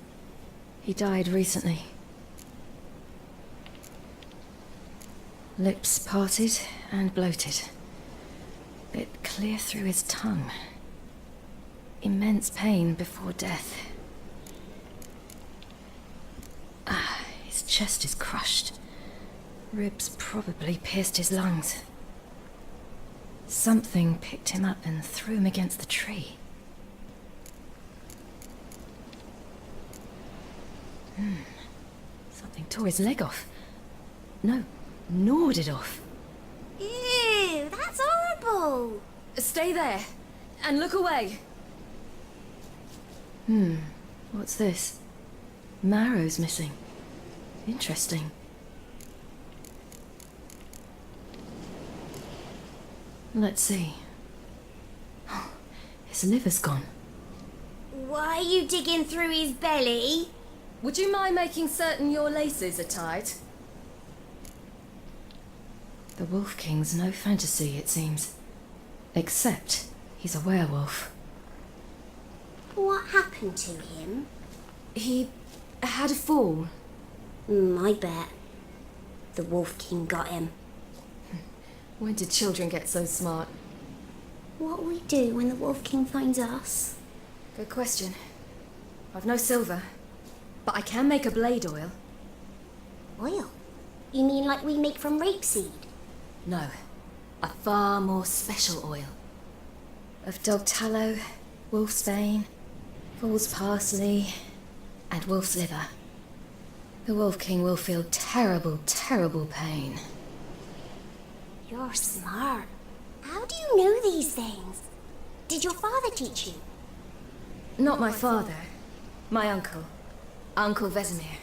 He died recently. Lips parted and bloated. Bit clear through his tongue. Immense pain before death. His chest is crushed. Ribs probably pierced his lungs. Something picked him up and threw him against the tree. Something tore his leg off. No, gnawed it off. Ew, that's horrible. Stay there, and look away. What's this? Marrow's missing. Interesting. Let's see. Oh, his liver's gone. Why are you digging through his belly? Would you mind making certain your laces are tied? The Wolf King's no fantasy, it seems. Except he's a werewolf. What happened to him? He had a fall. I bet. The Wolf King got him. When did children get so smart? What'll we do when the Wolf King finds us? Good question. I've no silver, but I can make a blade oil. Oil? You mean like we make from rapeseed? No, a far more special oil. Of dog tallow, wolf's bane, fool's parsley, and wolf's liver. The Wolf King will feel terrible, terrible pain. You're smart. How do you know these things? Did your father teach you? Not my father. My uncle. Uncle Vesemir.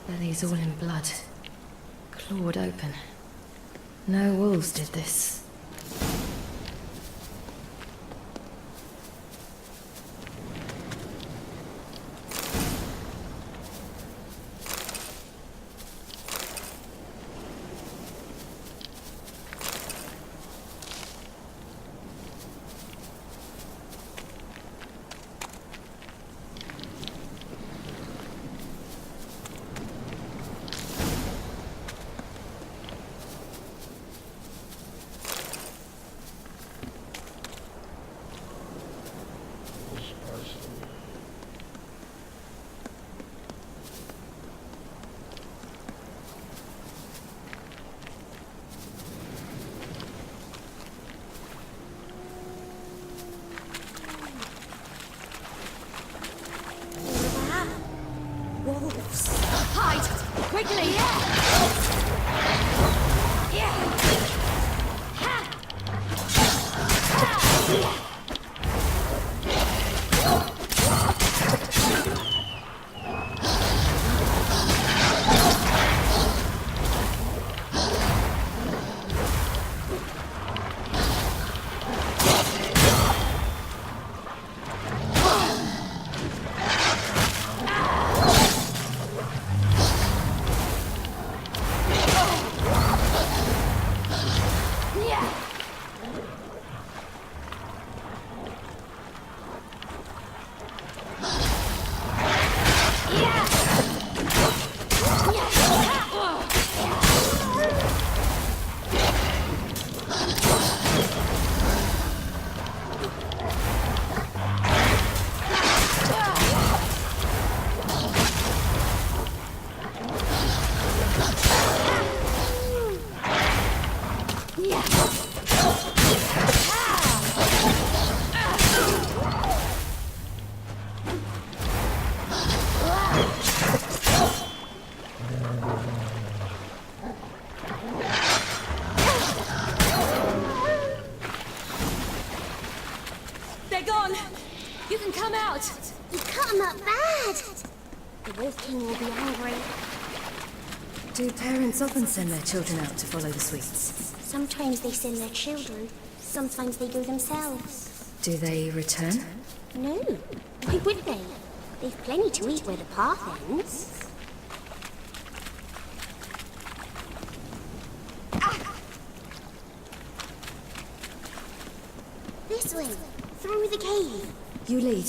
Belly's all in blood. Clawed open. No wolves did this. Wolves. Hide! Quickly! They're gone! You can come out! You cut them up bad! The Wolf King will be angry. Do parents often send their children out to follow the sweets? Sometimes they send their children. Sometimes they go themselves. Do they return? No. Why would they? They've plenty to eat where the path ends. This way. Through the cave. You lead.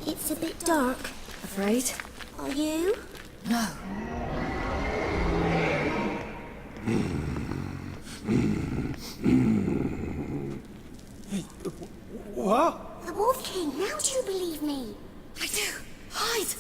It's a bit dark. Afraid? Are you? No. What? The Wolf King. Now do you believe me? I do. Hide!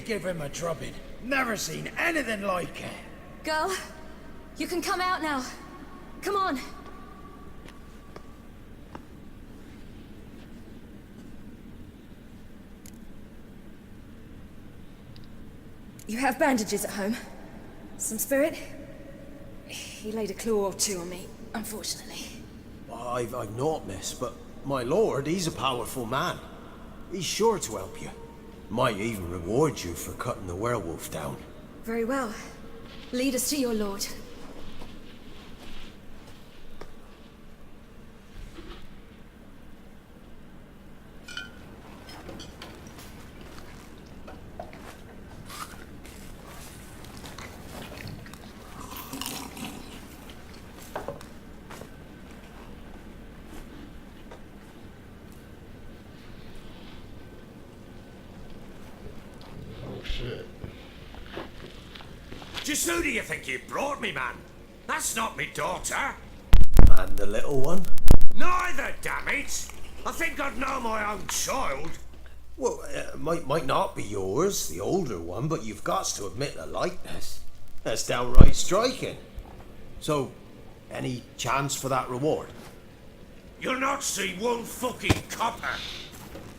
Give him a drubbing. Never seen anything like it. Girl, you can come out now. Come on. You have bandages at home? Some spirit? He laid a claw or two on me, unfortunately. I've not, miss, but my lord, he's a powerful man. He's sure to help you. Might even reward you for cutting the werewolf down. Very well. Lead us to your lord. Just who do you think you brought me, man? That's not me daughter. And the little one? Neither, damn it! I think I'd know my own child. Well, might not be yours, the older one, but you've got to admit the likeness. That's downright striking. So, any chance for that reward? You'll not see one fucking copper.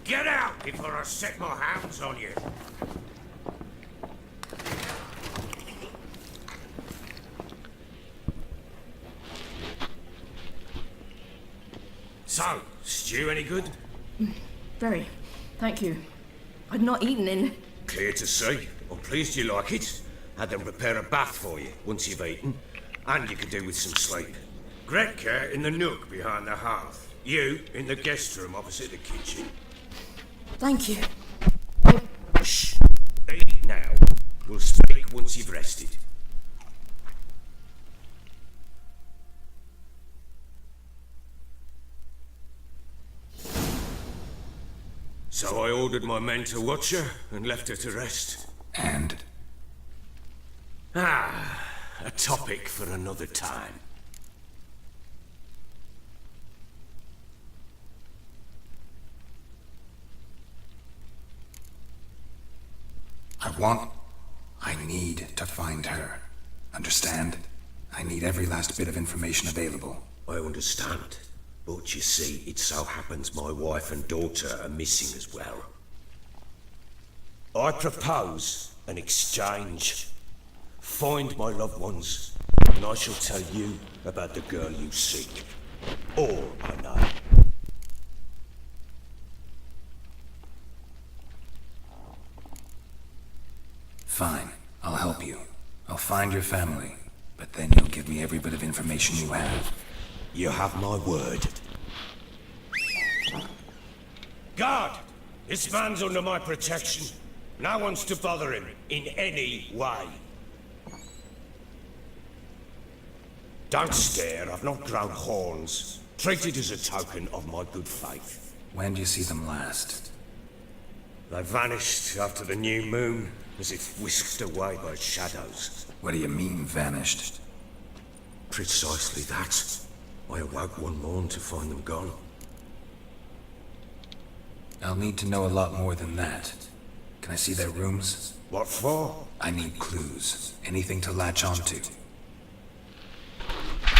Get out before I set my hands on you. So, stew any good? Very. Thank you. I'd not eaten in... Clear to see. I'm pleased you like it. Had them prepare a bath for you once you've eaten. And you could do with some sleep. Gretka in the nook behind the hearth. You in the guest room opposite the kitchen. Thank you. Shh. Eat now. We'll speak once you've rested. So I ordered my men to watch her and left her to rest. And? A topic for another time. I need to find her. Understand? I need every last bit of information available. I understand. But you see, it so happens my wife and daughter are missing as well. I propose an exchange. Find my loved ones, and I shall tell you about the girl you seek. All I know. Fine. I'll help you. I'll find your family. But then you'll give me every bit of information you have. You have my word. Guard! This man's under my protection. No one's to bother him in any way. Don't stare, I've not grown horns. Treat it as a token of my good faith. When do you see them last? They vanished after the new moon, as if whisked away by shadows. What do you mean, vanished? Precisely that. I awoke one morn to find them gone. I'll need to know a lot more than that. Can I see their rooms? What for? I need clues. Anything to latch onto.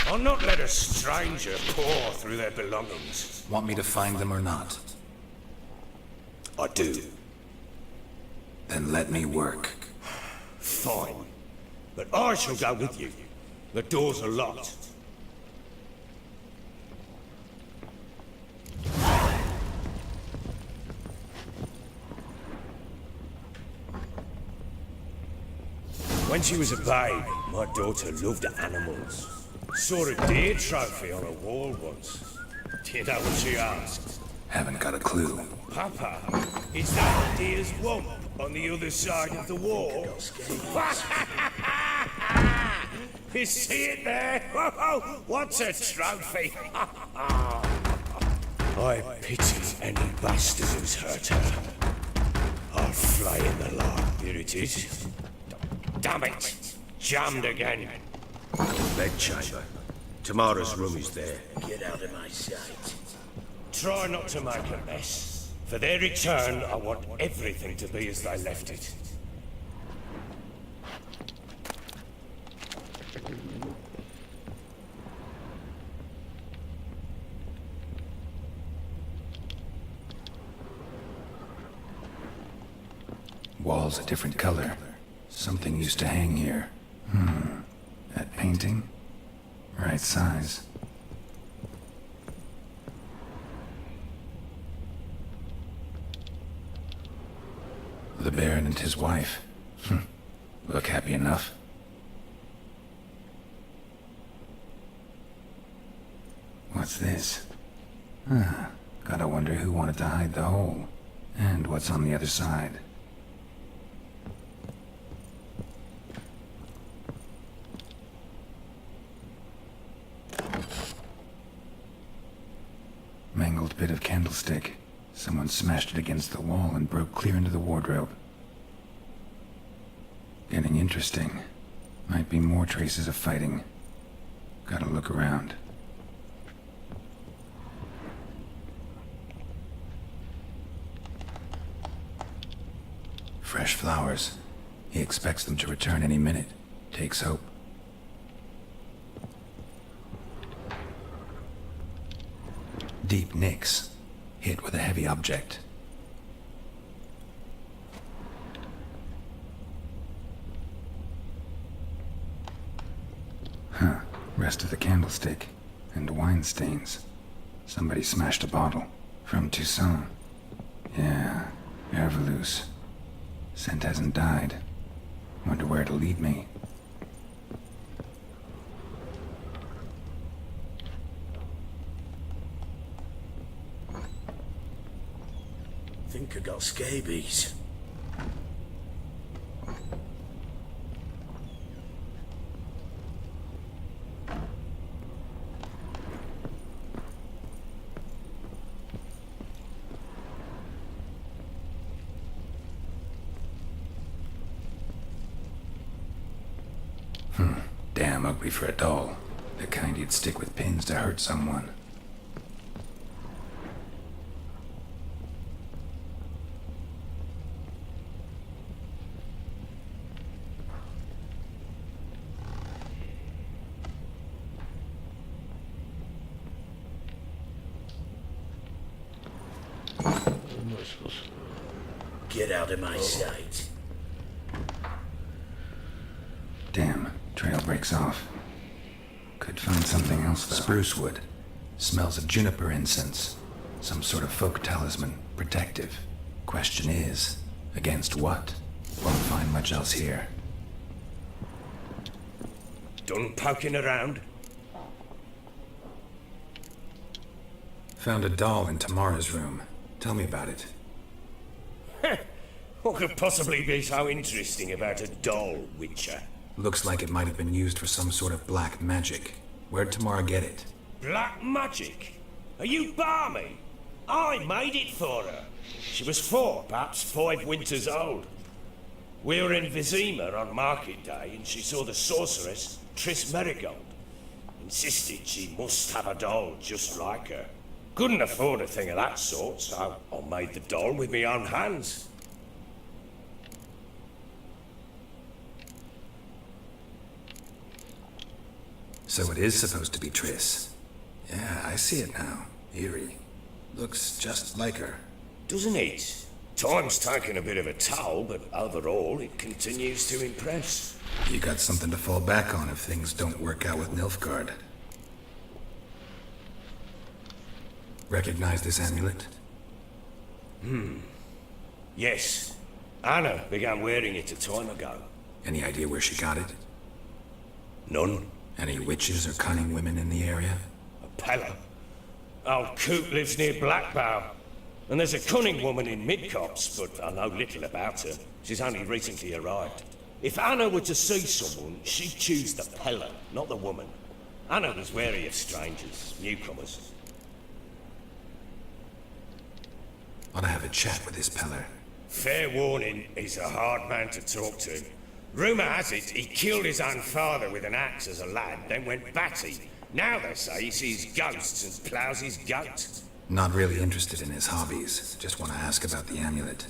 I'll not let a stranger pour through their belongings. Want me to find them or not? I do. Then let me work. Fine. But I shall go with you. The doors are locked. When she was a babe, my daughter loved animals. Saw a deer trophy on a wall once. Do you know what she asked? Haven't got a clue. Papa, is that deer's wump on the other side of the wall? You see it there? What's a trophy? I pity any bastard who's hurt her. I'll fly in the line. Here it is. Damn it! Jammed again. Bedchamber. Tamara's room is there. Get out of my sight. Try not to make a mess. For their return, I want everything to be as they left it. Wall's a different color. Something used to hang here. That painting? Right size. The Baron and his wife. Look happy enough. What's this? Gotta wonder who wanted to hide the hole. And what's on the other side. Mangled bit of candlestick. Someone smashed it against the wall and broke clear into the wardrobe. Getting interesting. Might be more traces of fighting. Gotta look around. Fresh flowers. He expects them to return any minute. Takes hope. Deep nicks. Hit with a heavy object. Huh. Rest of the candlestick. And wine stains. Somebody smashed a bottle. From Toussaint. Yeah. Erveloos. Scent hasn't died. Wonder where it'll lead me. Think I got scabies. Damn ugly for a doll. The kind you'd stick with pins to hurt someone. Get out of my sight. Damn, trail breaks off. Could find something else though. Spruce wood. Smells of juniper incense. Some sort of folk talisman. Protective. Question is, against what? Won't find much else here. Done poking around? Found a doll in Tamara's room. Tell me about it. What could possibly be so interesting about a doll, Witcher? Looks like it might have been used for some sort of black magic. Where'd Tamara get it? Black magic? Are you balmy? I made it for her. She was 4, perhaps 5 winters old. We were in Vizima on market day and she saw the sorceress, Triss Merigold. Insisted she must have a doll just like her. Couldn't afford a thing of that sort, so I made the doll with my own hands. So it is supposed to be Triss. Yeah, I see it now. Eerie. Looks just like her. Doesn't it? Time's taken a bit of a toll, but overall it continues to impress. You got something to fall back on if things don't work out with Nilfgaard. Recognize this amulet? Yes. Anna began wearing it a time ago. Any idea where she got it? None. Any witches or cunning women in the area? A Pella. Old Coot lives near Blackbow. And there's a cunning woman in Midcopse, but I know little about her. She's only recently arrived. If Anna were to see someone, she'd choose the Pella, not the woman. Anna was wary of strangers, newcomers. Ought to have a chat with this Peller. Fair warning, he's a hard man to talk to. Rumour has it he killed his own father with an axe as a lad, then went batty. Now they say he sees ghosts and ploughs his goat. Not really interested in his hobbies. Just want to ask about the amulet.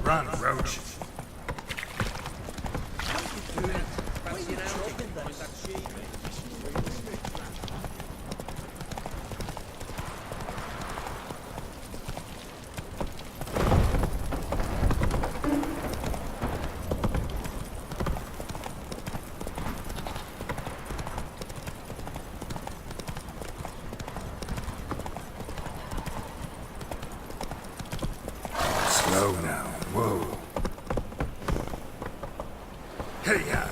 Run, Roach. Slow now. Whoa. Hey-ya!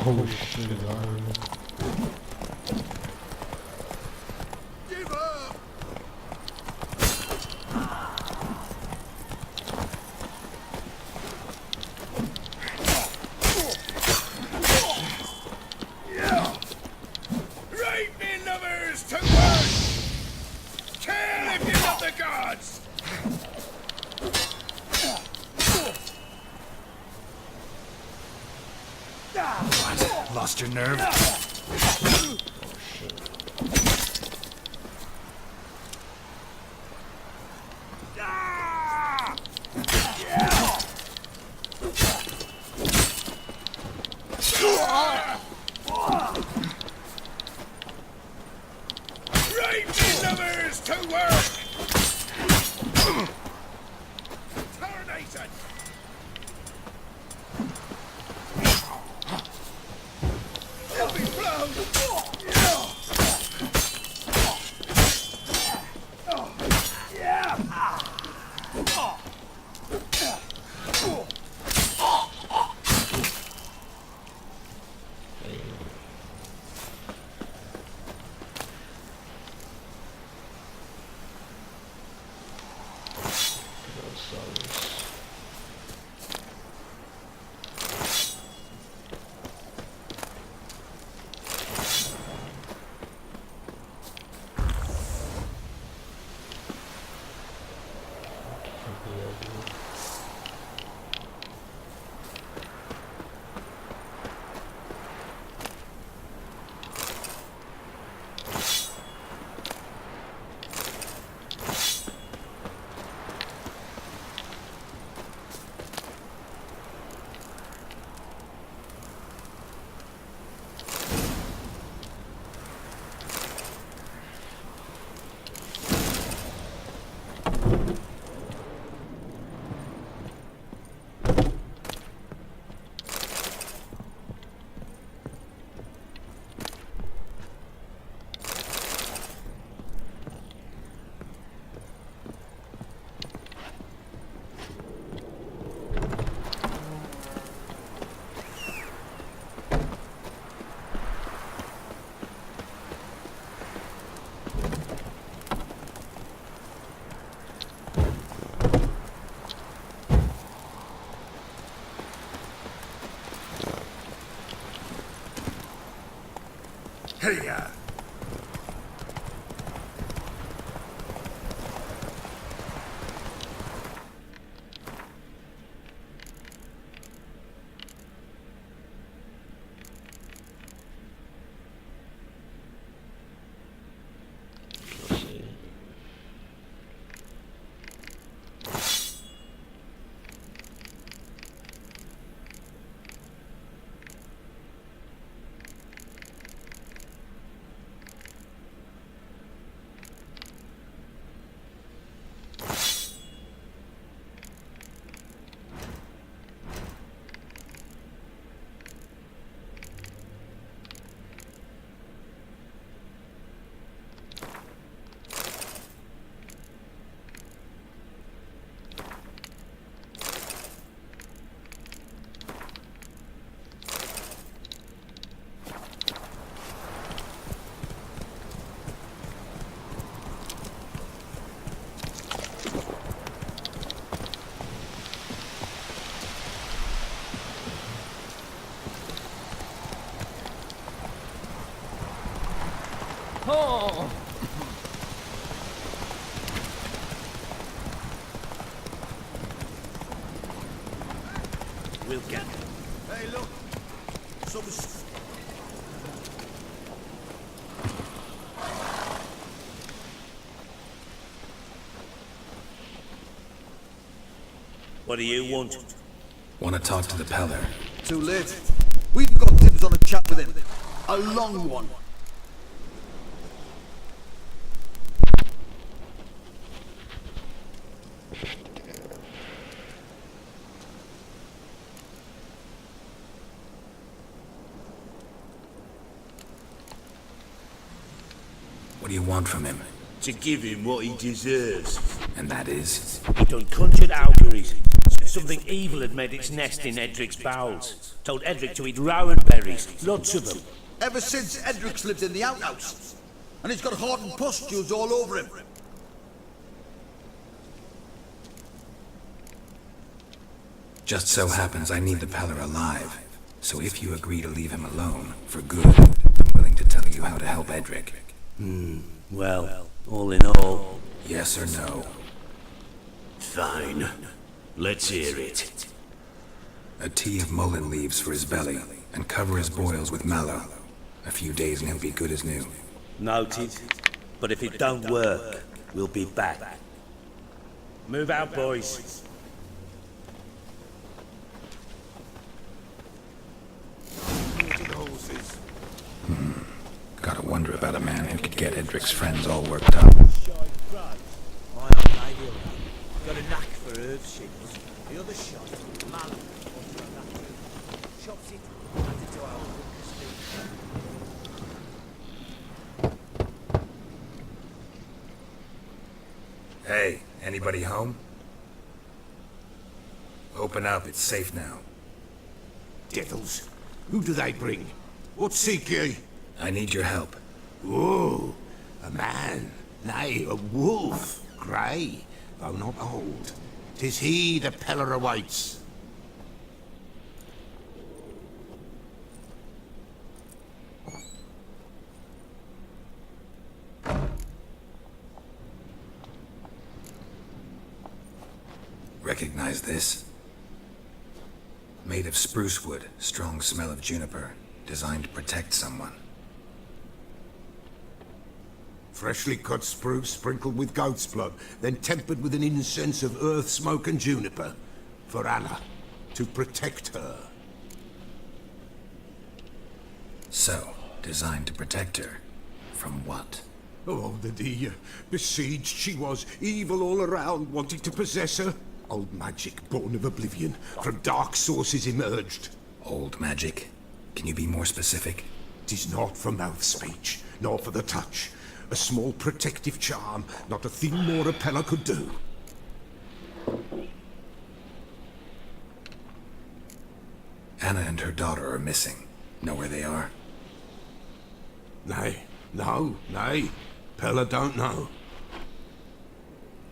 Oh shit, it's iron. Give up! Right, me lovers, to work! Kill if you love the gods! What? Lost your nerve? Right, me lovers, to work! Tarnation! Heavy blow! Hey-ya! Oh. We'll get Hey, look. Some... What do you want? Want to talk to the Peller? Too late. We've got dibs on a chat with him. A long one. What do you want from him? To give him what he deserves. And that is? He done conjured auguries. Something evil had made its nest in Edric's bowels. Told Edric to eat rowan berries, lots of them. Ever since Edric's lived in the outhouse. And he's got hardened pustules all over him. Just so happens I need the Peller alive. So if you agree to leave him alone, for good, I'm willing to tell you how to help Edric. Well, all in all... Yes or no? Fine. Let's hear it. A tea of mullein leaves for his belly, and cover his boils with mallow. A few days and he'll be good as new. Noted. But if it don't work, we'll be back. Move out, boys. Gotta wonder about a man who could get Edric's friends all worked up. My old lady got a knack for herb shingles. The other shot, mallow. Chops it, adds it to our Hey, anybody home? Open up, it's safe now. Devils, who do they bring? What seek ye? I need your help. Oh, a man, nay, a wolf, grey, though not old. 'Tis he the Peller awaits. Recognize this? Made of spruce wood, strong smell of juniper, designed to protect someone. Freshly cut spruce sprinkled with goat's blood, then tempered with an incense of earth, smoke and juniper. For Anna, to protect her. So, designed to protect her. From what? Oh, the besieged she was, evil all around, wanting to possess her. Old magic, born of oblivion, from dark sources emerged. Old magic? Can you be more specific? 'Tis not for mouth speech, nor for the touch. A small protective charm, not a thing more a Peller could do. Anna and her daughter are missing. Know where they are? Nay, nay. Peller don't know.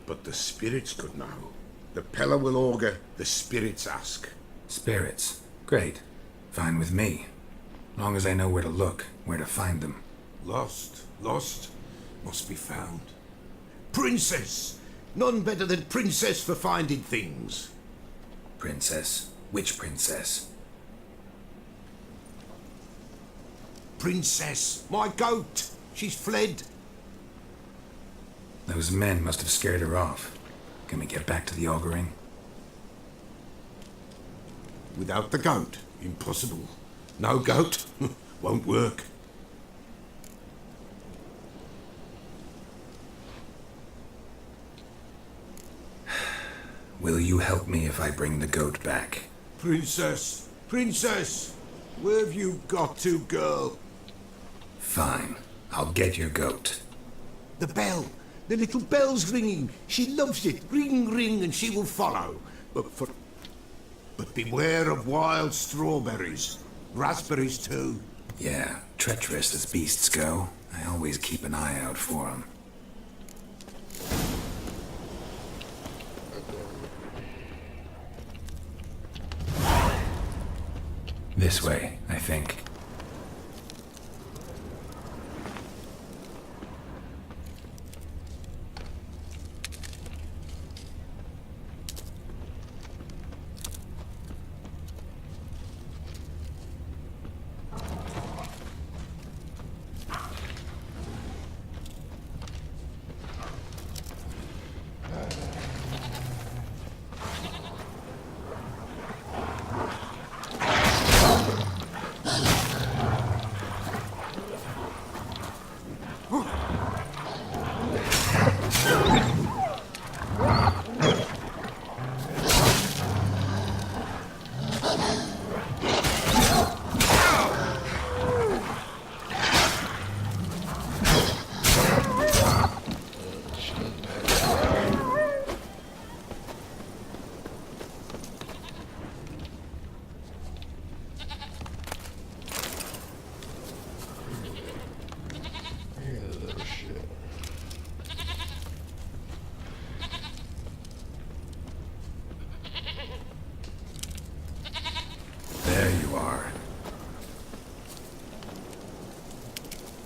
But the spirits could know. The Peller will augur, the spirits ask. Spirits? Great. Fine with me. Long as I know where to look, where to find them. Lost, must be found. Princess! None better than Princess for finding things. Princess? Which princess? Princess, my goat! She's fled. Those men must have scared her off. Can we get back to the auguring? Without the goat, impossible. No goat, won't work. Will you help me if I bring the goat back? Princess, where have you got to, girl? Fine. I'll get your goat. The bell. The little bell's ringing. She loves it. Ring, ring, and she will follow. But beware of wild strawberries. Raspberries, too. Yeah, treacherous as beasts go. I always keep an eye out for them. This way, I think.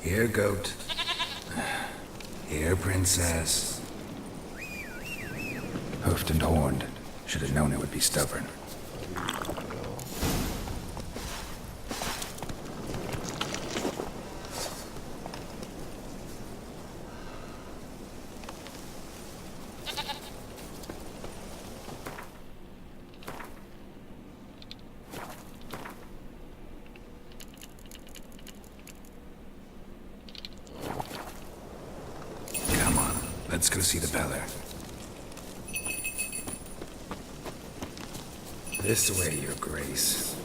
Here, goat. Here, princess. Hoofed and horned. Should have known it would be stubborn. Come on, let's go see the Beller. This way, Your Grace.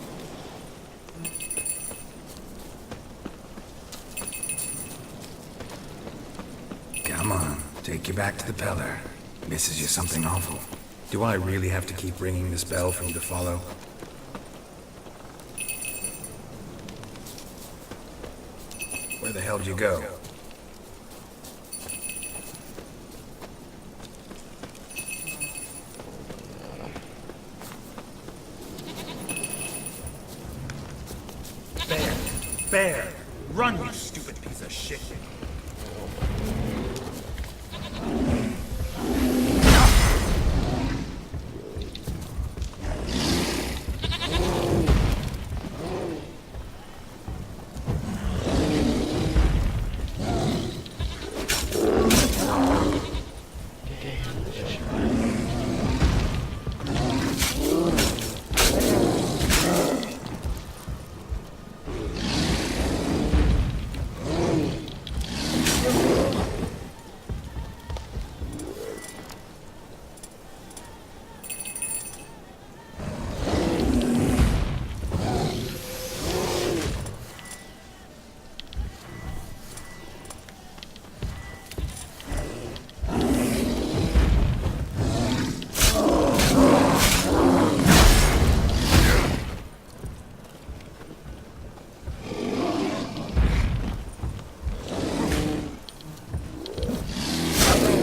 Come on, take you back to the Peller. Misses you something awful. Do I really have to keep ringing this bell for you to follow? Where the hell did you go? Bear! Run, you stupid piece of shit!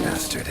Bastard.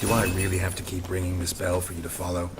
Do I really have to keep ringing this bell for you to follow?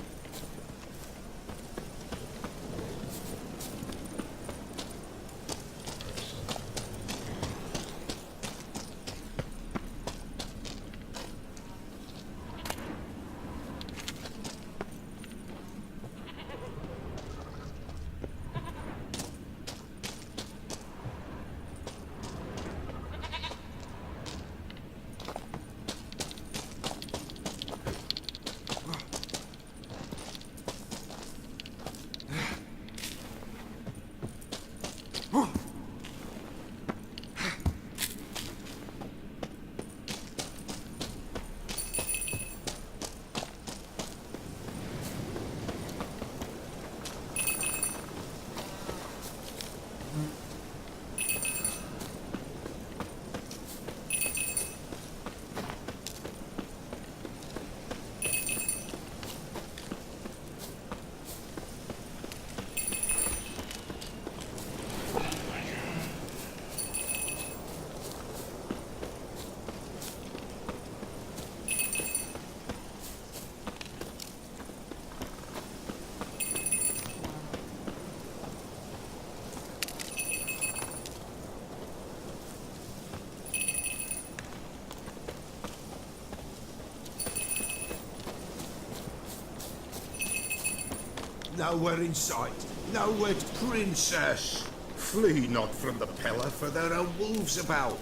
Nowhere in sight. Nowhere, princess. Flee not from the Peller, for there are wolves about.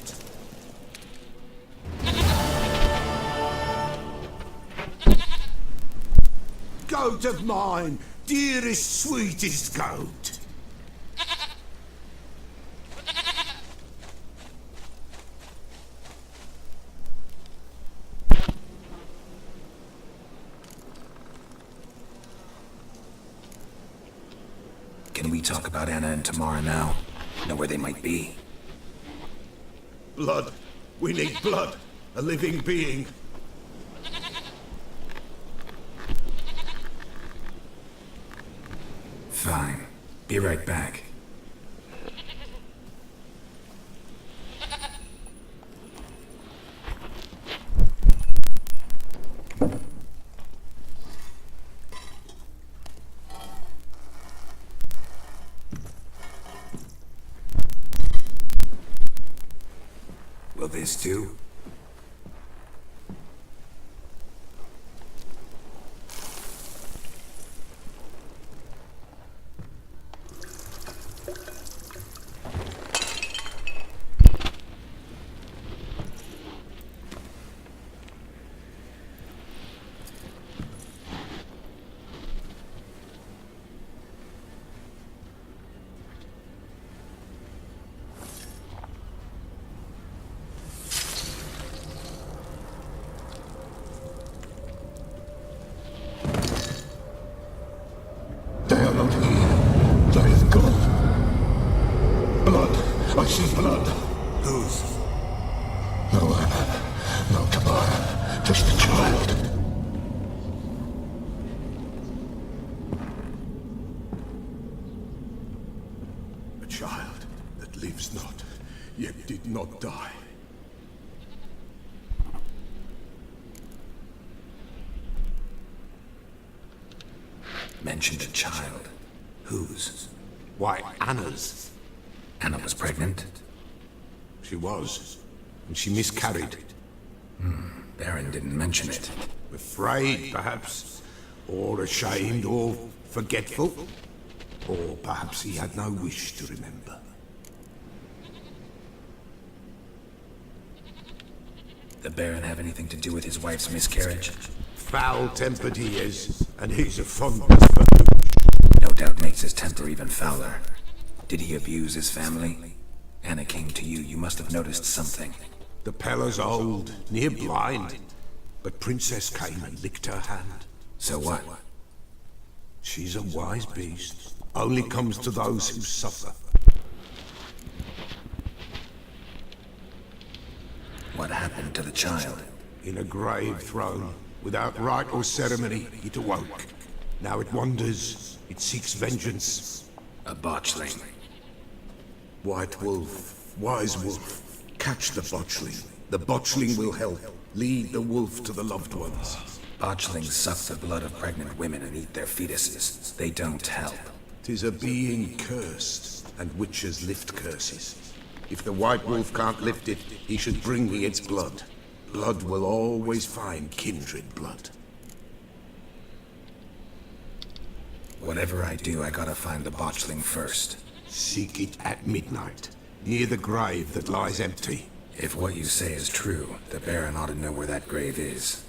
Goat of mine, dearest, sweetest goat. Can we talk about Anna and Tamara now? Know where they might be? Blood. We need blood. A living being. Fine. Be right back. Will this do? They are not here. They have gone. Blood. I see blood. Whose? No Anna. No Tamara. Just the child. A child that lives not, yet did not die. Mentioned a child. Whose? Why, Anna's. Anna was pregnant? She was. And she miscarried. Baron didn't mention it. Afraid, perhaps. Or ashamed, or forgetful. Or perhaps he had no wish to remember. The Baron have anything to do with his wife's miscarriage? Foul-tempered he is, and he's a fondness for hooch. No doubt makes his temper even fouler. Did he abuse his family? Anna came to you. You must have noticed something. The Pella's old, near blind. But Princess came and licked her hand. So what? She's a wise beast. Only comes to those who suffer. What happened to the child? In a grave thrown. Without rite or ceremony, it awoke. Now it wanders. It seeks vengeance. A botchling. White wolf, wise wolf, catch the botchling. The botchling will help. Lead the wolf to the loved ones. Botchlings suck the blood of pregnant women and eat their fetuses. They don't help. 'Tis a being cursed, and witches lift curses. If the white wolf can't lift it, he should bring me its blood. Blood will always find kindred blood. Whatever I do, I gotta find the botchling first. Seek it at midnight, near the grave that lies empty. If what you say is true, the Baron ought to know where that grave is.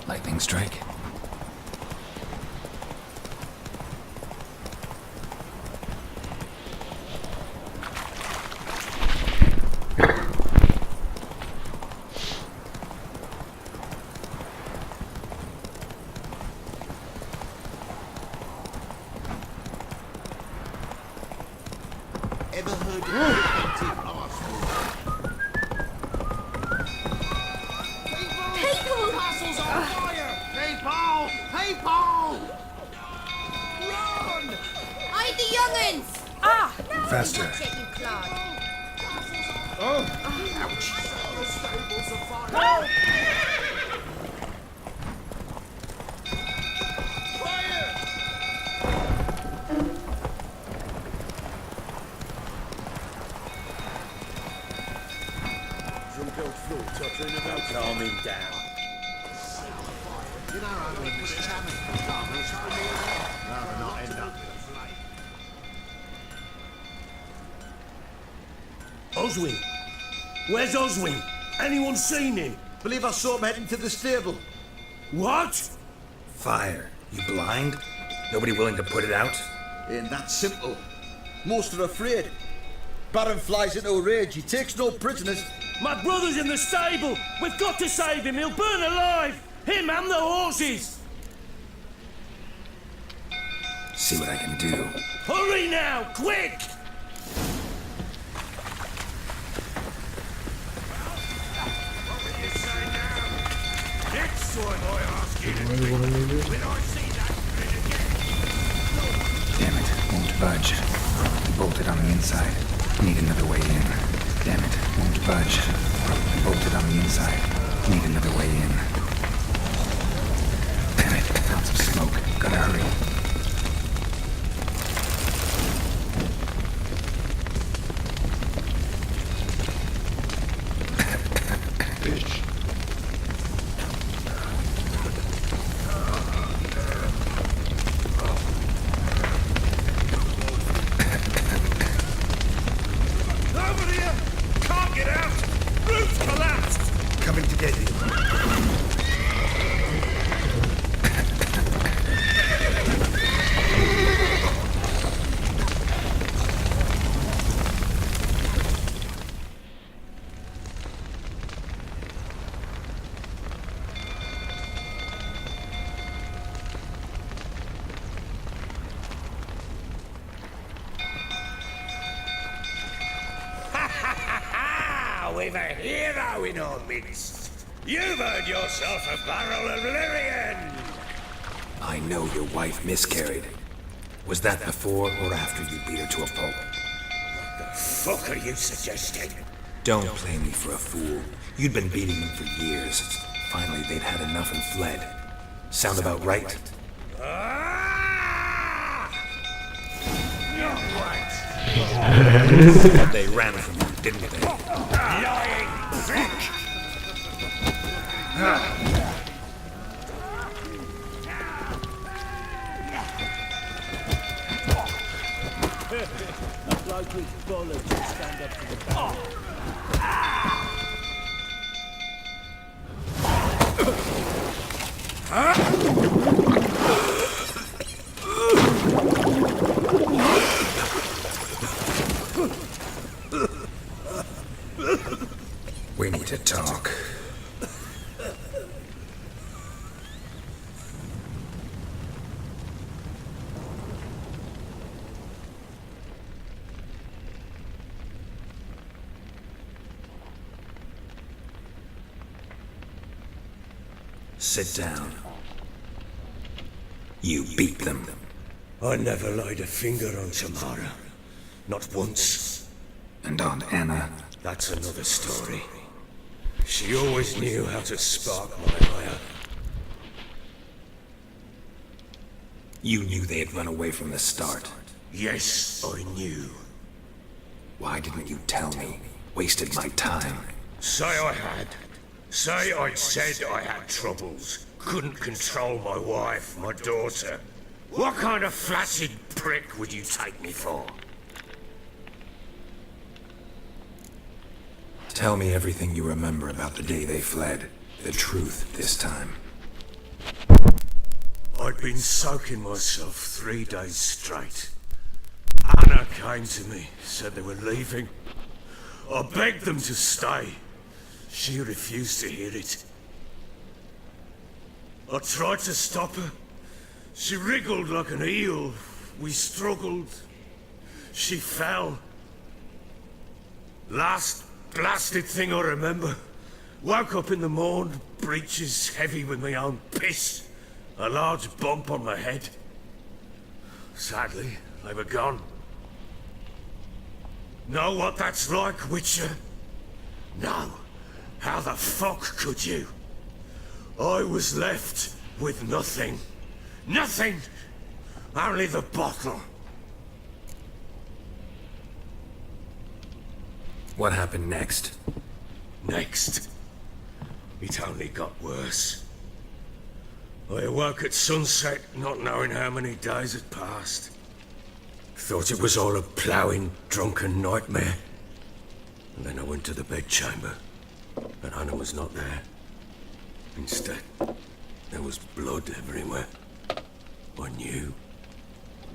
Lightning strike? Castle's on fire! People! People! Run! Hide the young'uns! Ah! Faster. Watch it, you clod. Oh! Ouch! The stables are fire! Calm him down. You know how we was chamming for farmers. Rather not end up with a flame. Oswin! Where's Oswin? Anyone seen him? Believe I saw him heading to the stable. What? Fire. You blind? Nobody willing to put it out? Ain't that simple. Most are afraid. Baron flies into a rage. He takes no prisoners. My brother's in the stable! We've got to save him! He'll burn alive! Him and the horses! See what I can do. Hurry now! Quick! Next time I ask you to drink, when I see that Damn it, won't budge. Bolted on the inside. Need another way in. Damn it, won't budge. Bolted on the inside. Need another way in. Damn it, lots of smoke. Gotta hurry. Bitch. over here! Can't get out! Roof's collapsed! Coming to get you. We've a hero in our midst. You've earned yourself a barrel of Lyrian. I know your wife miscarried. Was that before or after you beat her to a pulp? What the fuck are you suggesting? Don't play me for a fool. You'd been beating them for years. Finally, they'd had enough and fled. Sound about right? But they ran from you, didn't they? Lying prick! A bloke with bullets will stand up to the battle. We need to talk. Sit down. You beat them. I never laid a finger on Tamara. Not once. And Aunt Anna? That's another story. She always knew how to spark my ire. You knew they had run away from the start. Yes, I knew. Why didn't you tell me? Wasted my time. Say I had. Say I'd said I had troubles. Couldn't control my wife, my daughter. What kind of flaccid prick would you take me for? Tell me everything you remember about the day they fled. The truth this time. I'd been soaking myself 3 days straight. Anna came to me, said they were leaving. I begged them to stay. She refused to hear it. I tried to stop her. She wriggled like an eel. We struggled. She fell. Last blasted thing I remember. Woke up in the morn, breeches heavy with my own piss. A large bump on my head. Sadly, they were gone. Know what that's like, Witcher? No. How the fuck could you? I was left with nothing. Nothing! Only the bottle. What happened next? Next. It only got worse. I awoke at sunset, not knowing how many days had passed. Thought it was all a ploughing, drunken nightmare. And then I went to the bedchamber, but Anna was not there. Instead, there was blood everywhere. I knew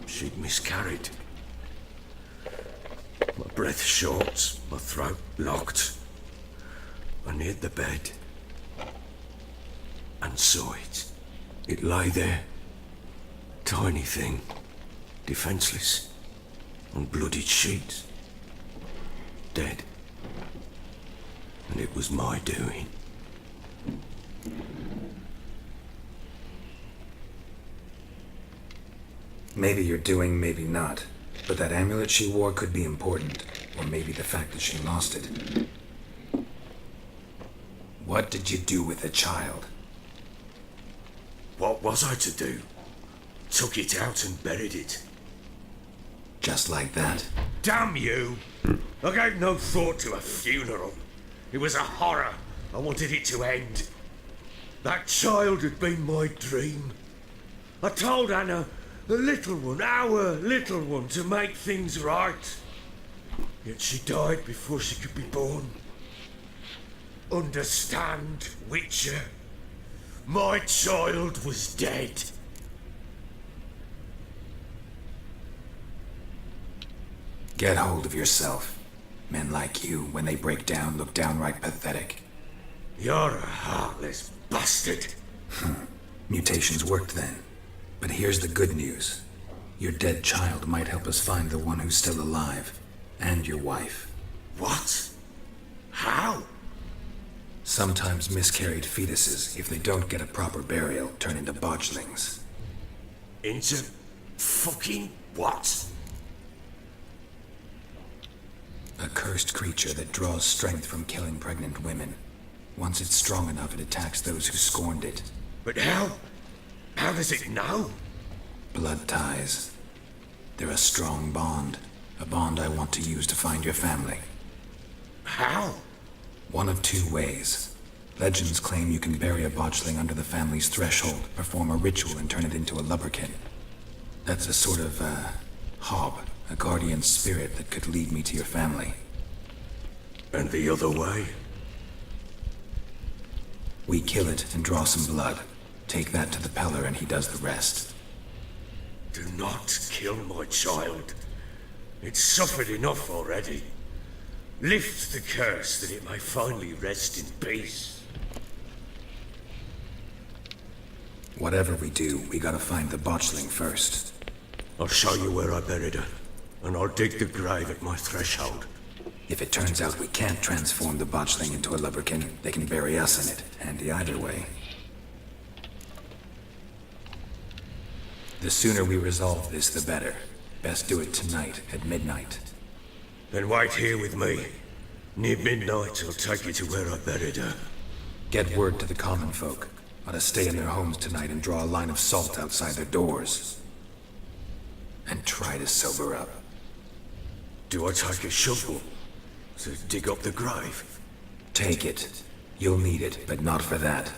she'd miscarried. My breath short, my throat locked. I neared the bed and saw it. It lay there, tiny thing, defenseless, on bloodied sheets, dead. And it was my doing. Maybe you're doing, maybe not. But that amulet she wore could be important. Or maybe the fact that she lost it. What did you do with the child? What was I to do? Took it out and buried it. Just like that? Damn you! I gave no thought to a funeral. It was a horror. I wanted it to end. That child had been my dream. I told Anna, the little one, our little one, to make things right. Yet she died before she could be born. Understand, Witcher? My child was dead. Get hold of yourself. Men like you, when they break down, look downright pathetic. You're a heartless bastard. Mutations worked then. But here's the good news. Your dead child might help us find the one who's still alive. And your wife. What? How? Sometimes miscarried fetuses, if they don't get a proper burial, turn into botchlings. Into fucking what? A cursed creature that draws strength from killing pregnant women. Once it's strong enough, it attacks those who scorned it. But how? How does it know? Blood ties. They're a strong bond. A bond I want to use to find your family. How? One of two ways. Legends claim you can bury a botchling under the family's threshold, perform a ritual, and turn it into a lubberkin. That's a sort of, hob, a guardian spirit that could lead me to your family. And the other way? We kill it and draw some blood. Take that to the Peller and he does the rest. Do not kill my child. It's suffered enough already. Lift the curse that it may finally rest in peace. Whatever we do, we gotta find the botchling first. I'll show you where I buried her, and I'll dig the grave at my threshold. If it turns out we can't transform the botchling into a lubberkin, they can bury us in it. Handy either way. The sooner we resolve this, the better. Best do it tonight, at midnight. Then wait here with me. Near midnight, I'll take you to where I buried her. Get word to the common folk. Ought to stay in their homes tonight and draw a line of salt outside their doors. And try to sober up. Do I take a shovel to dig up the grave? Take it. You'll need it, but not for that.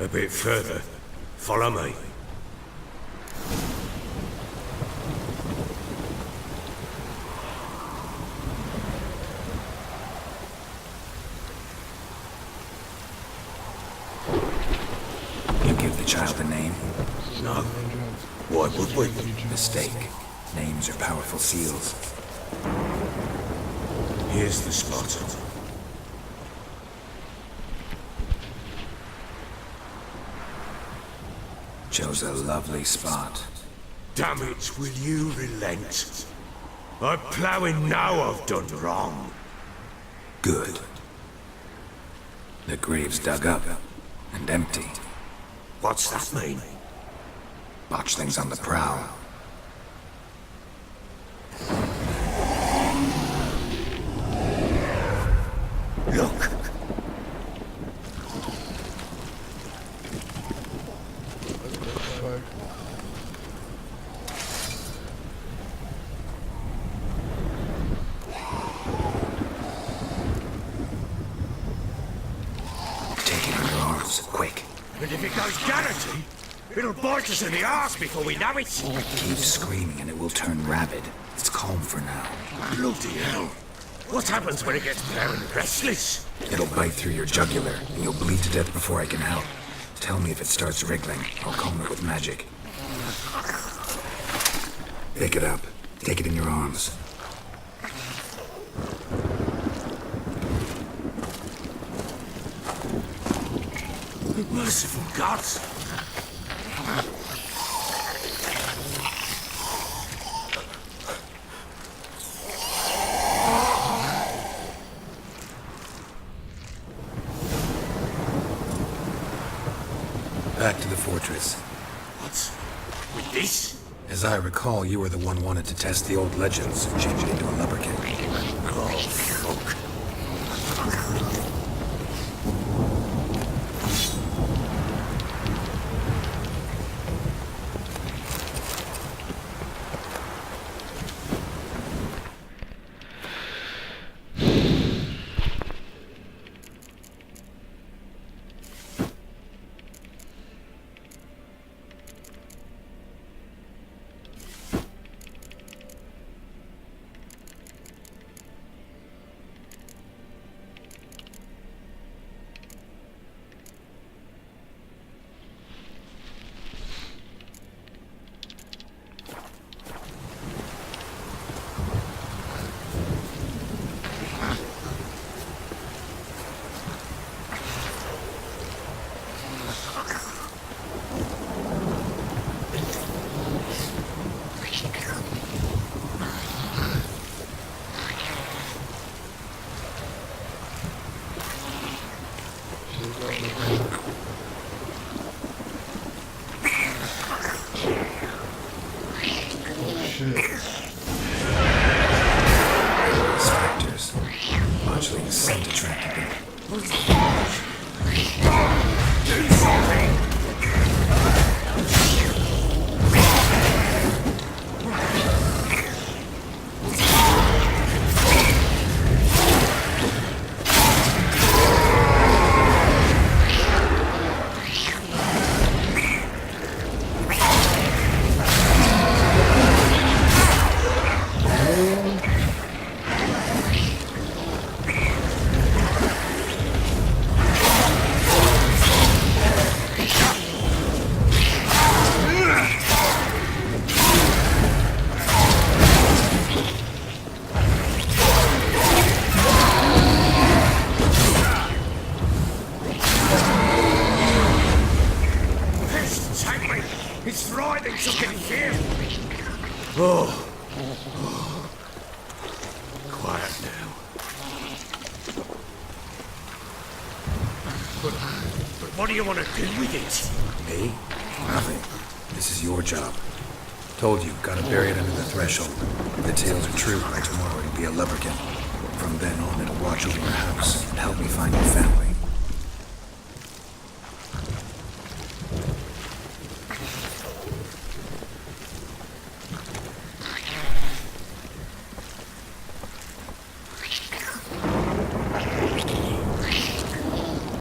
A bit further. Follow me. You give the child a name? No. Why would we? Mistake. Names are powerful seals. Here's the spot. Chose a lovely spot. Damn it, will you relent? I'm ploughing now I've done wrong. Good. The grave's dug up and empty. What's that mean? Botchling's on the prowl. Look! Take it in your arms, quick. And if it goes Garrity, it'll bite us in the arse before we know it. Keep screaming and it will turn rabid. It's calm for now. Bloody hell. What happens when it gets bare and restless? It'll bite through your jugular, and you'll bleed to death before I can help. Tell me if it starts wriggling. I'll calm it with magic. Pick it up. Take it in your arms. Merciful gods! Back to the fortress. What? With this? As I recall, you were the one wanted to test the old legends and change it into a lubberkin. Oh, fuck. Spectres. Botchling's scent attracted them. It's writhing so can hear. Oh. Quiet now. But what do you want to do with it? Me? Nothing. This is your job. Told you, gotta bury it under the threshold. If the tales are true, by tomorrow it'll be a lubberkin. From then on, it'll watch over your house and help me find your family.